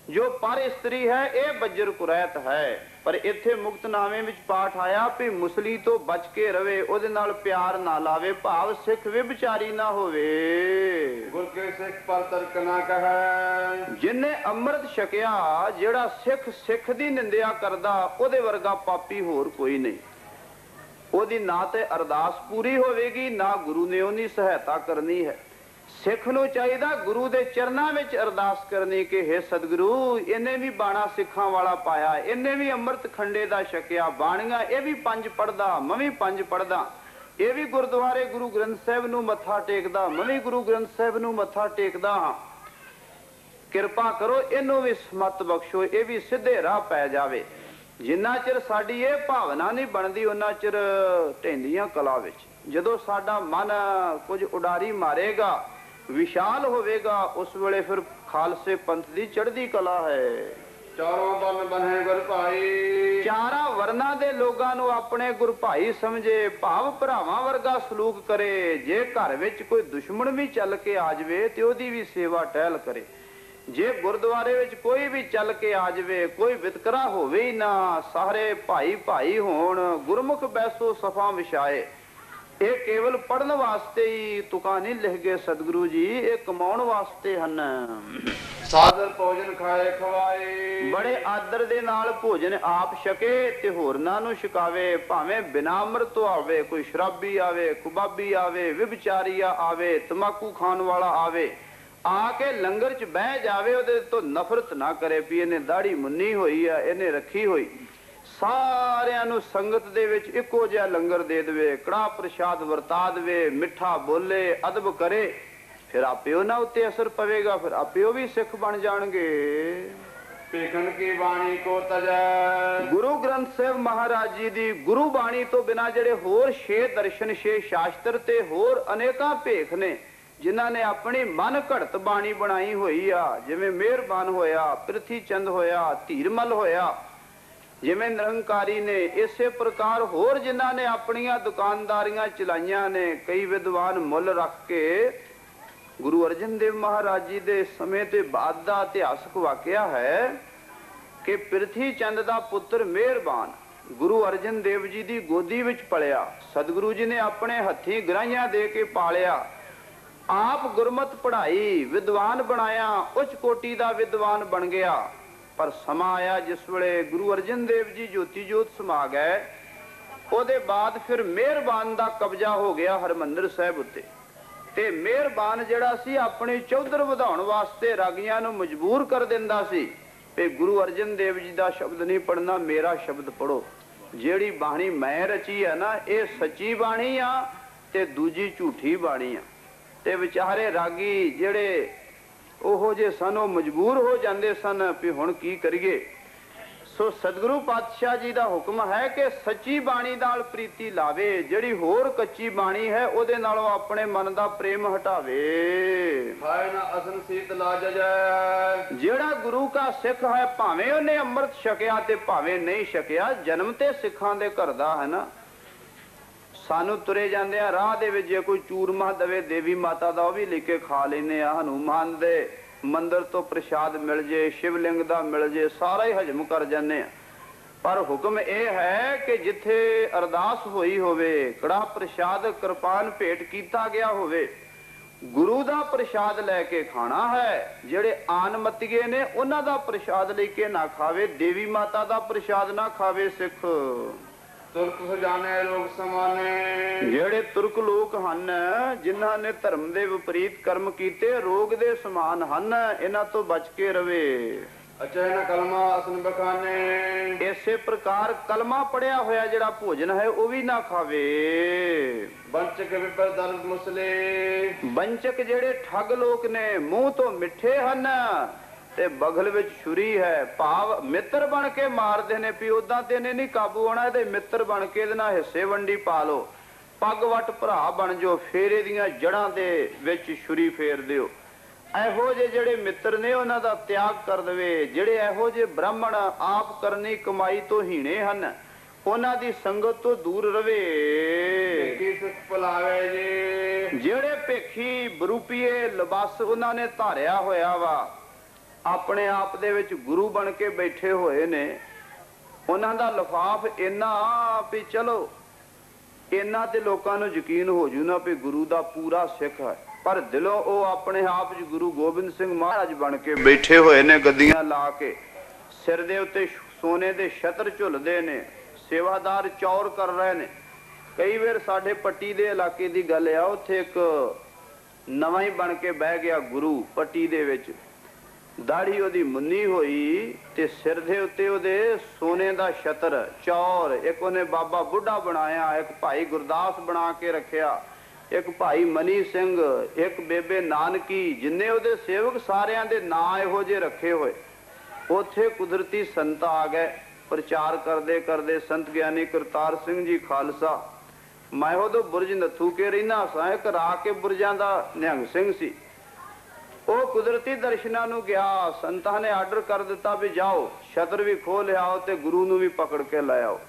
ਜੋ ਪਰ ਇਸਤਰੀ ਹੈ ਇਹ ਬੱਜਰ ਕੁਰੈਤ ਹੈ। ਪਰ ਇੱਥੇ ਮੁਕਤਨਾਮੇ ਵਿੱਚ ਪਾਠ ਆਇਆ ਵੀ ਮੁਸਲੀ ਤੋਂ ਬਚ ਕੇ ਰਵੇ, ਉਹਦੇ ਨਾਲ ਪਿਆਰ ਨਾ ਲਾਵੇ, ਭਾਵ ਸਿੱਖ ਵਿਭਚਾਰੀ ਨਾ ਹੋਵੇ। ਗੁਰ ਕੇ ਸਿੱਖ सिख पर तर्क ना कहे। जिन्ने अमृत छकिया जेड़ा सिख सिख दी निंदिया करदा ओदे वर्गा पापी होर कोई नहीं। ओदी ना ते अरदास पूरी होवेगी ना गुरु ने ओनी सहायता करनी है। सिख नूं चाहीदा गुरु दे चरनां विच अरदास करनी कि हे सतगुरु इन्हें भी बाणा सिखां वाला पाया, इन्हें भी अमृत खंडे दा छकिया, बाणियां ये भी पंज पढ़दा, मैं भी पंज पढ़दा, ये भी गुरुद्वारे गुरु ग्रंथ साहिब नूं मत्था टेकदा, मैं भी गुरु ग्रंथ साहिब नूं मत्था टेकदा हां। किरपा करो इनू भी समत बख्शो, ये भी सीधे राह पै जावे। जिन्ना चिर साडी ये भावना नहीं बनती उन्ना चिर ढेंदियां कला विच जदों साडा मन कुछ उडारी मारेगा, विशाल होवेगा, उस वेले फिर खालसे पंथ दी चढ़दी कला है। चारों बन बने गुर भाई, चारा वर्णा दे लोगां नूं अपने गुर भाई समझे, भाव भरावां वर्गा सलूक करे। जे घर विच कोई दुश्मन भी चल के आ जावे ते ओदी भी सेवा टहल करे। जे गुरुद्वारे विच कोई भी चल के आ जावे, कोई वितकरा होवे ही ना, सारे भाई भाई होण, गुरमुख बैसो सफा विछाए। ये केवल पढ़न वास्ते ही तुका नहीं लिख गए सतगुरु जी, ये कमाउण वास्ते हन। सादर भोजन खाए खवाए, बड़े आदर दे नाल भोजन आप छके ते होरनां नूं छकावे। भावें बिना अमृत तो आवे, कोई शराबी आवे, कबाबी आवे, विभचारिया आवे, तमाकू खाण वाला आवे, आके लंगर च बह जावे, ओदे तो नफरत ना करे भी इन्हें दाढ़ी मुन्नी होई है, इन्हें रखी होई। सारियां नूं संगत दे विच इक्को जिहा लंगर दे देवे, कड़ा प्रसाद वरता देवे, मिठा बोले, अदब करे, फिर आपे उन्हां उत्ते असर पवेगा, फिर आपे भी सिख बन जाणगे। पेखन की बाणी को तजै, गुरु ग्रंथ साहिब महाराज जी दी गुरु बाणी तो बिना जेड़े होर छे दर्शन, छे शास्त्र ते होर अनेकां भेख ने जिन्हां ने अपनी मन घड़त बाणी बनाई होई आ। जिवें मेहरबान होया, प्रिथी चंद होया, धीरमल होया, जिवें निरंकारी ने, इसे प्रकार होर जिन्हां ने अपनियां दुकानदारियां चलाइयां ने। कई विद्वान मुल रख के गुरु अर्जन देव महाराज जी दे समय ते बाद दा इतिहासक वाकिया है कि प्रिथी चंद दा पुत्र मेहरबान गुरु अर्जन देव जी दी गोदी विच पलिया। सतगुरु जी ने अपने हत्थीं गराहियां दे के पालिया, आप गुरमत पढ़ाई, विद्वान बनाया, उच्च कोटि दा विद्वान बन गया। पर समा आया जिस वेले गुरु अर्जन देव जी ज्योति जोत समा गए, ओदे बाद फिर मेहरबान दा कब्जा हो गया हरमंदिर साहिब उत्ते। ते मेहरबान जेड़ा सी अपनी चौधर वधाउण वास्ते रागियां नूं मजबूर कर दिंदा सी कि गुरु अर्जन देव जी दा शब्द नहीं पढ़ना, मेरा शब्द पढ़ो। जेड़ी बाणी मैं रची है ना, ये सच्ची बाणी आ ते दूजी झूठी बाणी आ। ते विचारे रागी जेड़े ओहो जे सन ओ मजबूर हो जाते सन भी हुण की करिए। सो सतगुरु पातशाह जी दा हुक्म है कि सच्ची बाणी नाल प्रीति लावे, जिहड़ी होर कच्ची बाणी है ओदे नालों अपने मन दा प्रेम हटावे। खाए ना असन सीत ला जजै, जेड़ा गुरु का सिख है भावें उन्हें अमृत छकिया ते भावें नहीं छकिया, जन्म ते सिखां दे घर दा है ना। सानू तुरे जांदे आ राह दे विच जे कोई चूरमा दवे देवी माता दा, ओह भी लेके खा लेने आ। हनुमान दे मंदिर तो प्रसाद मिल जे, शिवलिंग दा मिल जे, सारा ही हजम कर जाने। पर हुक्म यह है कि जिथे अरदास होई होवे, कड़ा प्रसाद कृपान भेंट कीता गया होवे, गुरु दा प्रसाद लैके खाना है। जेड़े आन मतिए ने उन्हां दा प्रसाद लेके ना खावे, देवी माता दा प्रसाद ना खावे सिख। तुर्क सजाने लोग समाने, जेड़े तुर्क लोक हन जिन्हां ने धर्म दे विपरीत कर्म कीते, रोग दे समान हन, इन्हां तो बच के रवे। अचैन कलमा असन बखाने, इसे प्रकार कलमा पढ़िया होया जेड़ा भोजन है वह भी ना खावे। वंचक विपर दर्द मुसले, वंचक जेड़े ठग लोक ने मुंह तो मिठे हन ते बगल विच छुरी है। भाव मित्र बन के मारदे ने भी उदां ते इहने नहीं काबू आना, इहदे मित्र बन के इहदे नाल हिस्से वंडी पा लो, पग वट भरा बन जो, फेर इहदियां जड़ां दे विच छुरी फेर दिओ। ਇਹੋ ਜਿਹੇ ਜਿਹੜੇ ਮਿੱਤਰ ਨੇ ਉਹਨਾਂ ਦਾ ਤਿਆਗ ਕਰ ਦੇਵੇ। ਜਿਹੜੇ ਇਹੋ ਜਿਹੇ ਬ੍ਰਾਹਮਣ ਆਪ ਕਰਨੀ ਕਮਾਈ ਤੋਂ ਹੀਣੇ ਹਨ, ਉਹਨਾਂ ਦੀ ਸੰਗਤ ਤੋਂ ਦੂਰ ਰਵੇ। ਜਿਹੜੇ ਭੇਖੀ ਬਰੂਪੀਏ ਲਿਬਾਸ ਉਹਨਾਂ ਨੇ ਧਾਰਿਆ ਹੋਇਆ ਵਾ, ਆਪਣੇ ਆਪ ਦੇ ਵਿੱਚ ਗੁਰੂ ਬਣ ਕੇ ਬੈਠੇ ਹੋਏ ਨੇ, ਉਹਨਾਂ ਦਾ ਲਿਫਾਫ ਇੰਨਾ ਵੀ ਚਲੋ ਇਹਨਾਂ ਤੇ ਲੋਕਾਂ ਨੂੰ ਯਕੀਨ ਹੋ ਜੂ ਨਾ ਵੀ ਗੁਰੂ ਦਾ ਪੂਰਾ ਸਿੱਖ ਹੈ। ਪਰ ਦਿਲੋਂ ਉਹ ਆਪਣੇ ਆਪ 'ਚ ਗੁਰੂ ਗੋਬਿੰਦ ਸਿੰਘ ਮਹਾਰਾਜ ਬਣ ਕੇ ਬੈਠੇ ਹੋਏ ਨੇ, ਗੱਦੀਆਂ ਲਾ ਕੇ, ਸਿਰ ਦੇ ਉੱਤੇ ਸੋਨੇ ਦੇ ਛਤਰ ਝੁੱਲਦੇ ਨੇ, ਸੇਵਾਦਾਰ ਚੌਰ ਕਰ ਰਹੇ ਨੇ। ਕਈ ਵਾਰ ਸਾਡੇ ਪੱਟੀ ਦੇ ਇਲਾਕੇ ਦੀ ਗੱਲ ਆ, ਉੱਥੇ ਇੱਕ ਨਵਾਂ ਹੀ ਬਣ ਕੇ ਬਹਿ ਗਿਆ ਗੁਰੂ ਪੱਟੀ ਦੇ ਵਿੱਚ, ਦਾੜੀ ਉਹਦੀ ਮੁੰਨੀ ਹੋਈ ਤੇ ਸਿਰ ਦੇ ਉੱਤੇ ਉਹਦੇ ਸੋਨੇ ਦਾ ਛਤਰ ਚੌਰ। ਇੱਕ ਉਹਨੇ ਬਾਬਾ ਬੁੱਢਾ ਬਣਾਇਆ, ਇੱਕ ਭਾਈ ਗੁਰਦਾਸ ਬਣਾ ਕੇ ਰੱਖਿਆ, ਇੱਕ ਭਾਈ ਮਨੀ ਸਿੰਘ, ਇੱਕ ਬੇਬੇ ਨਾਨਕੀ, ਜਿੰਨੇ ਉਹਦੇ ਸੇਵਕ ਸਾਰਿਆਂ ਦੇ ਨਾਂ ਇਹੋ ਜਿਹੇ ਰੱਖੇ ਹੋਏ। ਉੱਥੇ ਕੁਦਰਤੀ ਸੰਤ ਆ ਗਏ, ਪ੍ਰਚਾਰ ਕਰਦੇ ਕਰਦੇ। ਸੰਤ ਗਿਆਨੀ ਕਰਤਾਰ ਸਿੰਘ ਜੀ ਖਾਲਸਾ, ਮੈਂ ਉਦੋਂ ਬੁਰਜ ਨੱਥੂ ਕੇ ਰਹਿਣਾ ਸਾਂ, ਇੱਕ ਰਾ ਕੇ ਬੁਰਜਾਂ ਦਾ ਨਿਹੰਗ ਸਿੰਘ ਸੀ। ਉਹ ਕੁਦਰਤੀ ਦਰਸ਼ਨਾਂ ਨੂੰ ਗਿਆ, ਸੰਤਾਂ ਨੇ ਆਰਡਰ ਕਰ ਦਿੱਤਾ ਵੀ ਜਾਓ, ਛਤਰ ਵੀ ਖੋਹ ਲਿਆਓ ਤੇ ਗੁਰੂ ਨੂੰ ਵੀ ਪਕੜ ਕੇ ਲੈ ਆਓ।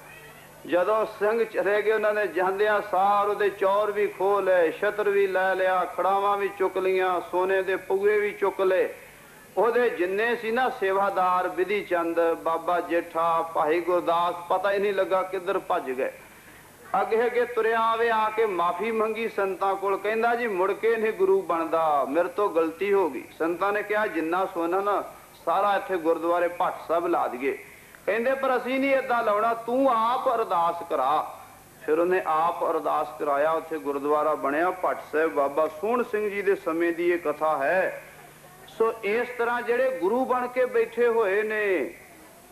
ਜਦੋਂ ਸਿੰਘ ਚਲੇ ਗਏ, ਉਹਨਾਂ ਨੇ ਜਾਂਦਿਆਂ ਸਾਰ ਉਹਦੇ ਚੌਰ ਵੀ ਖੋਹ ਲਏ, ਛਤਰ ਵੀ ਲੈ ਲਿਆ, ਖੜਾਵਾਂ ਵੀ ਚੁੱਕ ਲੀਆਂ, ਸੋਨੇ ਦੇ ਪੂਏ ਵੀ ਚੁੱਕ ਲਏ। ਉਹਦੇ ਜਿੰਨੇ ਸੀ ਨਾ ਸੇਵਾਦਾਰ, ਵਿਧੀ ਚੰਦ, ਬਾਬਾ ਜੇਠਾ, ਭਾਈ ਗੁਰਦਾਸ, ਪਤਾ ਹੀ ਨਹੀਂ ਲੱਗਾ ਕਿੱਧਰ ਭੱਜ ਗਏ। ਅੱਗੇ ਅੱਗੇ ਤੁਰਿਆ ਆਵੇ, ਆ ਕੇ ਮਾਫੀ ਮੰਗੀ ਸੰਤਾਂ ਕੋਲ, ਕਹਿੰਦਾ ਜੀ ਮੁੜ ਕੇ ਨਹੀਂ ਗੁਰੂ ਬਣਦਾ, ਮੇਰੇ ਤੋਂ ਗਲਤੀ ਹੋ ਗਈ। ਸੰਤਾਂ ਨੇ ਕਿਹਾ ਜਿੰਨਾ ਸੋਨਾ ਨਾ ਸਾਰਾ ਇੱਥੇ ਗੁਰਦੁਆਰੇ ਭੱਟ ਸਾਹਿਬ ਲਾ ਦਈਏ। ਕਹਿੰਦੇ ਪਰ ਅਸੀਂ ਨਹੀਂ ਏਦਾਂ ਲਾਉਣਾ, ਤੂੰ ਆਪ ਅਰਦਾਸ ਕਰਾ। ਫਿਰ ਉਹਨੇ ਆਪ ਅਰਦਾਸ ਕਰਾਇਆ, ਉੱਥੇ ਗੁਰਦੁਆਰਾ ਬਣਿਆ ਭੱਟ ਸਾਹਿਬ। ਬਾਬਾ ਸੋਹਣ ਸਿੰਘ ਜੀ ਦੇ ਸਮੇਂ ਦੀ ਇਹ ਕਥਾ ਹੈ। ਸੋ ਇਸ ਤਰ੍ਹਾਂ ਜਿਹੜੇ ਗੁਰੂ ਬਣ ਕੇ ਬੈਠੇ ਹੋਏ ਨੇ,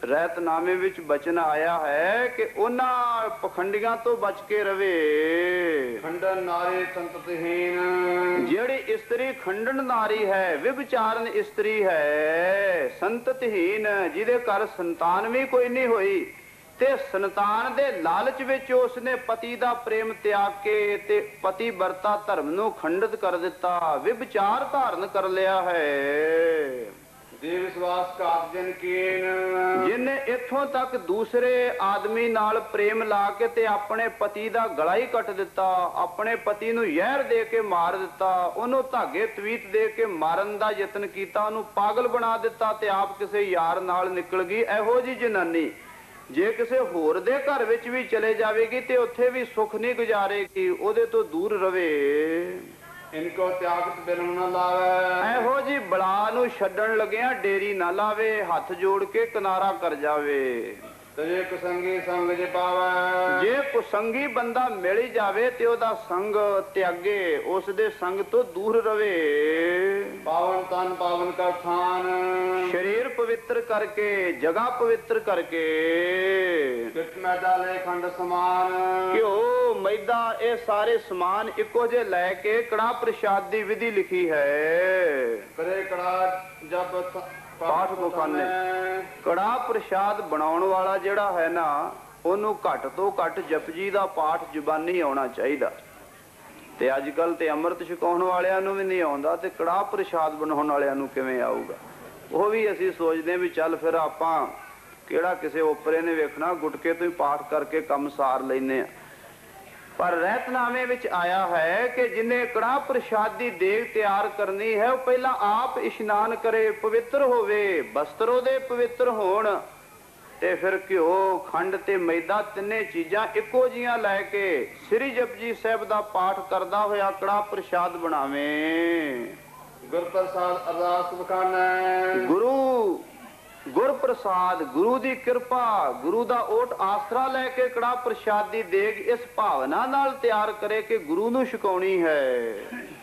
ਰਹਿਤਨਾਮੇ ਵਿੱਚ ਬਚਨ ਆਇਆ ਹੈ ਕਿ ਉਹਨਾਂ ਪਖੰਡੀਆਂ ਤੋਂ ਬਚ ਕੇ ਰਵੇ। ਖੰਡਨ ਨਾਰੀ ਸੰਤਤਹੀਨ, ਜਿਹੜੀ ਇਸਤਰੀ ਖੰਡਨ ਨਾਰੀ ਹੈ, ਵਿਭਚਾਰਨ ਇਸਤਰੀ ਹੈ, ਸੰਤਤਹੀਨ, ਜਿਹਦੇ ਘਰ ਸੰਤਾਨ ਵੀ ਕੋਈ ਨਹੀਂ ਹੋਈ ਤੇ ਸੰਤਾਨ ਦੇ ਲਾਲਚ ਵਿੱਚ ਉਸਨੇ ਪਤੀ ਦਾ ਪ੍ਰੇਮ ਤਿਆਗ ਕੇ ਤੇ ਪਤੀ ਵਰਤਾ ਧਰਮ ਨੂੰ ਖੰਡਿਤ ਕਰ ਦਿੱਤਾ, ਵਿਭਚਾਰ ਧਾਰਨ ਕਰ ਲਿਆ ਹੈ। ਦੇ ਵਿਸ਼ਵਾਸ ਘਾਤ ਜਨ ਕੀਨ, ਜਿਹਨੇ ਇੱਥੋਂ ਤੱਕ ਦੂਸਰੇ ਆਦਮੀ ਨਾਲ ਪ੍ਰੇਮ ਲਾ ਕੇ ਤੇ ਆਪਣੇ ਪਤੀ ਦਾ ਗਲਾ ਹੀ ਕੱਟ ਦਿੱਤਾ, ਆਪਣੇ ਪਤੀ ਨੂੰ ਜ਼ਹਿਰ ਦੇ ਕੇ ਮਾਰ ਦਿੱਤਾ, ਉਹਨੂੰ ਧਾਗੇ ਤਵੀਤ ਦੇ ਕੇ ਮਾਰਨ ਦਾ ਯਤਨ ਕੀਤਾ, ਉਹਨੂੰ ਪਾਗਲ ਬਣਾ ਦਿੱਤਾ ਤੇ ਆਪ ਕਿਸੇ ਯਾਰ ਨਾਲ ਨਿਕਲ ਗਈ। ਇਹੋ ਜੀ ਜਨਾਨੀ ਜੇ ਕਿਸੇ ਹੋਰ ਦੇ ਘਰ ਵਿੱਚ ਵੀ ਚਲੇ ਜਾਵੇਗੀ ਤੇ ਉੱਥੇ ਵੀ ਸੁੱਖ ਨਹੀਂ ਗੁਜ਼ਾਰੇਗੀ, ਉਹਦੇ ਤੋਂ ਦੂਰ ਰਵੇ। ਇਨਕੋ ਤਿਆਗਤ ਬਿਲਮ ਨਾ ਲਾਵੇ, ਇਹੋ ਜੀ ਬਲਾ ਨੂੰ ਛੱਡਣ ਲੱਗਿਆ ਡੇਰੀ ਨਾ ਲਾਵੇ, ਹੱਥ ਜੋੜ ਕੇ ਕਿਨਾਰਾ ਕਰ ਜਾਵੇ। ਤਜੇ ਕੁਸੰਗੀ ਸੰਗ ਜੇ ਪਾਵੇ, ਜੇ ਕੁਸੰਗੀ ਬੰਦਾ ਮਿਲ ਹੀ ਜਾਵੇ ਤੇ ਉਹਦਾ ਸੰਗ ਤਿਆਗੇ, ਉਸ ਦੇ ਸੰਗ ਤੋਂ ਦੂਰ ਰਵੇ। ਪਾਵਨ ਤਨ ਪਾਵਨ ਕਰ ਥਾਨ, ਸਰੀਰ ਪਵਿੱਤਰ ਕਰਕੇ, ਜਗ੍ਹਾ ਪਵਿੱਤਰ ਕਰਕੇ। ਕਿਤ ਮੈਦਾ ਲੈ ਖੰਡ ਸਮਾਨ, ਘਿਓ ਮੈਦਾ ਇਹ ਸਾਰੇ ਸਮਾਨ ਇੱਕੋ ਜਿਹੇ ਲੈ ਕੇ ਕੜਾਹ ਪ੍ਰਸ਼ਾਦ ਦੀ ਵਿਧੀ ਲਿਖੀ ਹੈ। ਕਰੇ ਕੜਾ ਜਬ ਪਾਠ ਮੁਖਾਨੇ, ਕੜਾਹ ਪ੍ਰਸ਼ਾਦ ਬਣਾਉਣ ਵਾਲਾ ਜਿਹੜਾ ਹੈ ਨਾ, ਉਹਨੂੰ ਘੱਟ ਤੋਂ ਘੱਟ ਜਪਜੀ ਦਾ ਪਾਠ ਜ਼ੁਬਾਨੀ ਆਉਣਾ ਚਾਹੀਦਾ। ਤੇ ਅੱਜ ਕੱਲ ਤੇ ਅੰਮ੍ਰਿਤ ਛਕਾਉਣ ਵਾਲਿਆਂ ਨੂੰ ਵੀ ਨਹੀਂ ਆਉਂਦਾ, ਤੇ ਕੜਾਹ ਪ੍ਰਸ਼ਾਦ ਬਣਾਉਣ ਵਾਲਿਆਂ ਨੂੰ ਕਿਵੇਂ ਆਊਗਾ? ਉਹ ਵੀ ਅਸੀਂ ਸੋਚਦੇ ਵੀ ਚੱਲ ਫਿਰ ਆਪਾਂ ਕਿਹੜਾ ਕਿਸੇ ਓਪਰੇ ਨੇ ਵੇਖਣਾ, ਗੁਟਕੇ ਤੋਂ ਹੀ ਪਾਠ ਕਰਕੇ ਕੰਮ ਸਾਰ ਲੈਨੇ ਆ। ਪਰ ਰਹਿਤਨਾਮੇ ਵਿੱਚ ਆਇਆ ਹੈ ਕਿ ਜਿਨੇ ਕੜਾਹ ਪ੍ਰਸ਼ਾਦ ਦੀ ਦੇਗ ਤਿਆਰ ਕਰਨੀ ਹੈ, ਉਹ ਪਹਿਲਾਂ ਆਪ ਇਸ਼ਨਾਨ ਕਰੇ, ਪਵਿੱਤਰ ਹੋਵੇ, ਬਸਤਰ ਉਹਦੇ ਪਵਿੱਤਰ ਹੋਣ, ਤੇ ਫਿਰ ਘਿਓ, ਖੰਡ ਤੇ ਮੈਦਾ ਤਿੰਨੇ ਚੀਜ਼ਾਂ ਇੱਕੋ ਜੀਆਂ ਲੈ ਕੇ ਸ੍ਰੀ ਜਪਜੀ ਸਾਹਿਬ ਦਾ ਪਾਠ ਕਰਦਾ ਹੋਇਆ ਕੜਾਹ ਪ੍ਰਸ਼ਾਦ ਬਣਾਵੇ। ਗੁਰ ਪ੍ਰਸਾਦ ਅਰਦਾਸ ਬਖਾਨੇ, ਗੁਰ ਪ੍ਰਸਾਦ, ਗੁਰੂ ਦੀ ਕਿਰਪਾ, ਗੁਰੂ ਦਾ ਓਟ ਆਸਰਾ ਲੈ ਕੇ ਕੜਾਹ ਪ੍ਰਸ਼ਾਦ ਦੀ ਦੇਗ ਇਸ ਭਾਵਨਾ ਨਾਲ ਤਿਆਰ ਕਰੇ ਕਿ ਗੁਰੂ ਨੂੰ ਛਕਾਉਣੀ ਹੈ।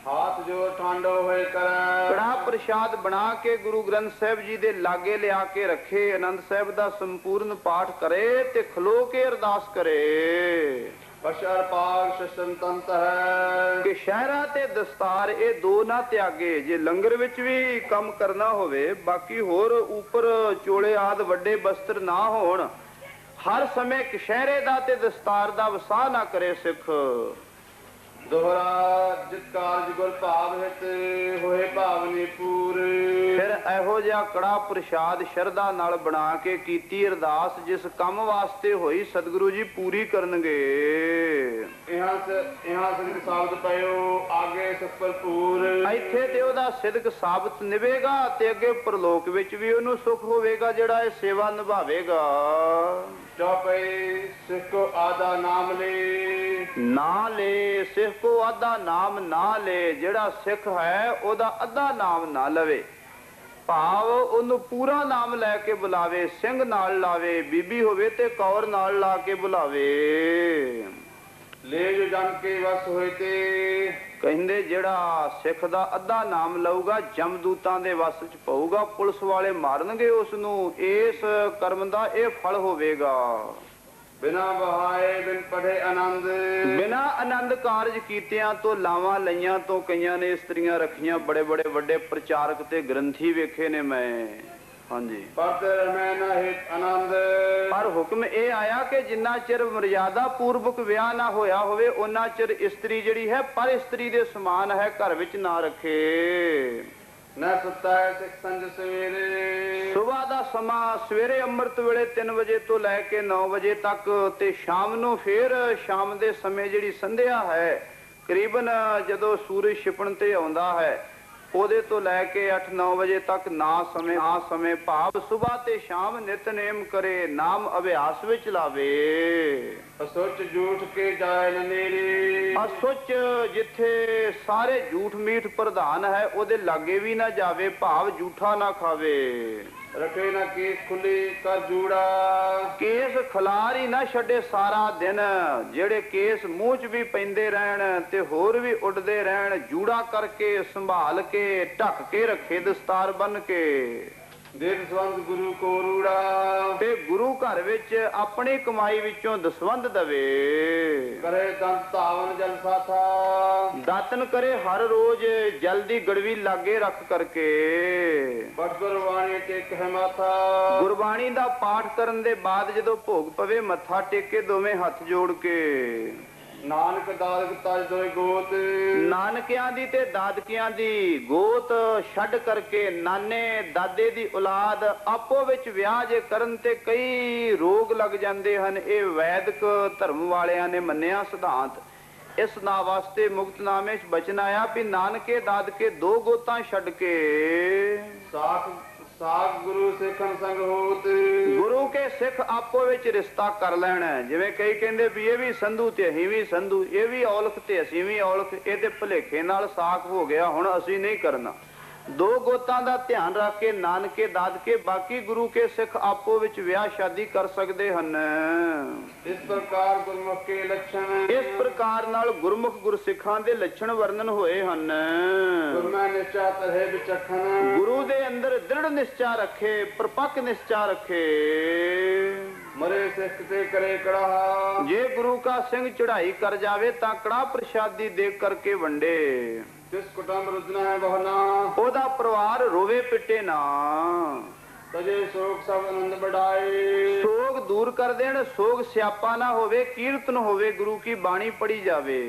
ਹਾਥ ਜੋ ਠਾਂਡੋ ਹੋਏ ਕਰੈ, ਕੜਾਹ ਪ੍ਰਸ਼ਾਦ ਬਣਾ ਕੇ ਗੁਰੂ ਗ੍ਰੰਥ ਸਾਹਿਬ ਜੀ ਦੇ ਲਾਗੇ ਲਿਆ ਕੇ ਰੱਖੇ, ਆਨੰਦ ਸਾਹਿਬ ਦਾ ਸੰਪੂਰਨ ਪਾਠ ਕਰੇ ਤੇ ਖਲੋ ਕੇ ਅਰਦਾਸ ਕਰੇ। ਬਸ਼ਰ ਪਾਗ ਸ਼ਸਨ ਤੰਤ ਹੈ, ਕਿ ਸ਼ਹਿਰਾ ਤੇ ਦਸਤਾਰ ਇਹ ਦੋ ਨਾ ਤਿਆਗੇ। ਜੇ ਲੰਗਰ ਵਿੱਚ ਵੀ ਕੰਮ ਕਰਨਾ ਹੋਵੇ, ਬਾਕੀ ਹੋਰ ਉੱਪਰ ਚੋਲੇ ਆਦ ਵੱਡੇ ਬਸਤਰ ਨਾ ਹੋਣ, ਹਰ ਸਮੇਂ ਕਸ਼ਹਿਰੇ ਦਾ ਤੇ ਦਸਤਾਰ ਦਾ ਵਸਾਹ ਨਾ ਕਰੇ ਸਿੱਖ। ਦੋਹਰਾ ਜਿਤ ਕਾਰਜ ਗੁਰ ਭਾਵ ਹਿਤ ਹੋਏ ਭਾਵਨੀ ਪੂਰੇ, ਫਿਰ ਇਹੋ ਜਿਹਾ ਕੜਾ ਪ੍ਰਸ਼ਾਦ ਸ਼ਰਧਾ ਨਾਲ ਬਣਾ ਕੇ ਕੀਤੀ ਅਰਦਾਸ ਜਿਸ ਕੰਮ ਵਾਸਤੇ ਹੋਈ ਸਤਿਗੁਰੂ ਜੀ ਪੂਰੀ ਕਰਨਗੇ। ਇਹਾਂ ਸਿੱਧ ਸਾਬਤ ਪਇਓ ਆਗੇ ਸੁਖ ਭਰਪੂਰ। ਇੱਥੇ ਤੇ ਉਹਦਾ ਸਿਦਕ ਸਾਬਤ ਨਿਭੇਗਾ ਤੇ ਅੱਗੇ ਪਰਲੋਕ ਵਿੱਚ ਵੀ ਉਹਨੂੰ ਸੁਖ ਹੋਵੇਗਾ ਜਿਹੜਾ ਇਹ ਸੇਵਾ ਨਿਭਾਵੇਗਾ। ਚੌਪਈ ਸਿੱਖ ਕੋ ਆਦਾ ਨਾਮ ਲੈ ਨਾ ਲੈ, ਸਿੱਖ ਕੋ ਆਧਾ ਨਾਮ ਨਾ ਲੈ। ਜਿਹੜਾ ਸਿੱਖ ਹੈ ਉਹਦਾ ਅੱਧਾ ਨਾਮ ਨਾ ਲਵੇ, ਭਾਵ ਉਹਨੂੰ ਪੂਰਾ ਨਾਮ ਲੈ ਕੇ ਬੁਲਾਵੇ। ਸਿੰਘ ਨਾਲ ਲਾਵੇ, ਬੀਬੀ ਹੋਵੇ ਤੇ ਕੌਰ ਨਾਲ ਲਾ ਕੇ ਬੁਲਾਵੇ। ਲੈ ਜੋ ਜਨ ਕੇ ਵਸ ਹੋਏ ਤੇ ਕਹਿੰਦੇ ਜਿਹੜਾ ਸਿੱਖ ਦਾ ਅੱਧਾ ਨਾਮ ਲਊਗਾ ਜਮਦੂਤਾਂ ਦੇ ਵਸ ਚ ਪਊਗਾ, ਪੁਲਿਸ ਵਾਲੇ ਮਾਰਨਗੇ ਉਸ ਨੂੰ। ਇਸ ਕਰਮ ਦਾ ਇਹ ਫਲ ਹੋਵੇਗਾ। ਬਿਨਾ ਬਹਾਏ ਬਿਨ ਪੜ੍ਹੇ ਆਨੰਦ। ਬਿਨਾ ਆਨੰਦ ਕਾਰਜ ਕੀਤਿਆਂ ਤੋਂ, ਲਾਵਾਂ ਲਈਆਂ ਤੋਂ ਕਈਆਂ ਨੇ ਇਸਤਰੀਆਂ ਰੱਖੀਆਂ। ਬੜੇ ਬੜੇ ਵੱਡੇ ਪ੍ਰਚਾਰਕ ਤੇ ਗ੍ਰੰਥੀ ਵੇਖੇ ਨੇ ਮੈਂ। ਹਾਂਜੀ, ਆਨੰਦ। ਪਰ ਹੁਕਮ ਇਹ ਆਇਆ ਕਿ ਜਿੰਨਾ ਚਿਰ ਮਰਿਆਦਾ ਪੂਰਵਕ ਵਿਆਹ ਨਾ ਹੋਇਆ ਹੋਵੇ ਉਹਨਾਂ ਚਿਰ ਇਸਤਰੀ ਜਿਹੜੀ ਹੈ ਪਰ ਇਸਤਰੀ ਦੇ ਸਮਾਨ ਹੈ, ਘਰ ਵਿੱਚ ਨਾ ਰੱਖੇ। ਨਾ ਸੁੱਤਾ ਹੈ ਸਿੱਖ ਸੰਜ ਸਵੇਰੇ। ਸੁਬਾਹ ਦਾ ਸਮਾਂ ਸਵੇਰੇ ਅੰਮ੍ਰਿਤ ਵੇਲੇ 3 ਵਜੇ ਤੋਂ ਲੈ ਕੇ 9 ਵਜੇ ਤੱਕ, ਤੇ ਸ਼ਾਮ ਨੂੰ ਫੇਰ ਸ਼ਾਮ ਦੇ ਸਮੇਂ ਜਿਹੜੀ ਸੰਧਿਆ ਹੈ ਕਰੀਬਨ ਜਦੋਂ ਸੂਰਜ ਛਿਪਣ ਤੇ ਆਉਂਦਾ ਹੈ ਉਹਦੇ ਤੋਂ ਲੈ ਕੇ 8-9 ਵਜੇ ਤੱਕ ਨਾ ਸਮੇਂ ਭਾਵ ਸੁਬਾਹ ਤੇ ਸ਼ਾਮ ਨਿਤਨੇਮ ਕਰੇ, ਨਾਮ ਅਭਿਆਸ ਵਿੱਚ ਲਾਵੇ। ਅਸੁੱਚ ਝੂਠ ਕੇ ਜਾਏ ਨੇਰੇ। ਅਸੁੱਚ ਜਿੱਥੇ ਸਾਰੇ ਝੂਠ ਮੀਠ ਪ੍ਰਧਾਨ ਹੈ ਉਹਦੇ ਲਾਗੇ ਵੀ ਨਾ ਜਾਵੇ, ਭਾਵ ਝੂਠਾ ਨਾ ਖਾਵੇ। ਰੱਖੇ ਨਾ ਕੇਸ ਖੁੱਲੀ ਕਰ ਜੂੜਾ। ਕੇਸ ਖਲਾਰ ਹੀ ਨਾ ਛੱਡੇ ਸਾਰਾ ਦਿਨ। ਜਿਹੜੇ ਕੇਸ ਮੂੰਹ 'ਚ ਵੀ ਪੈਂਦੇ ਰਹਿਣ ਤੇ ਹੋਰ ਵੀ ਉੱਡਦੇ ਰਹਿਣ, ਜੂੜਾ ਕਰਕੇ ਸੰਭਾਲ ਕੇ ਢੱਕ ਕੇ ਰੱਖੇ, ਦਸਤਾਰ ਬੰਨ ਕੇ। ਦੇ ਦਸਵੰਧ ਗੁਰੂ ਕੋ ਰੂੜਾ। ਤੇ ਗੁਰੂ ਘਰ ਵਿੱਚ ਆਪਣੀ ਕਮਾਈ ਵਿੱਚੋਂ ਦਸਵੰਧ ਦਵੇ। ਕਰੇ ਦੰਤ ਧਾਵਨ ਜਲ ਸਾਥਾ। ਦਾਤਨ ਕਰੇ ਹਰ ਰੋਜ਼ ਜਲ ਦੀ ਗੜਵੀ ਲਾਗੇ ਰੱਖ ਕਰਕੇ। ਬਟ ਗੁਰਬਾਣੀ ਟੇਕ ਹੈ ਮਾਥਾ। ਗੁਰਬਾਣੀ ਦਾ ਪਾਠ ਕਰਨ ਦੇ ਬਾਅਦ ਜਦੋਂ ਭੋਗ ਪਵੇ ਮੱਥਾ ਟੇਕੇ ਦੋਵੇਂ ਹੱਥ ਜੋੜ ਕੇ। ਨਾਨਕ ਦਾਦਕ ਤਜ ਦੋਏ ਗੋਤ। ਨਾਨਕਿਆਂ ਦੀ ਤੇ ਦਾਦਕਿਆਂ ਦੀ ਗੋਤ ਛੱਡ ਕਰਕੇ ਨਾਨੇ ਦਾਦੇ ਦੀ ਔਲਾਦ ਆਪੋ ਵਿੱਚ ਵਿਆਹ ਜੇ ਕਰਨ ਤੇ ਕਈ ਰੋਗ ਲੱਗ ਜਾਂਦੇ ਹਨ। ਇਹ ਵੈਦਿਕ ਧਰਮ ਵਾਲਿਆਂ ਨੇ ਮੰਨਿਆ ਸਿਧਾਂਤ। ਇਸ ਨਾ ਵਾਸਤੇ ਮੁਕਤਨਾਮੇ 'ਚ ਬਚਨ ਆਇਆ ਵੀ ਨਾਨਕੇ ਦਾਦਕੇ 2 ਗੋਤਾਂ ਛੱਡ ਕੇ। ਸਾਖ ਗੁਰੂ ਸਿੱਖਨ ਸੰਗ ਹੋਤ। ਗੁਰੂ ਕੇ ਸਿੱਖ ਆਪੋ ਵਿੱਚ ਰਿਸ਼ਤਾ ਕਰ ਲੈਣਾ। ਜਿਵੇਂ ਕਈ ਕਹਿੰਦੇ ਵੀ ਇਹ ਵੀ ਸੰਧੂ ਤੇ ਅਸੀਂ ਵੀ ਸੰਧੂ, ਇਹ ਵੀ ਔਲਖ ਤੇ ਅਸੀਂ ਵੀ ਔਲਖ, ਇਹ ਤੇ ਭੁਲੇਖੇ ਨਾਲ ਸਾਖ ਹੋ ਗਿਆ, ਹੁਣ ਅਸੀਂ ਨਹੀਂ ਕਰਨਾ। 2 ਗੋਤਾਂ ਦਾ ਧਿਆਨ ਰੱਖ ਕੇ ਨਾਨਕੇ ਦਾਦਕੇ ਬਾਕੀ ਗੁਰੂ ਕੇ ਸਿੱਖ ਆਪੋ ਵਿੱਚ ਵਿਆਹ ਸ਼ਾਦੀ ਕਰ ਸਕਦੇ ਹਨ। ਇਸ ਪ੍ਰਕਾਰ ਗੁਰਮੁਖ ਕੇ ਲੱਛਣ। ਇਸ ਪ੍ਰਕਾਰ ਨਾਲ ਗੁਰਮੁਖ ਗੁਰਸਿੱਖਾਂ ਦੇ ਲੱਛਣ ਵਰਣਨ ਹੋਏ ਹਨ। ਗੁਰਮੈ ਨਿਸ਼ਚਾ ਤਰਹਿ ਵਿਚਖਣ। ਗੁਰੂ ਦੇ ਅੰਦਰ ਦ੍ਰਿੜ ਨਿਸ਼ਚਾ ਰੱਖੇ, ਪਰਪੱਕ ਨਿਸ਼ਚਾ ਰੱਖੇ। ਮਰੇ ਸਿੱਖ ਤੇ ਕਰੇ ਕੜਾ। ਜੇ ਗੁਰੂ ਕਾ ਸਿੰਘ ਚੜਾਈ ਕਰ ਜਾਵੇ ਤਾਂ ਕੜਾ ਪ੍ਰਸ਼ਾਦੀ ਦੇਖ ਕਰਕੇ ਵੰਡੇ। ਜਿਸ ਕੁਟੰਬ ਰੁਜਨਾ ਹੈ ਬਹੁਨਾ। ਉਹਦਾ ਪਰਿਵਾਰ ਰੋਵੇ ਪਿੱਟੇ ਨਾ। ਤਜੇ ਸੋਗ ਸਭ ਆਨੰਦ ਬੜਾਏ। ਸੋਗ ਦੂਰ ਕਰ ਦੇਣ, ਸੋਗ ਸਿਆਪਾ ਨਾ ਹੋਵੇ, ਕੀਰਤਨ ਹੋਵੇ, ਗੁਰੂ ਕੀ ਬਾਣੀ ਪੜੀ ਜਾਵੇ।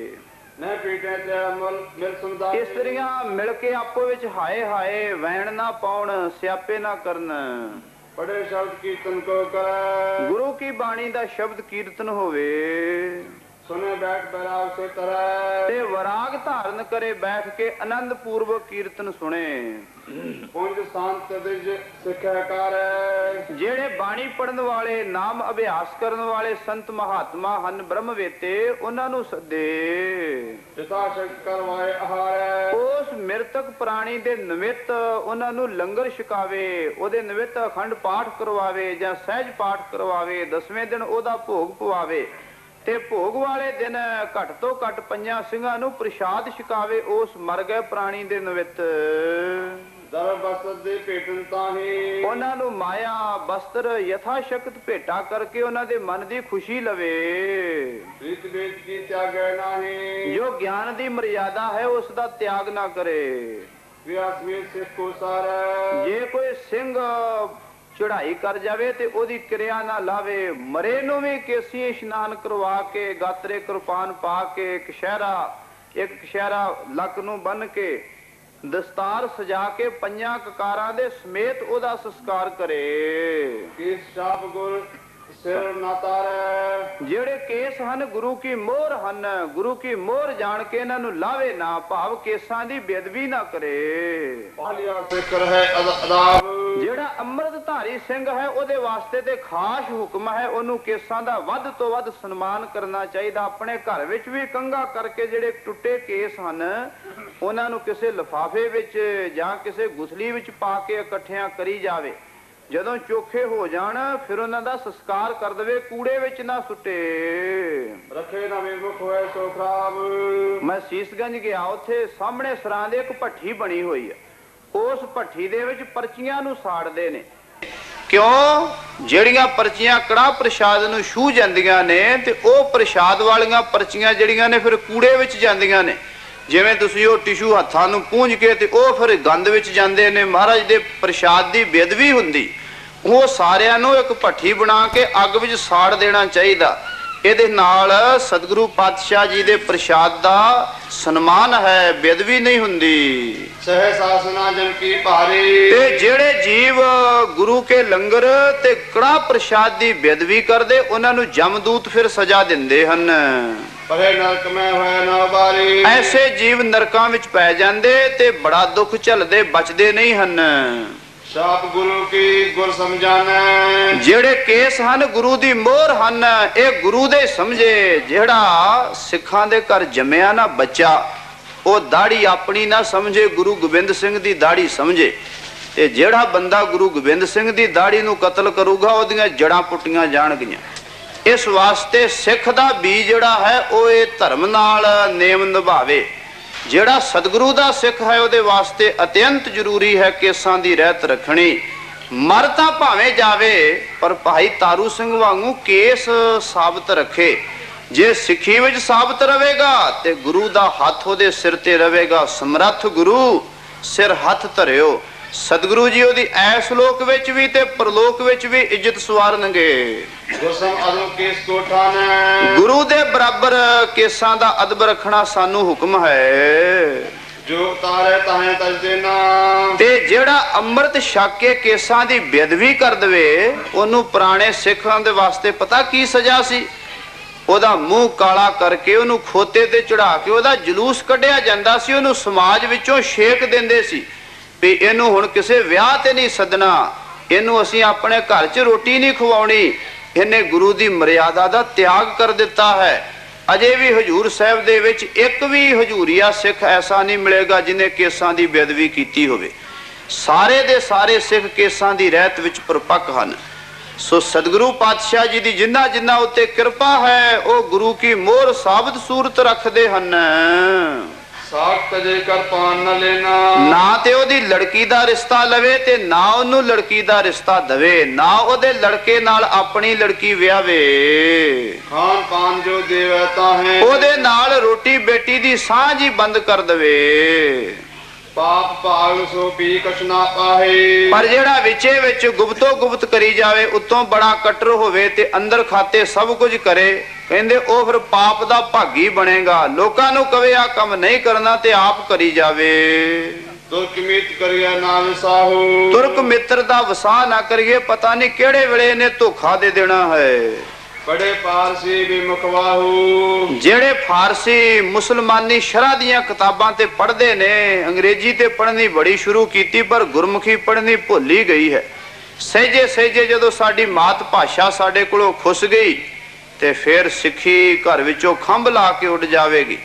ਮੈਂ ਪੀਟੇ ਤੇ ਮਿਲ ਸੁਣਦਾ। ਇਸਤਰੀਆਂ ਮਿਲ ਕੇ ਆਪੋ ਵਿੱਚ ਹਾਏ ਹਾਏ ਵੈਣ ਨਾ ਪਾਉਣ, ਸਿਆਪੇ ਨਾ ਕਰਨ। ਪੜੇ ਸ਼ਬਦ ਕੀਰਤਨ ਕੋ ਕਰੈ। ਗੁਰੂ ਕੀ ਬਾਣੀ ਦਾ ਸ਼ਬਦ ਕੀਰਤਨ ਹੋਵੇ। ਸੁਨੇ ਬੈਠ ਬੈਰਾਗ ਸੇ ਤਰੈ। ਤੇ ਵਰਾਗ ਧਾਰਨ ਕਰੇ ਬੈਠ ਕੇ ਆਨੰਦ ਪੂਰਵਕ ਕੀਰਤਨ ਸੁਣੇ। ਪੁੰਜ ਸੰਤ ਦਿਜ ਸਿੱਖਿਆ ਕਰ। ਜਿਹੜੇ ਬਾਣੀ ਪੜਨ ਵਾਲੇ, ਨਾਮ ਅਭਿਆਸ ਕਰਨ ਵਾਲੇ ਸੰਤ ਮਹਾਤਮਾ ਹਨ, ਬ੍ਰਹਮ ਵੇਤੇ, ਉਹਨਾਂ ਨੂੰ ਸੱਦੇ। ਜਿਤਾ ਸ਼ਕ ਕਰਵਾਏ ਆਹਾਰੈ। ਉਸ ਮਿਰਤਕ ਪ੍ਰਾਣੀ ਦੇ ਨਿਮਿਤ ਉਹਨਾਂ ਨੂੰ ਲੰਗਰ ਛਕਾਵੇ, ਉਹਦੇ ਨਿਮਿਤ ਅਖੰਡ ਪਾਠ ਕਰਵਾਵੇ ਜਾਂ ਸਹਿਜ ਪਾਠ ਕਰਵਾਵੇ। 10ਵੇਂ ਦਿਨ ਉਹਦਾ ਭੋਗ ਪਵਾਵੇ ਤੇ ਭੋਗ ਵਾਲੇ ਦਿਨ ਘੱਟ ਤੋਂ ਘੱਟ 5 ਸਿੰਘਾਂ ਨੂੰ ਪ੍ਰਸ਼ਾਦ ਛਕਾਵੇ ਉਸ ਮਰ ਗਏ ਪ੍ਰਾਣੀ ਦੇ ਨਿਮਿਤ। ਦਰ ਬਸਤ ਦੇ ਭੇਟਨ ਤਾਹੀ। ਉਹਨਾਂ ਨੂੰ ਮਾਇਆ ਬਸਤਰ ਯਥਾ ਸ਼ਕਤ ਭੇਟਾ ਕਰਕੇ ਉਹਨਾਂ ਦੇ ਮਨ ਦੀ ਖੁਸ਼ੀ ਲਵੇ। ਰੀਤ ਵੇਦ ਕੀ ਤਿਆਗੈ ਨਾਹੀ। ਜੋ ਗਿਆਨ ਦੀ ਮਰਿਆਦਾ ਹੈ ਉਸ ਦਾ ਤਿਆਗ ਨਾ ਕਰੇ। ਵਿਆਸ ਵੇ ਸਿੱਖ ਕੋ ਸਾਰੈ। ਜੇ ਕੋਈ ਸਿੰਘ ਚੜਾਈ ਕਰ ਜਾਵੇ ਤੇ ਉਹਦੀ ਕਿਰਿਆ ਨਾ ਲਾਵੇ। ਮਰੇ ਨੂੰ ਵੀ ਕੇਸੀ ਇਸ਼ਨਾਨ ਕਰਵਾ ਕੇ, ਗਾਤਰੇ ਕਿਰਪਾਨ ਪਾ ਕੇ, ਇੱਕ ਕਸ਼ਹਿਰਾ ਲੱਕ ਨੂੰ ਬੰਨ ਕੇ ਦਸਤਾਰ ਸਜਾ ਕੇ ਪੰਜਾਂ ਕਕਾਰਾਂ ਦੇ ਸਮੇਤ ਉਹਦਾ ਸੰਸਕਾਰ ਕਰੇ। ਕਿਸ ਚਾਪ ਗੁਰ ਸਿਰ ਨਾ ਤਾਰੈ। ਜਿਹੜੇ ਕੇਸ ਹਨ ਗੁਰੂ ਕੀ ਮੋਹਰ ਹਨ, ਗੁਰੂ ਕੀ ਮੋਹਰ ਜਾਣ ਕੇ ਇਹਨਾਂ ਨੂੰ ਲਾਵੇ ਨਾ, ਭਾਵ ਕੇਸਾਂ ਦੀ ਬੇਅਦਬੀ ਨਾ ਕਰੇ। ਪਾਲਿਆ ਸਿੱਖ ਹੈ ਅਦਾਬ। ਜਿਹੜਾ ਅੰਮ੍ਰਿਤਧਾਰੀ ਸਿੰਘ ਹੈ ਉਹਦੇ ਵਾਸਤੇ ਤੇ ਖਾਸ ਹੁਕਮ ਹੈ, ਉਹਨੂੰ ਕੇਸਾਂ ਦਾ ਵੱਧ ਤੋਂ ਵੱਧ ਸਨਮਾਨ ਕਰਨਾ ਚਾਹੀਦਾ। ਆਪਣੇ ਘਰ ਵਿੱਚ ਵੀ ਕੰਘਾ ਕਰਕੇ ਜਿਹੜੇ ਟੁੱਟੇ ਕੇਸ ਹਨ ਉਹਨਾਂ ਨੂੰ ਕਿਸੇ ਲਿਫਾਫੇ ਵਿੱਚ ਜਾਂ ਕਿਸੇ ਗੁਥਲੀ ਵਿੱਚ ਪਾ ਕੇ ਇਕੱਠਿਆਂ ਕਰੀ ਜਾਵੇ। ਜਦੋਂ ਚੋਖੇ ਹੋ ਜਾਣ ਫਿਰ ਉਹਨਾਂ ਦਾ ਸੰਸਕਾਰ ਕਰ ਦੇਵੇ, ਕੂੜੇ ਵਿੱਚ ਨਾ ਸੁੱਟੇ। ਰੱਖੇ ਨਾ ਬੇਮੁਖ ਹੋਏ ਸੋ ਖਰਾਬ। ਮੈਂ ਸੀਸਗੰਜ ਗਿਆ, ਉੱਥੇ ਸਾਹਮਣੇ ਸਰਾਂ ਦੇ ਇੱਕ ਭੱਠੀ ਬਣੀ ਹੋਈ ਹੈ। ਉਸ ਭੱਠੀ ਦੇ ਵਿੱਚ ਪਰਚੀਆਂ ਨੂੰ ਸਾੜਦੇ ਨੇ। ਕਿਉਂ? ਜਿਹੜੀਆਂ ਪਰਚੀਆਂ ਕੜਾਹ ਪ੍ਰਸ਼ਾਦ ਨੂੰ ਛੂਹ ਜਾਂਦੀਆਂ ਨੇ ਤੇ ਉਹ ਪ੍ਰਸ਼ਾਦ ਵਾਲੀਆਂ ਪਰਚੀਆਂ ਜਿਹੜੀਆਂ ਨੇ ਫਿਰ ਕੂੜੇ ਵਿੱਚ ਜਾਂਦੀਆਂ ਨੇ। ਜਿਵੇਂ ਤੁਸੀਂ ਉਹ ਟਿਸ਼ੂ ਹੱਥਾਂ ਨੂੰ ਪੂੰਝ ਕੇ ਤੇ ਉਹ ਫਿਰ ਗੰਦ ਵਿੱਚ ਜਾਂਦੇ ਨੇ। ਮਹਾਰਾਜ ਦੇ ਪ੍ਰਸ਼ਾਦ ਦੀ ਬੇਅਦਬੀ ਹੁੰਦੀ। ਉਹ ਸਾਰਿਆਂ ਨੂੰ ਇੱਕ ਭੱਠੀ ਬਣਾ ਕੇ ਅੱਗ ਵਿੱਚ ਸਾੜ ਦੇਣਾ ਚਾਹੀਦਾ। ਇਹਦੇ ਨਾਲ ਸਤਿਗੁਰੂ ਪਾਤਸ਼ਾਹ ਜੀ ਦੇ ਪ੍ਰਸ਼ਾਦ ਦਾ ਸਨਮਾਨ ਹੈ, ਬੇਅਦਬੀ ਨਹੀਂ ਹੁੰਦੀ। ਸਹਿ ਸਾਸਨਾ ਜਨ ਕੀ ਭਾਰੀ। ਤੇ ਜਿਹੜੇ ਜੀਵ ਗੁਰੂ ਕੇ ਲੰਗਰ ਤੇ ਕੜਾਹ ਪ੍ਰਸ਼ਾਦ ਦੀ ਬੇਅਦਬੀ ਕਰਦੇ ਉਹਨਾਂ ਨੂੰ ਜਮਦੂਤ ਫਿਰ ਸਜ਼ਾ ਦਿੰਦੇ ਹਨ। ਪਰੇ ਨਰਕ ਮੈਂ ਹੋਇਆ ਨਾ ਬਾਰੀ। ਐਸੇ ਜੀਵ ਨਰਕਾਂ ਵਿੱਚ ਪੈ ਜਾਂਦੇ ਤੇ ਬੜਾ ਦੁੱਖ ਝੱਲਦੇ, ਬਚਦੇ ਨਹੀਂ ਹਨ। ਸਾਪ ਗੁਰੂ ਕੀ ਗੁਰ ਸਮਝਾਨੈ। ਜਿਹੜੇ ਕੇਸ ਹਨ ਗੁਰੂ ਦੀ ਮੋਹਰ ਹਨ, ਇਹ ਗੁਰੂ ਦੇ ਸਮਝੇ। ਜਿਹੜਾ ਸਿੱਖਾਂ ਦੇ ਘਰ ਜੰਮਿਆ ਨਾ ਬੱਚਾ, ਉਹ ਦਾੜੀ ਆਪਣੀ ਨਾ ਸਮਝੇ, ਗੁਰੂ ਗੋਬਿੰਦ ਸਿੰਘ ਦੀ ਦਾੜੀ ਸਮਝੇ। ਤੇ ਜਿਹੜਾ ਬੰਦਾ ਗੁਰੂ ਗੋਬਿੰਦ ਸਿੰਘ ਦੀ ਦਾੜੀ ਨੂੰ ਕਤਲ ਕਰੂਗਾ ਉਹਦੀਆਂ ਜੜਾਂ ਪੁੱਟੀਆਂ ਜਾਣਗੀਆਂ। ਇਸ ਵਾਸਤੇ ਸਿੱਖ ਦਾ ਬੀਜ ਜਿਹੜਾ ਹੈ ਉਹ ਇਹ ਧਰਮ ਨਾਲ ਨੇਮ ਨਿਭਾਵੇ। ਜਿਹੜਾ ਸਤਿਗੁਰੂ ਦਾ ਸਿੱਖ ਹੈ ਉਹਦੇ ਵਾਸਤੇ ਅਤਿਅੰਤ ਜ਼ਰੂਰੀ ਹੈ ਕੇਸਾਂ ਦੀ ਰਹਿਤ ਰੱਖਣੀ। ਮਰ ਤਾਂ ਭਾਵੇਂ ਜਾਵੇ ਪਰ ਭਾਈ ਤਾਰੂ ਸਿੰਘ ਵਾਂਗੂ ਕੇਸ ਸਾਬਤ ਰੱਖੇ। ਜੇ ਸਿੱਖੀ ਵਿੱਚ ਸਾਬਤ ਰਹੇਗਾ ਤੇ ਗੁਰੂ ਦਾ ਹੱਥ ਉਹਦੇ ਸਿਰ ਤੇ ਰਹੇਗਾ। ਸਮਰੱਥ ਗੁਰੂ ਸਿਰ ਹੱਥ ਧਰਿਓ। ਸਤਿਗੁਰੂ ਜੀ ਉਹਦੀ ਐਸ ਲੋਕ ਵਿੱਚ ਵੀ ਤੇ ਪਰਲੋਕ ਵਿੱਚ ਵੀ ਇੱਜ਼ਤ ਸਵਾਰਨਗੇ। ਗੁਰਸਮ ਅਦਬ ਕੇਸ ਕੋਠਾਨੈ। ਗੁਰੂ ਦੇ ਬਰਾਬਰ ਕੇਸਾਂ ਦਾ ਅਦਬ ਰੱਖਣਾ ਸਾਨੂੰ ਹੁਕਮ ਹੈ। ਜੋ ਤਾਰੇ ਤਾਹੇ ਤਜ ਦੇਨਾ। ਤੇ ਜਿਹੜਾ ਅੰਮ੍ਰਿਤ ਛਕ ਕੇ ਕੇਸਾਂ ਦੀ ਬੇਅਦਬੀ ਕਰ ਦਵੇ ਉਹਨੂੰ ਪੁਰਾਣੇ ਸਿੱਖਾਂ ਦੇ ਵਾਸਤੇ ਪਤਾ ਕੀ ਸਜ਼ਾ ਸੀ? ਉਹਦਾ ਮੂੰਹ ਕਾਲਾ ਕਰਕੇ ਉਹਨੂੰ ਖੋਤੇ ਤੇ ਚੜਾ ਕੇ ਉਹਦਾ ਜਲੂਸ ਕੱਢਿਆ ਜਾਂਦਾ ਸੀ। ਉਹਨੂੰ ਸਮਾਜ ਵਿੱਚੋਂ ਛੇਕ ਦਿੰਦੇ ਸੀ ਵੀ ਇਹਨੂੰ ਹੁਣ ਕਿਸੇ ਵਿਆਹ ਤੇ ਨਹੀਂ ਸੱਦਣਾ, ਇਹਨੂੰ ਅਸੀਂ ਆਪਣੇ ਘਰ 'ਚ ਰੋਟੀ ਨਹੀਂ ਖਵਾਉਣੀ। ਇਹਨੇ ਗੁਰੂ ਦੀ ਮਰਿਆਦਾ ਦਾ ਤਿਆਗ ਕਰ ਦਿੱਤਾ ਹੈ। ਅਜੇ ਵੀ ਹਜੂਰ ਸਾਹਿਬ ਦੇ ਵਿੱਚ ਇੱਕ ਵੀ ਹਜੂਰੀਆ ਸਿੱਖ ਐਸਾ ਨਹੀਂ ਮਿਲੇਗਾ ਜਿਹਨੇ ਕੇਸਾਂ ਦੀ ਬੇਅਦਬੀ ਕੀਤੀ ਹੋਵੇ। ਸਾਰੇ ਦੇ ਸਾਰੇ ਸਿੱਖ ਕੇਸਾਂ ਦੀ ਰਹਿਤ ਵਿੱਚ ਪਰਪੱਕ ਹਨ। ਸੋ ਸਤਿਗੁਰੂ ਪਾਤਸ਼ਾਹ ਜੀ ਦੀ ਜਿੰਨਾ ਜਿੰਨਾ ਉੱਤੇ ਕਿਰਪਾ ਹੈ ਉਹ ਗੁਰੂ ਕੀ ਮੋਹਰ ਸਾਬਤ ਸੂਰਤ ਰੱਖਦੇ ਹਨ। ਸਾਖਤ ਜੇ ਕਰ ਪਾਨ ਨਾ ਲੈਣਾ। ਨਾ ਤੇ ਉਹਦੀ ਲੜਕੀ ਦਾ ਰਿਸ਼ਤਾ ਲਵੇ ਤੇ ਨਾ ਉਹਨੂੰ ਲੜਕੀ ਦਾ ਰਿਸ਼ਤਾ ਦਵੇ, ਨਾ ਉਹਦੇ ਲੜਕੇ ਨਾਲ ਆਪਣੀ ਲੜਕੀ ਵਿਆਵੇ। ਖਾਨ ਪਾਨ ਜੋ ਦੇਵੈ ਤਾਹੇ। ਉਹਦੇ ਨਾਲ ਰੋਟੀ ਬੇਟੀ ਦੀ ਸਾਂਝ ਹੀ ਬੰਦ ਕਰ ਦਵੇ। ਪਾਪ ਭਾਗ ਸੋ ਪੀ ਕਛ ਨਾ ਪਾਹੇ। ਪਰ ਜਿਹੜਾ ਵਿੱਚੇ ਵਿੱਚ ਗੁਪਤੋ ਗੁਪਤ ਕਰੀ ਜਾਵੇ, ਉੱਤੋਂ ਬੜਾ ਕੱਟਰ ਹੋਵੇ ਤੇ ਅੰਦਰ ਖਾਤੇ ਸਭ ਕੁਝ ਕਰੇ, ਕਹਿੰਦੇ ਉਹ ਫਿਰ ਪਾਪ ਦਾ ਭਾਗੀ ਬਣੇਗਾ। ਲੋਕਾਂ ਨੂੰ ਕਵੇ ਆ ਕੰਮ ਨਹੀਂ ਕਰਨਾ ਤੇ ਆਪ ਕਰੀ ਜਾਵੇ। ਤੁਰਕ ਮਿੱਤ ਕਰਿਆ ਨਾ ਵਿਸਾਹੂ। ਤੁਰਕ ਮਿੱਤਰ ਦਾ ਵਸਾ ਨਾ ਕਰੀਏ, ਪਤਾ ਨਹੀਂ ਕਿਹੜੇ ਵੇਲੇ ਇਹਨੇ ਧੋਖਾ ਦੇ ਦੇਣਾ ਹੈ। ਬੜੇ ਪਾਰਸੀ ਵੀ ਮੁਖਵਾਹੂ। ਜਿਹੜੇ ਫਾਰਸੀ ਮੁਸਲਮਾਨੀ ਸ਼ਰ੍ਹਾ ਦੀਆਂ ਕਿਤਾਬਾਂ ਤੇ ਪੜ੍ਹਦੇ ਨੇ, ਅੰਗਰੇਜ਼ੀ ਤੇ ਪੜ੍ਹਨੀ ਬੜੀ ਸ਼ੁਰੂ ਕੀਤੀ ਪਰ ਗੁਰਮੁਖੀ ਪੜ੍ਹਨੀ ਭੁੱਲ ਹੀ ਗਈ ਹੈ। ਸਹਿਜੇ ਸਹਿਜੇ ਜਦੋਂ ਸਾਡੀ ਮਾਤ ਭਾਸ਼ਾ ਸਾਡੇ ਕੋਲੋਂ ਖੁੱਸ ਗਈ ਤੇ ਫਿਰ ਸਿੱਖੀ ਘਰ ਵਿੱਚੋਂ ਖੰਭ ਲਾ ਕੇ ਉੱਡ ਜਾਵੇਗੀ।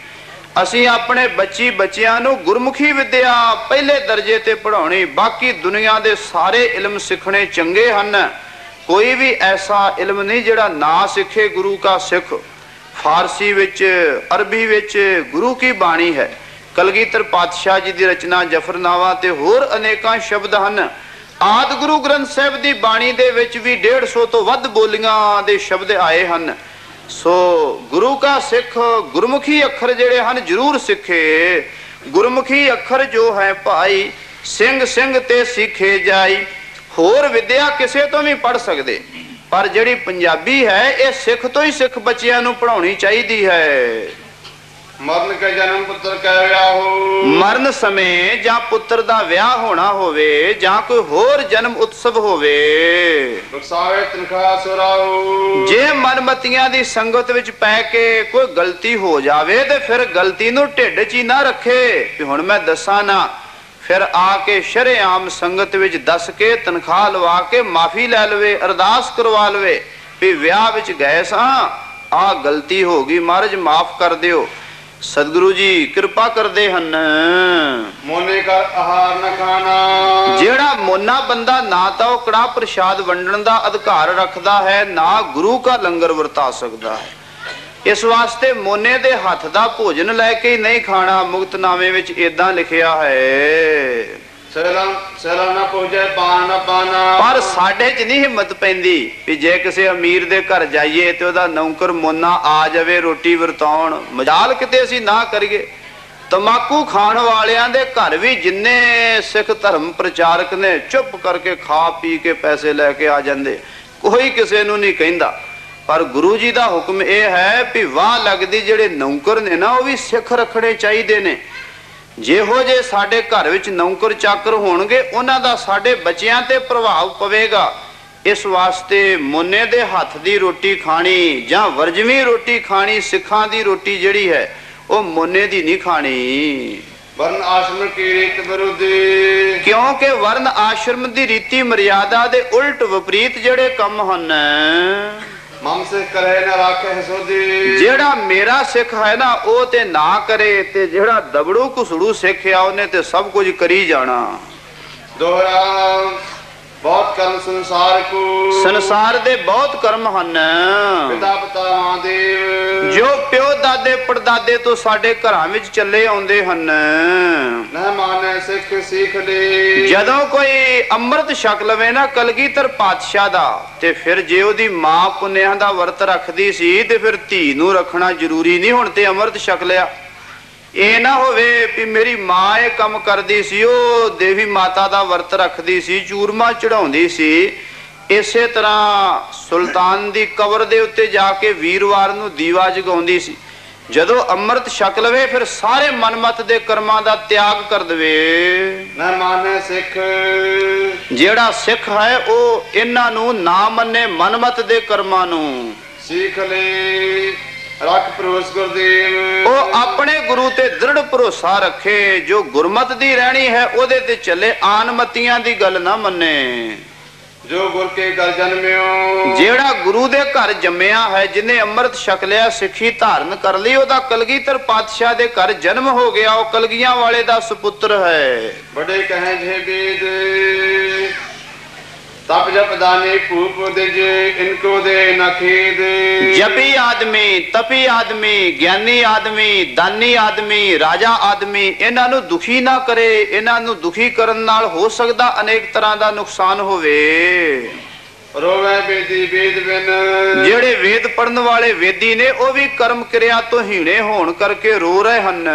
ਅਸੀਂ ਆਪਣੇ ਬੱਚਿਆਂ ਨੂੰ ਗੁਰਮੁਖੀ ਵਿਦਿਆ ਪਹਿਲੇ ਦਰਜੇ ਤੇ ਪੜ੍ਹਾਉਣੀ। ਬਾਕੀ ਦੁਨੀਆ ਦੇ ਸਾਰੇ ਇਲਮ ਸਿੱਖਣੇ ਚੰਗੇ ਹਨ। ਕੋਈ ਵੀ ਐਸਾ ਇਲਮ ਨਹੀਂ ਜਿਹੜਾ ਨਾ ਸਿੱਖੇ ਗੁਰੂ ਕਾ ਸਿੱਖ। ਫਾਰਸੀ ਵਿੱਚ, ਅਰਬੀ ਵਿੱਚ ਗੁਰੂ ਕੀ ਬਾਣੀ ਹੈ। ਕਲਗੀਧਰ ਪਾਤਸ਼ਾਹ ਜੀ ਦੀ ਰਚਨਾ ਜਫਰਨਾਮਾ ਤੇ ਹੋਰ ਅਨੇਕਾਂ ਸ਼ਬਦ ਹਨ। ਆਦਿ ਗੁਰੂ ਗ੍ਰੰਥ ਸਾਹਿਬ ਦੀ ਬਾਣੀ ਦੇ ਵਿੱਚ ਵੀ 150 ਤੋਂ ਵੱਧ ਬੋਲੀਆਂ ਦੇ ਸ਼ਬਦ ਆਏ ਹਨ। ਸੋ ਗੁਰੂ ਕਾ ਸਿੱਖ ਗੁਰਮੁਖੀ ਅੱਖਰ ਜਿਹੜੇ ਹਨ ਜ਼ਰੂਰ ਸਿੱਖੇ। ਗੁਰਮੁਖੀ ਅੱਖਰ ਜੋ ਹੈ ਭਾਈ ਸਿੰਘ ਸਿੰਘ ਤੇ ਸਿੱਖੇ ਜਾਈ। ਹੋਰ ਵਿਦਿਆ ਕਿਸੇ ਤੋਂ ਵੀ ਪੜ੍ਹ ਸਕਦੇ, ਪਰ ਜਿਹੜੀ ਪੰਜਾਬੀ ਹੈ ਇਹ ਸਿੱਖ ਤੋਂ ਹੀ ਸਿੱਖ ਬੱਚਿਆਂ ਨੂੰ ਪੜ੍ਹਾਉਣੀ ਚਾਹੀਦੀ ਹੈ। ਮਰਨ ਕੇ ਜਨਮ ਪੁੱਤਰ ਕੈ ਵਿਆਹੋ ਮਰਨ ਸਮੇਂ ਜਾਂ ਪੁੱਤਰ ਦਾ ਵਿਆਹ ਹੋਣਾ ਹੋਵੇ ਜਾਂ ਕੋਈ ਹੋਰ ਜਨਮ ਉਤਸਵ ਹੋਵੇ ਬਖਸਾਵੇ ਤਨਖਾਹ ਸੁਰਾਹੋ ਜੇ ਮਨਮਤੀਆਂ ਦੀ ਸੰਗਤ ਵਿੱਚ ਪੈ ਕੇ ਕੋਈ ਗਲਤੀ ਹੋ ਜਾਵੇ ਤੇ ਫਿਰ ਗਲਤੀ ਨੂੰ ਢਿੱਡ 'ਚ ਹੀ ਨਾ ਰੱਖੇ ਵੀ ਹੁਣ ਮੈਂ ਦੱਸਾਂ ਨਾ, ਫਿਰ ਆ ਕੇ ਸ਼ਰੇਆਮ ਸੰਗਤ ਵਿੱਚ ਦੱਸ ਕੇ ਤਨਖਾਹ ਲਵਾ ਕੇ ਮਾਫੀ ਲੈ ਲਵੇ, ਅਰਦਾਸ ਕਰਵਾ ਲਵੇ ਵੀ ਵਿਆਹ ਵਿੱਚ ਗਏ ਸਾਂ, ਆ ਗਲਤੀ ਹੋ ਗਈ, ਮਹਾਰਾਜ ਮਾਫ ਕਰ ਦਿਓ। ਸਤਿਗੁਰੂ ਜੀ ਕਿਰਪਾ ਕਰਦੇ ਹਨ। ਮੋਨੇ ਕਰ ਆਹਾਰ ਨ ਖਾਣਾ ਜਿਹੜਾ ਮੋਨਾ ਬੰਦਾ ਨਾ ਤਾਂ ਉਹ ਕੜਾ ਪ੍ਰਸ਼ਾਦ ਵੰਡਣ ਦਾ ਅਧਿਕਾਰ ਰੱਖਦਾ ਹੈ, ਨਾ ਗੁਰੂ ਕਾ ਲੰਗਰ ਵਰਤਾ ਸਕਦਾ ਹੈ। ਇਸ ਵਾਸਤੇ ਮੋਨੇ ਦੇ ਹੱਥ ਦਾ ਭੋਜਨ ਲੈ ਕੇ ਹੀ ਨਹੀਂ ਖਾਣਾ। ਮੁਕਤਨਾਮੇ ਵਿੱਚ ਏਦਾਂ ਲਿਖਿਆ ਹੈ, ਸੈਲਾ ਨਾ ਪਹੁੰਚੇ ਪਾਨ ਨਾ ਪਾਣਾ। ਪਰ ਸਾਡੇ 'ਚ ਨਹੀਂ ਹਿੰਮਤ ਪੈਂਦੀ ਵੀ ਜੇ ਕਿਸੇ ਅਮੀਰ ਦੇ ਘਰ ਜਾਈਏ ਤੇ ਉਹਦਾ ਨੌਕਰ ਮੋਨਾ ਆ ਜਾਵੇ ਰੋਟੀ ਵਰਤਾਉਣ, ਮਜਾਲ ਕਿਤੇ ਅਸੀਂ ਨਾ ਕਰੀਏ। ਤਮਾਕੂ ਖਾਣ ਵਾਲਿਆਂ ਦੇ ਘਰ ਵੀ ਜਿੰਨੇ ਸਿੱਖ ਧਰਮ ਪ੍ਰਚਾਰਕ ਨੇ ਚੁੱਪ ਕਰਕੇ ਖਾ ਪੀ ਕੇ ਪੈਸੇ ਲੈ ਕੇ ਆ ਜਾਂਦੇ, ਕੋਈ ਕਿਸੇ ਨੂੰ ਨਹੀਂ ਕਹਿੰਦਾ। ਪਰ ਗੁਰੂ ਜੀ ਦਾ ਹੁਕਮ ਇਹ ਹੈ ਵੀ ਵਾਹ ਲੱਗਦੀ ਜਿਹੜੇ ਨੌਕਰ ਨੇ ਨਾ ਉਹ ਵੀ ਸਿੱਖ ਰੱਖਣੇ ਚਾਹੀਦੇ ਨੇ। ਜਿਹੋ ਜੇ ਸਾਡੇ ਘਰ ਵਿੱਚ ਨੌਕਰ ਚਾਕਰ ਹੋਣਗੇ ਉਹਨਾਂ ਦਾ ਸਾਡੇ ਬੱਚਿਆਂ ਤੇ ਪ੍ਰਭਾਵ ਪਵੇਗਾ। ਇਸ ਵਾਸਤੇ ਮੋਨੇ ਦੇ ਹੱਥ ਦੀ ਰੋਟੀ ਖਾਣੀ ਜਾਂ ਵਰਜਵੀਂ ਰੋਟੀ ਖਾਣੀ, ਸਿੱਖਾਂ ਦੀ ਰੋਟੀ ਜਿਹੜੀ ਹੈ ਉਹ ਮੋਨੇ ਦੀ ਨਹੀਂ ਖਾਣੀ। ਵਰਨ ਆਸ਼ਰਮ ਕੀ ਰੀਤ ਵਿਰੁੱਧੀ, ਕਿਉਂਕਿ ਵਰਨ ਆਸ਼ਰਮ ਦੀ ਰੀਤੀ ਮਰਿਆਦਾ ਦੇ ਉਲਟ ਵਿਪਰੀਤ ਜਿਹੜੇ ਕੰਮ ਹਨ। ਮਮ ਸਿੱਖ ਕਰੇ ਨਾ ਰਾਖੇ ਸੋਧੀ, ਜਿਹੜਾ ਮੇਰਾ ਸਿੱਖ ਹੈ ਨਾ ਉਹ ਤੇ ਨਾ ਕਰੇ, ਤੇ ਜਿਹੜਾ ਦਬੜੂ ਘੁਸੜੂ ਸਿੱਖ ਆ ਉਹਨੇ ਤੇ ਸਭ ਕੁਝ ਕਰੀ ਜਾਣਾ। ਦੋਹਰਾ ਬਹੁਤ ਕਰਮ ਸੰਸਾਰ ਕੋ, ਸੰਸਾਰ ਦੇ ਬਹੁਤ ਕਰਮ ਹਨ। ਪਿਤਾ ਪਤਾ ਮਹਾਦੇਵ, ਜੋ ਪਿਓ ਦਾਦੇ ਪੜਦਾਦੇ ਤੋਂ ਸਾਡੇ ਘਰਾਂ ਵਿੱਚ ਚੱਲੇ ਆਉਂਦੇ ਹਨ। ਨਾ ਮਾਨੇ ਸਿੱਖ ਸਿੱਖ ਲੈ, ਜਦੋਂ ਕੋਈ ਅੰਮ੍ਰਿਤ ਛਕ ਲਵੇ ਨਾ ਕਲਗੀਧਰ ਪਾਤਸ਼ਾਹ ਦਾ, ਤੇ ਫਿਰ ਜੇ ਉਹਦੀ ਮਾਂ ਪੁੰਨਿਆਂ ਦਾ ਵਰਤ ਰੱਖਦੀ ਸੀ ਤੇ ਫਿਰ ਧੀ ਨੂੰ ਰੱਖਣਾ ਜ਼ਰੂਰੀ ਨਹੀਂ ਹੁਣ ਤੇ ਅੰਮ੍ਰਿਤ ਛਕ ਲਿਆ। ਇਹ ਨਾ ਹੋਵੇ ਵੀ ਮੇਰੀ ਮਾਂ ਇਹ ਕੰਮ ਕਰਦੀ ਸੀ, ਉਹ ਦੇਵੀ ਮਾਤਾ ਦਾ ਵਰਤ ਰੱਖਦੀ ਸੀ, ਚੂਰਮਾ ਚੜਾਉਂਦੀ ਸੀ। ਇਸੇ ਤਰ੍ਹਾਂ ਸੁਲਤਾਨ ਦੀ ਕਬਰ ਦੇ ਉੱਤੇ ਜਾ ਕੇ ਵੀਰਵਾਰ ਨੂੰ ਦੀਵਾ ਜਗਾਉਂਦੀ ਸੀ। ਜਦੋਂ ਅੰਮ੍ਰਿਤ ਛਕ ਲਵੇ ਫਿਰ ਸਾਰੇ ਮਨਮਤ ਦੇ ਕਰਮਾਂ ਦਾ ਤਿਆਗ ਕਰ ਦੇਵੇ। ਨਾ ਮਾਨੇ ਸਿੱਖ, ਜਿਹੜਾ ਸਿੱਖ ਹੈ ਉਹ ਇਹਨਾਂ ਨੂੰ ਨਾ ਮੰਨੇ, ਮਨਮਤ ਦੇ ਕਰਮਾਂ ਨੂੰ ਸਿੱਖ ਲੈ ਰੱਖ ਭਰੋਸ ਗੁਰਦੇਵ, ਉਹ ਆਪਣੇ ਗੁਰੂ ਤੇ ਦ੍ਰਿੜ ਭਰੋਸਾ ਰੱਖੇ। ਜੋ ਗੁਰਮਤ ਦੀ ਰਹਿਣੀ ਹੈ ਉਹਦੇ ਤੇ ਚੱਲੇ, ਆਨਮਤੀਆਂ ਦੀ ਗੱਲ ਨਾ ਮੰਨੇ। ਜੋ ਗੁਰ ਕੇ ਘਰ ਜਨਮਿਓ, ਜਿਹੜਾ ਗੁਰੂ ਦੇ ਘਰ ਜੰਮਿਆ ਹੈ, ਜਿਹਨੇ ਅੰਮ੍ਰਿਤ ਛਕ ਲਿਆ, ਸਿੱਖੀ ਧਾਰਨ ਕਰ ਲਈ, ਉਹਦਾ ਕਲਗੀਧਰ ਪਾਤਸ਼ਾਹ ਦੇ ਘਰ ਜਨਮ ਹੋ ਗਿਆ, ਉਹ ਕਲਗੀਆਂ ਵਾਲੇ ਦਾ ਸੁਪੁੱਤਰ ਹੈ। ਬੜੇ ਕਹੇ ਜੇ ਬੇਦ ਤਪ ਜਪ ਦਾਨੇ ਭੂਪ ਦਿਜ ਇਨਕੋ ਦੇ ਨਾ ਖੇਦ। ਜਪੀ ਆਦਮੀ, ਤਪੀ ਆਦਮੀ, ਗਿਆਨੀ ਆਦਮੀ, ਦਾਨੀ ਆਦਮੀ, ਰਾਜਾ ਆਦਮੀ ਇਹਨਾਂ ਨੂੰ ਦੁਖੀ ਨਾ ਕਰੇ। ਇਹਨਾਂ ਨੂੰ ਦੁਖੀ ਕਰਨ ਨਾਲ ਹੋ ਸਕਦਾ ਅਨੇਕ ਤਰ੍ਹਾਂ ਦਾ ਨੁਕਸਾਨ ਹੋਵੇ। ਰੋਵੇ ਬੇਦੀ ਵੇਦ ਬਿਨ, ਜਿਹੜੇ ਵੇਦ ਪੜਨ ਵਾਲੇ ਵੇਦੀ ਨੇ ਉਹ ਵੀ ਕਰਮ ਕਿਰਿਆ ਤੋਂ ਹੀਣੇ ਹੋਣ ਕਰਕੇ ਰੋ ਰਹੇ ਹਨ।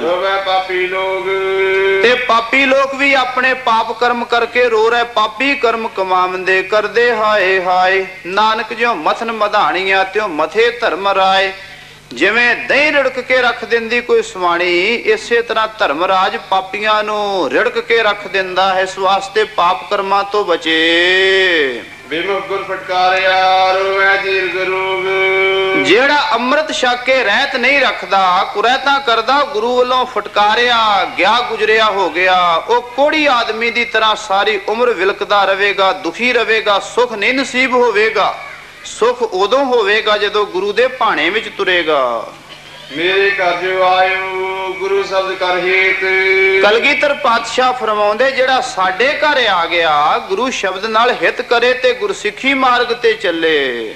ਰੋਵੇ ਪਾਪੀ ਲੋਗ, ਤੇ ਪਾਪੀ ਲੋਕ ਵੀ ਆਪਣੇ ਪਾਪ ਕਰਮ ਕਰਕੇ ਰੋ ਰਹੇ। ਪਾਪੀ ਕਰਮ ਕਮਾਵੰਦੇ ਕਰਦੇ ਹਾਏ ਹਾਏ, ਨਾਨਕ ਜਿਉ ਮਥਨ ਮਧਾਣੀਆਂ ਤਿਉ ਮਥੇ ਧਰਮ ਰਾਏ। ਜਿਵੇਂ ਦਹੀਂ ਰਿੜਕ ਕੇ ਰੱਖ ਦਿੰਦੀ ਕੋਈ ਸਵਾਣੀ, ਇਸੇ ਤਰ੍ਹਾਂ ਧਰਮਰਾਜ ਪਾਪੀਆਂ ਨੂੰ ਰਿੜਕ ਕੇ ਰੱਖ ਦਿੰਦਾ ਹੈ। ਇਸ ਵਾਸਤੇ ਪਾਪ ਕਰਮਾਂ ਤੋਂ ਬਚੇ। ਬੇਮੁਖ ਗੁਰ ਫਟਕਾਰਿਆ ਰੋਵੇ ਦੀਰਘ ਰੋਗ, ਜਿਹੜਾ ਅੰਮ੍ਰਿਤ ਛਕ ਕੇ ਰਹਿਤ ਨਹੀਂ ਰੱਖਦਾ, ਕੁਰੈਤਾਂ ਕਰਦਾ, ਗੁਰੂ ਵੱਲੋਂ ਫਟਕਾਰਿਆ ਗਿਆ, ਗੁਜਰਿਆ ਹੋ ਗਿਆ, ਉਹ ਕੋੜੀ ਆਦਮੀ ਦੀ ਤਰ੍ਹਾਂ ਸਾਰੀ ਉਮਰ ਵਿਲਕਦਾ ਰਹੇਗਾ, ਦੁਖੀ ਰਹੇਗਾ, ਸੁਖ ਨਹੀਂ ਨਸੀਬ ਹੋਵੇਗਾ। ਸੁਖ ਉਦੋਂ ਹੋਵੇਗਾ ਜਦੋਂ ਗੁਰੂ ਦੇ ਭਾਣੇ ਵਿੱਚ ਤੁਰੇਗਾ। ਮੇਰੇ ਘਰ ਜੋ ਆਇਓ ਗੁਰੂ ਸ਼ਬਦ ਕਰ ਹੇਤ, ਕਲਗੀਧਰ ਪਾਤਸ਼ਾਹ ਫਰਮਾਉਂਦੇ ਜਿਹੜਾ ਸਾਡੇ ਘਰ ਆ ਗਿਆ, ਗੁਰੂ ਸ਼ਬਦ ਨਾਲ ਹਿਤ ਕਰੇ ਤੇ ਗੁਰਸਿੱਖੀ ਮਾਰਗ ਤੇ ਚੱਲੇ।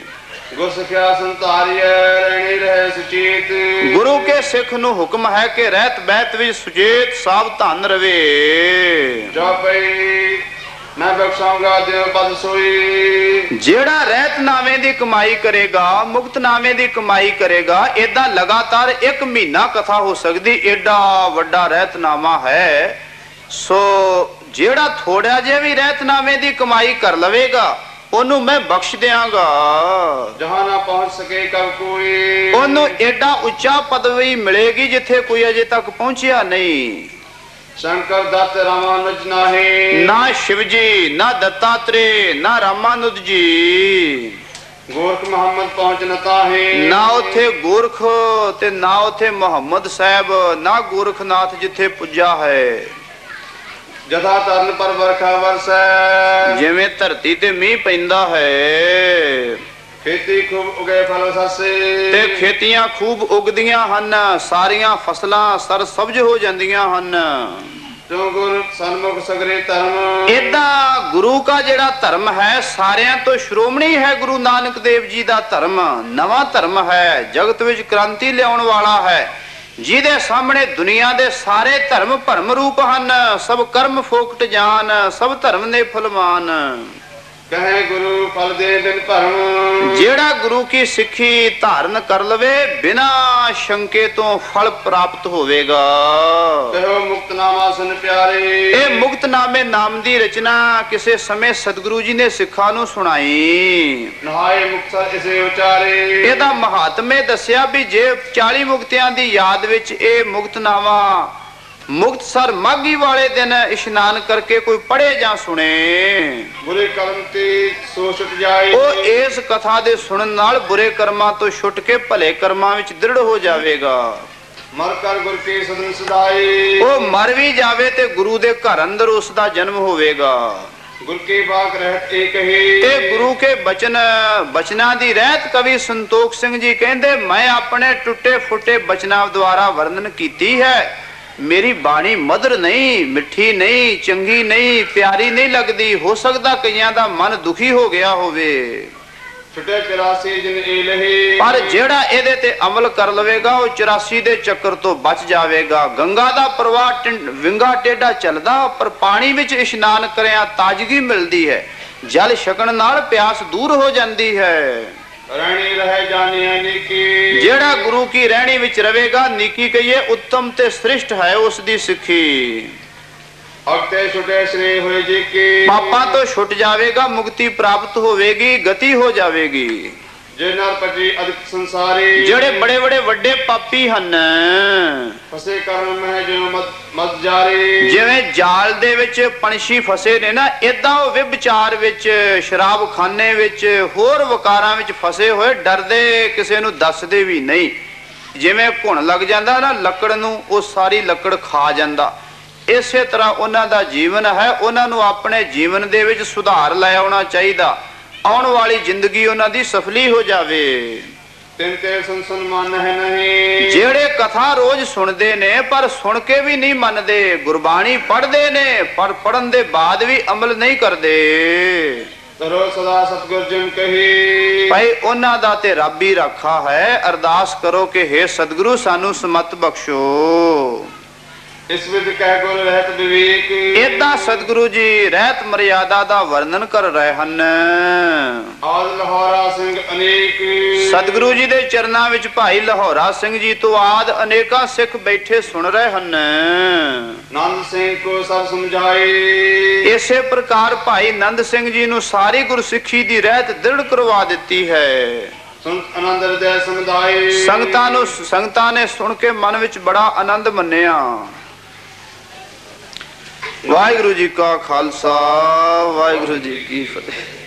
ਗੁਰ ਸਿੱਖਿਆ ਸੰਤਾਰੀਐ ਰਹਿਣੀ ਰਹੇ ਸੁਚੇਤ, ਗੁਰੂ ਕੇ ਸਿੱਖ ਨੂੰ ਹੁਕਮ ਹੈ ਕਿ ਰਹਿਤ ਬਹਿਤ ਵਿੱਚ ਸੁਚੇਤ ਸਾਵਧਾਨ ਰਵੇ। ਜੋ ਪਈ ਮੈਂ ਬਖਸ਼ਾਂਗਾ ਦਿਓ ਪਦ ਸੋਈ, ਜਿਹੜਾ ਰਹਿਤਨਾਮੇ ਦੀ ਕਮਾਈ ਕਰੇਗਾ, ਮੁਕਤਨਾਮੇ ਦੀ ਕਮਾਈ ਕਰੇਗਾ, ਏਦਾਂ ਲਗਾਤਾਰ 1 ਮਹੀਨਾ ਕਥਾ ਹੋ ਸਕਦੀ, ਏਡਾ ਵੱਡਾ ਰਹਿਤਨਾਮਾ ਹੈ। ਸੋ ਜਿਹੜਾ ਥੋੜਾ ਜਿਹਾ ਵੀ ਰਹਿਤਨਾਮੇ ਦੀ ਕਮਾਈ ਕਰ ਲਵੇਗਾ, ਉਹਨੂੰ ਮੈਂ ਬਖਸ਼ ਦਿਆਂਗਾ। जहाँ ना पहुँच सके कब कोई, ਉਹਨੂੰ ਐਡਾ ਉੱਚਾ ਪਦਵੀ ਮਿਲੇਗੀ ਜਿੱਥੇ ਕੋਈ ਅਜੇ ਤੱਕ ਪਹੁੰਚਿਆ ਨਹੀਂ। शंकर दत्त रामानुज नाहे, ਨਾ शिव जी, ना दत्तात्रेय, ना रामानुज जी, गोरख मोहम्मद पहुँच न ताहे, ਨਾ ਉਥੇ ਗੋਰਖ ਤੇ ਨਾ ਉਥੇ ਮੁਹੰਮਦ ਸਾਹਿਬ, ਨਾ ਗੋਰਖਨਾਥ ਜਿੱਥੇ ਪੁੱਜਾ ਹੈ। जथा तरन पर बरखा बरसै, ਜਿਵੇਂ ਧਰਤੀ ਤੇ ਮੀਂਹ ਪੈਂਦਾ ਹੈ खेती खूब उगे फल ससे, ਤੇ ਖੇਤੀਆਂ ਖੂਬ ਉਗਦੀਆਂ ਹਨ, ਸਾਰੀਆਂ ਫਸਲਾਂ ਸਰਸਬਜ਼ ਹੋ ਜਾਂਦੀਆਂ ਹਨ। जो गुरु सन्मुख सगरे धर्म, ਏਦਾਂ ਗੁਰੂ ਦਾ ਜਿਹੜਾ ਧਰਮ ਹੈ ਸਾਰਿਆਂ ਤੋਂ ਸ਼੍ਰੋਮਣੀ ਹੈ। ਗੁਰੂ ਨਾਨਕ ਦੇਵ ਜੀ ਦਾ ਧਰਮ ਨਵਾਂ ਧਰਮ ਹੈ, ਜਗਤ ਵਿੱਚ ਕ੍ਰਾਂਤੀ ਲਿਆਉਣ ਵਾਲਾ ਹੈ, ਜਿਹਦੇ ਸਾਹਮਣੇ ਦੁਨੀਆ ਦੇ ਸਾਰੇ ਧਰਮ ਭਰਮ ਰੂਪ ਹਨ। ਸਭ ਕਰਮ ਫੋਕਟ ਜਾਨ, ਸਭ ਧਰਮ ਨੇ ਫਲਮਾਨ। कहे गुरु फल दे बिन भरम, ਜਿਹੜਾ ਗੁਰੂ ਕੀ ਸਿੱਖੀ ਧਾਰਨ ਕਰ ਲਵੇ ਬਿਨਾ ਸ਼ੰਕੇ ਤੋਂ ਫਲ ਪ੍ਰਾਪਤ ਹੋਵੇਗਾ। कहो मुक्तनामा सुन प्यारे, ਇਹ ਮੁਕਤਨਾਮੇ ਨਾਮ ਦੀ ਰਚਨਾ ਕਿਸੇ ਸਮੇਂ ਸਤਿਗੁਰੂ ਜੀ ਨੇ ਸਿੱਖਾਂ ਨੂੰ ਸੁਣਾਈ। नहाए मुक्तसर इसे उचारे, ਇਹਦਾ ਮਹਾਤਮੇ ਦੱਸਿਆ ਵੀ ਜੇ 40 ਮੁਕਤਿਆਂ ਦੀ ਯਾਦ ਵਿੱਚ ਇਹ ਮੁਕਤਨਾਮਾ ਮੁਕਤਸਰ ਮਾਘੀ ਵਾਲੇ ਦਿਨ ਇਸ਼ਨਾਨ ਕਰਕੇ ਕੋਈ ਪੜ੍ਹੇ ਜਾਂ ਸੁਣੇ, बुरे कर्म ते सो छुट जाए, ਉਹ ਇਸ ਕਥਾ ਦੇ ਸੁਣਨ ਨਾਲ ਬੁਰੇ ਕਰਮਾਂ ਤੋਂ ਛੁੱਟ ਕੇ ਭਲੇ ਕਰਮਾਂ ਵਿੱਚ ਦ੍ਰਿੜ ਹੋ ਜਾਵੇਗਾ। मर कर गुर के सदन सदाए, ਉਹ ਮਰ ਵੀ ਜਾਵੇ ਤੇ ਗੁਰੂ ਦੇ ਘਰ ਅੰਦਰ ਉਸ ਦਾ ਜਨਮ ਹੋਵੇਗਾ। गुर के बाग रहत एक है, ਇਹ ਗੁਰੂ ਕੇ ਬਚਨਾਂ ਦੀ ਰਹਿਤ ਕਵੀ ਸੰਤੋਖ ਸਿੰਘ ਜੀ ਕਹਿੰਦੇ, ਮੈਂ ਆਪਣੇ ਟੁੱਟੇ ਫੁੱਟੇ ਬਚਨਾਂ ਦੁਆਰਾ ਵਰਣਨ ਕੀਤੀ ਹੈ। ਮੇਰੀ ਬਾਣੀ ਮਧੁਰ ਨਹੀਂ, ਮਿੱਠੀ ਨਹੀਂ, ਚੰਗੀ ਨਹੀਂ, ਪਿਆਰੀ ਨਹੀਂ ਲੱਗਦੀ। ਹੋ ਸਕਦਾ ਕਈਆਂ ਦਾ ਮਨ ਦੁਖੀ ਹੋ ਗਿਆ ਹੋਵੇ, छुटे 84 जिन ए लहे, ਪਰ ਜਿਹੜਾ ਇਹਦੇ ਤੇ ਅਮਲ ਕਰ ਲਵੇਗਾ ਉਹ 84 ਦੇ ਚੱਕਰ ਤੋਂ ਬਚ ਜਾਵੇਗਾ। ਗੰਗਾ ਦਾ ਪ੍ਰਵਾਹ ਵਿੰਗਾ ਟੇਢਾ ਚੱਲਦਾ, ਪਰ ਪਾਣੀ ਵਿੱਚ ਇਸ਼ਨਾਨ ਕਰਿਆ ਤਾਜ਼ਗੀ ਮਿਲਦੀ ਹੈ। ਜਲ ਛਕਣ ਨਾਲ ਪਿਆਸ ਦੂਰ ਹੋ ਜਾਂਦੀ ਹੈ। रहनी रह जाने अनेकी, ਜਿਹੜਾ ਗੁਰੂ ਕੀ ਰਹਿਣੀ ਵਿੱਚ ਰਵੇਗਾ, ਨੀਕੀ ਕਹੀਏ ਉੱਤਮ ਤੇ ਸ੍ਰਿਸ਼ਟ ਹੈ ਉਸ ਦੀ ਸਿੱਖੀ। अगते छुटे श्रेय हुए जी की, ਪਾਪਾਂ ਤੋਂ ਛੁੱਟ ਜਾਵੇਗਾ, ਮੁਕਤੀ ਪ੍ਰਾਪਤ ਹੋਵੇਗੀ, ਗਤੀ ਹੋ ਜਾਵੇਗੀ। जे नर पति अधिक संसारी, ਜਿਹੜੇ ਬੜੇ ਬੜੇ ਵੱਡੇ ਪਾਪੀ ਹਨ, फसे कर्म में जो मत जारी, ਜਿਵੇਂ ਜਾਲ ਦੇ ਵਿੱਚ ਪੰਛੀ ਫਸੇ ਨੇ ਨਾ, ਏਦਾਂ ਉਹ ਵਿਭਚਾਰ ਵਿੱਚ, ਸ਼ਰਾਬਖਾਨੇ ਵਿੱਚ, ਹੋਰ ਵਕਾਰਾਂ ਵਿੱਚ ਫਸੇ ਹੋਏ, ਡਰਦੇ ਕਿਸੇ ਨੂੰ ਦੱਸਦੇ ਵੀ ਨਹੀਂ। ਜਿਵੇਂ ਘੁਣ ਲੱਗ ਜਾਂਦਾ ਨਾ ਲੱਕੜ ਨੂੰ, ਉਹ ਸਾਰੀ ਲੱਕੜ ਖਾ ਜਾਂਦਾ। ਇਸੇ ਤਰ੍ਹਾਂ ਉਹਨਾਂ ਦਾ ਜੀਵਨ ਹੈ। ਉਹਨਾਂ ਨੂੰ ਆਪਣੇ ਜੀਵਨ ਦੇ ਵਿੱਚ ਸੁਧਾਰ ਲੈ ਆਉਣਾ ਚਾਹੀਦਾ, ਆਉਣ ਵਾਲੀ ਜ਼ਿੰਦਗੀ ਉਹਨਾਂ ਦੀ ਸਫਲੀ ਹੋ ਜਾਵੇ। तिन ते सुन मन है नहीं, ਜਿਹੜੇ ਕਥਾ ਰੋਜ਼ ਸੁਣਦੇ ਨੇ ਪਰ ਸੁਣ ਕੇ ਵੀ ਨਹੀਂ ਮੰਨਦੇ, ਗੁਰਬਾਣੀ ਪੜ੍ਹਦੇ ਨੇ ਪਰ ਪੜ੍ਹਨ ਦੇ ਬਾਅਦ ਵੀ ਅਮਲ ਨਹੀਂ ਕਰਦੇ, करो सदा सतगुर जिन कही, ਭਾਈ ਉਹਨਾਂ ਦਾ ਤੇ ਰੱਬ ਹੀ ਰਾਖਾ ਹੈ। ਅਰਦਾਸ ਕਰੋ ਕਿ हे ਸਤਿਗੁਰੂ ਸਾਨੂੰ ਸਮਤ ਬਖਸ਼ੋ। इस विद कह गुर रहत विवेक, ਏਦਾਂ ਸਤਿਗੁਰੂ ਜੀ ਰਹਿਤ ਮਰਿਆਦਾ ਦਾ ਵਰਣਨ ਕਰ ਰਹੇ ਹਨ। आद लाहौरा सिंह अनेक, ਸਤਿਗੁਰੂ ਜੀ ਦੇ ਚਰਨਾਂ ਵਿੱਚ ਭਾਈ ਲਾਹੌਰਾ ਸਿੰਘ ਜੀ ਤੋਂ ਆਦ ਅਨੇਕਾਂ ਸਿੱਖ ਬੈਠੇ ਸੁਣ ਰਹੇ ਹਨ। नंद सिंह को सब समझाए, ਇਸੇ ਪ੍ਰਕਾਰ ਭਾਈ ਨੰਦ ਸਿੰਘ ਜੀ ਨੂੰ ਸਾਰੀ ਗੁਰਸਿੱਖੀ ਦੀ ਰਹਿਤ ਦ੍ਰਿੜ ਕਰਵਾ ਦਿੱਤੀ ਹੈ। सुन आनंद हृदय समुदाय, ਸੰਗਤਾਂ ਨੇ ਸੁਣ ਕੇ ਮਨ ਵਿੱਚ ਬੜਾ ਆਨੰਦ ਮੰਨਿਆ। ਵਾਹਿਗੁਰੂ ਜੀ ਕਾ ਖਾਲਸਾ, ਵਾਹਿਗੁਰੂ ਜੀ ਕੀ ਫਤਿਹ।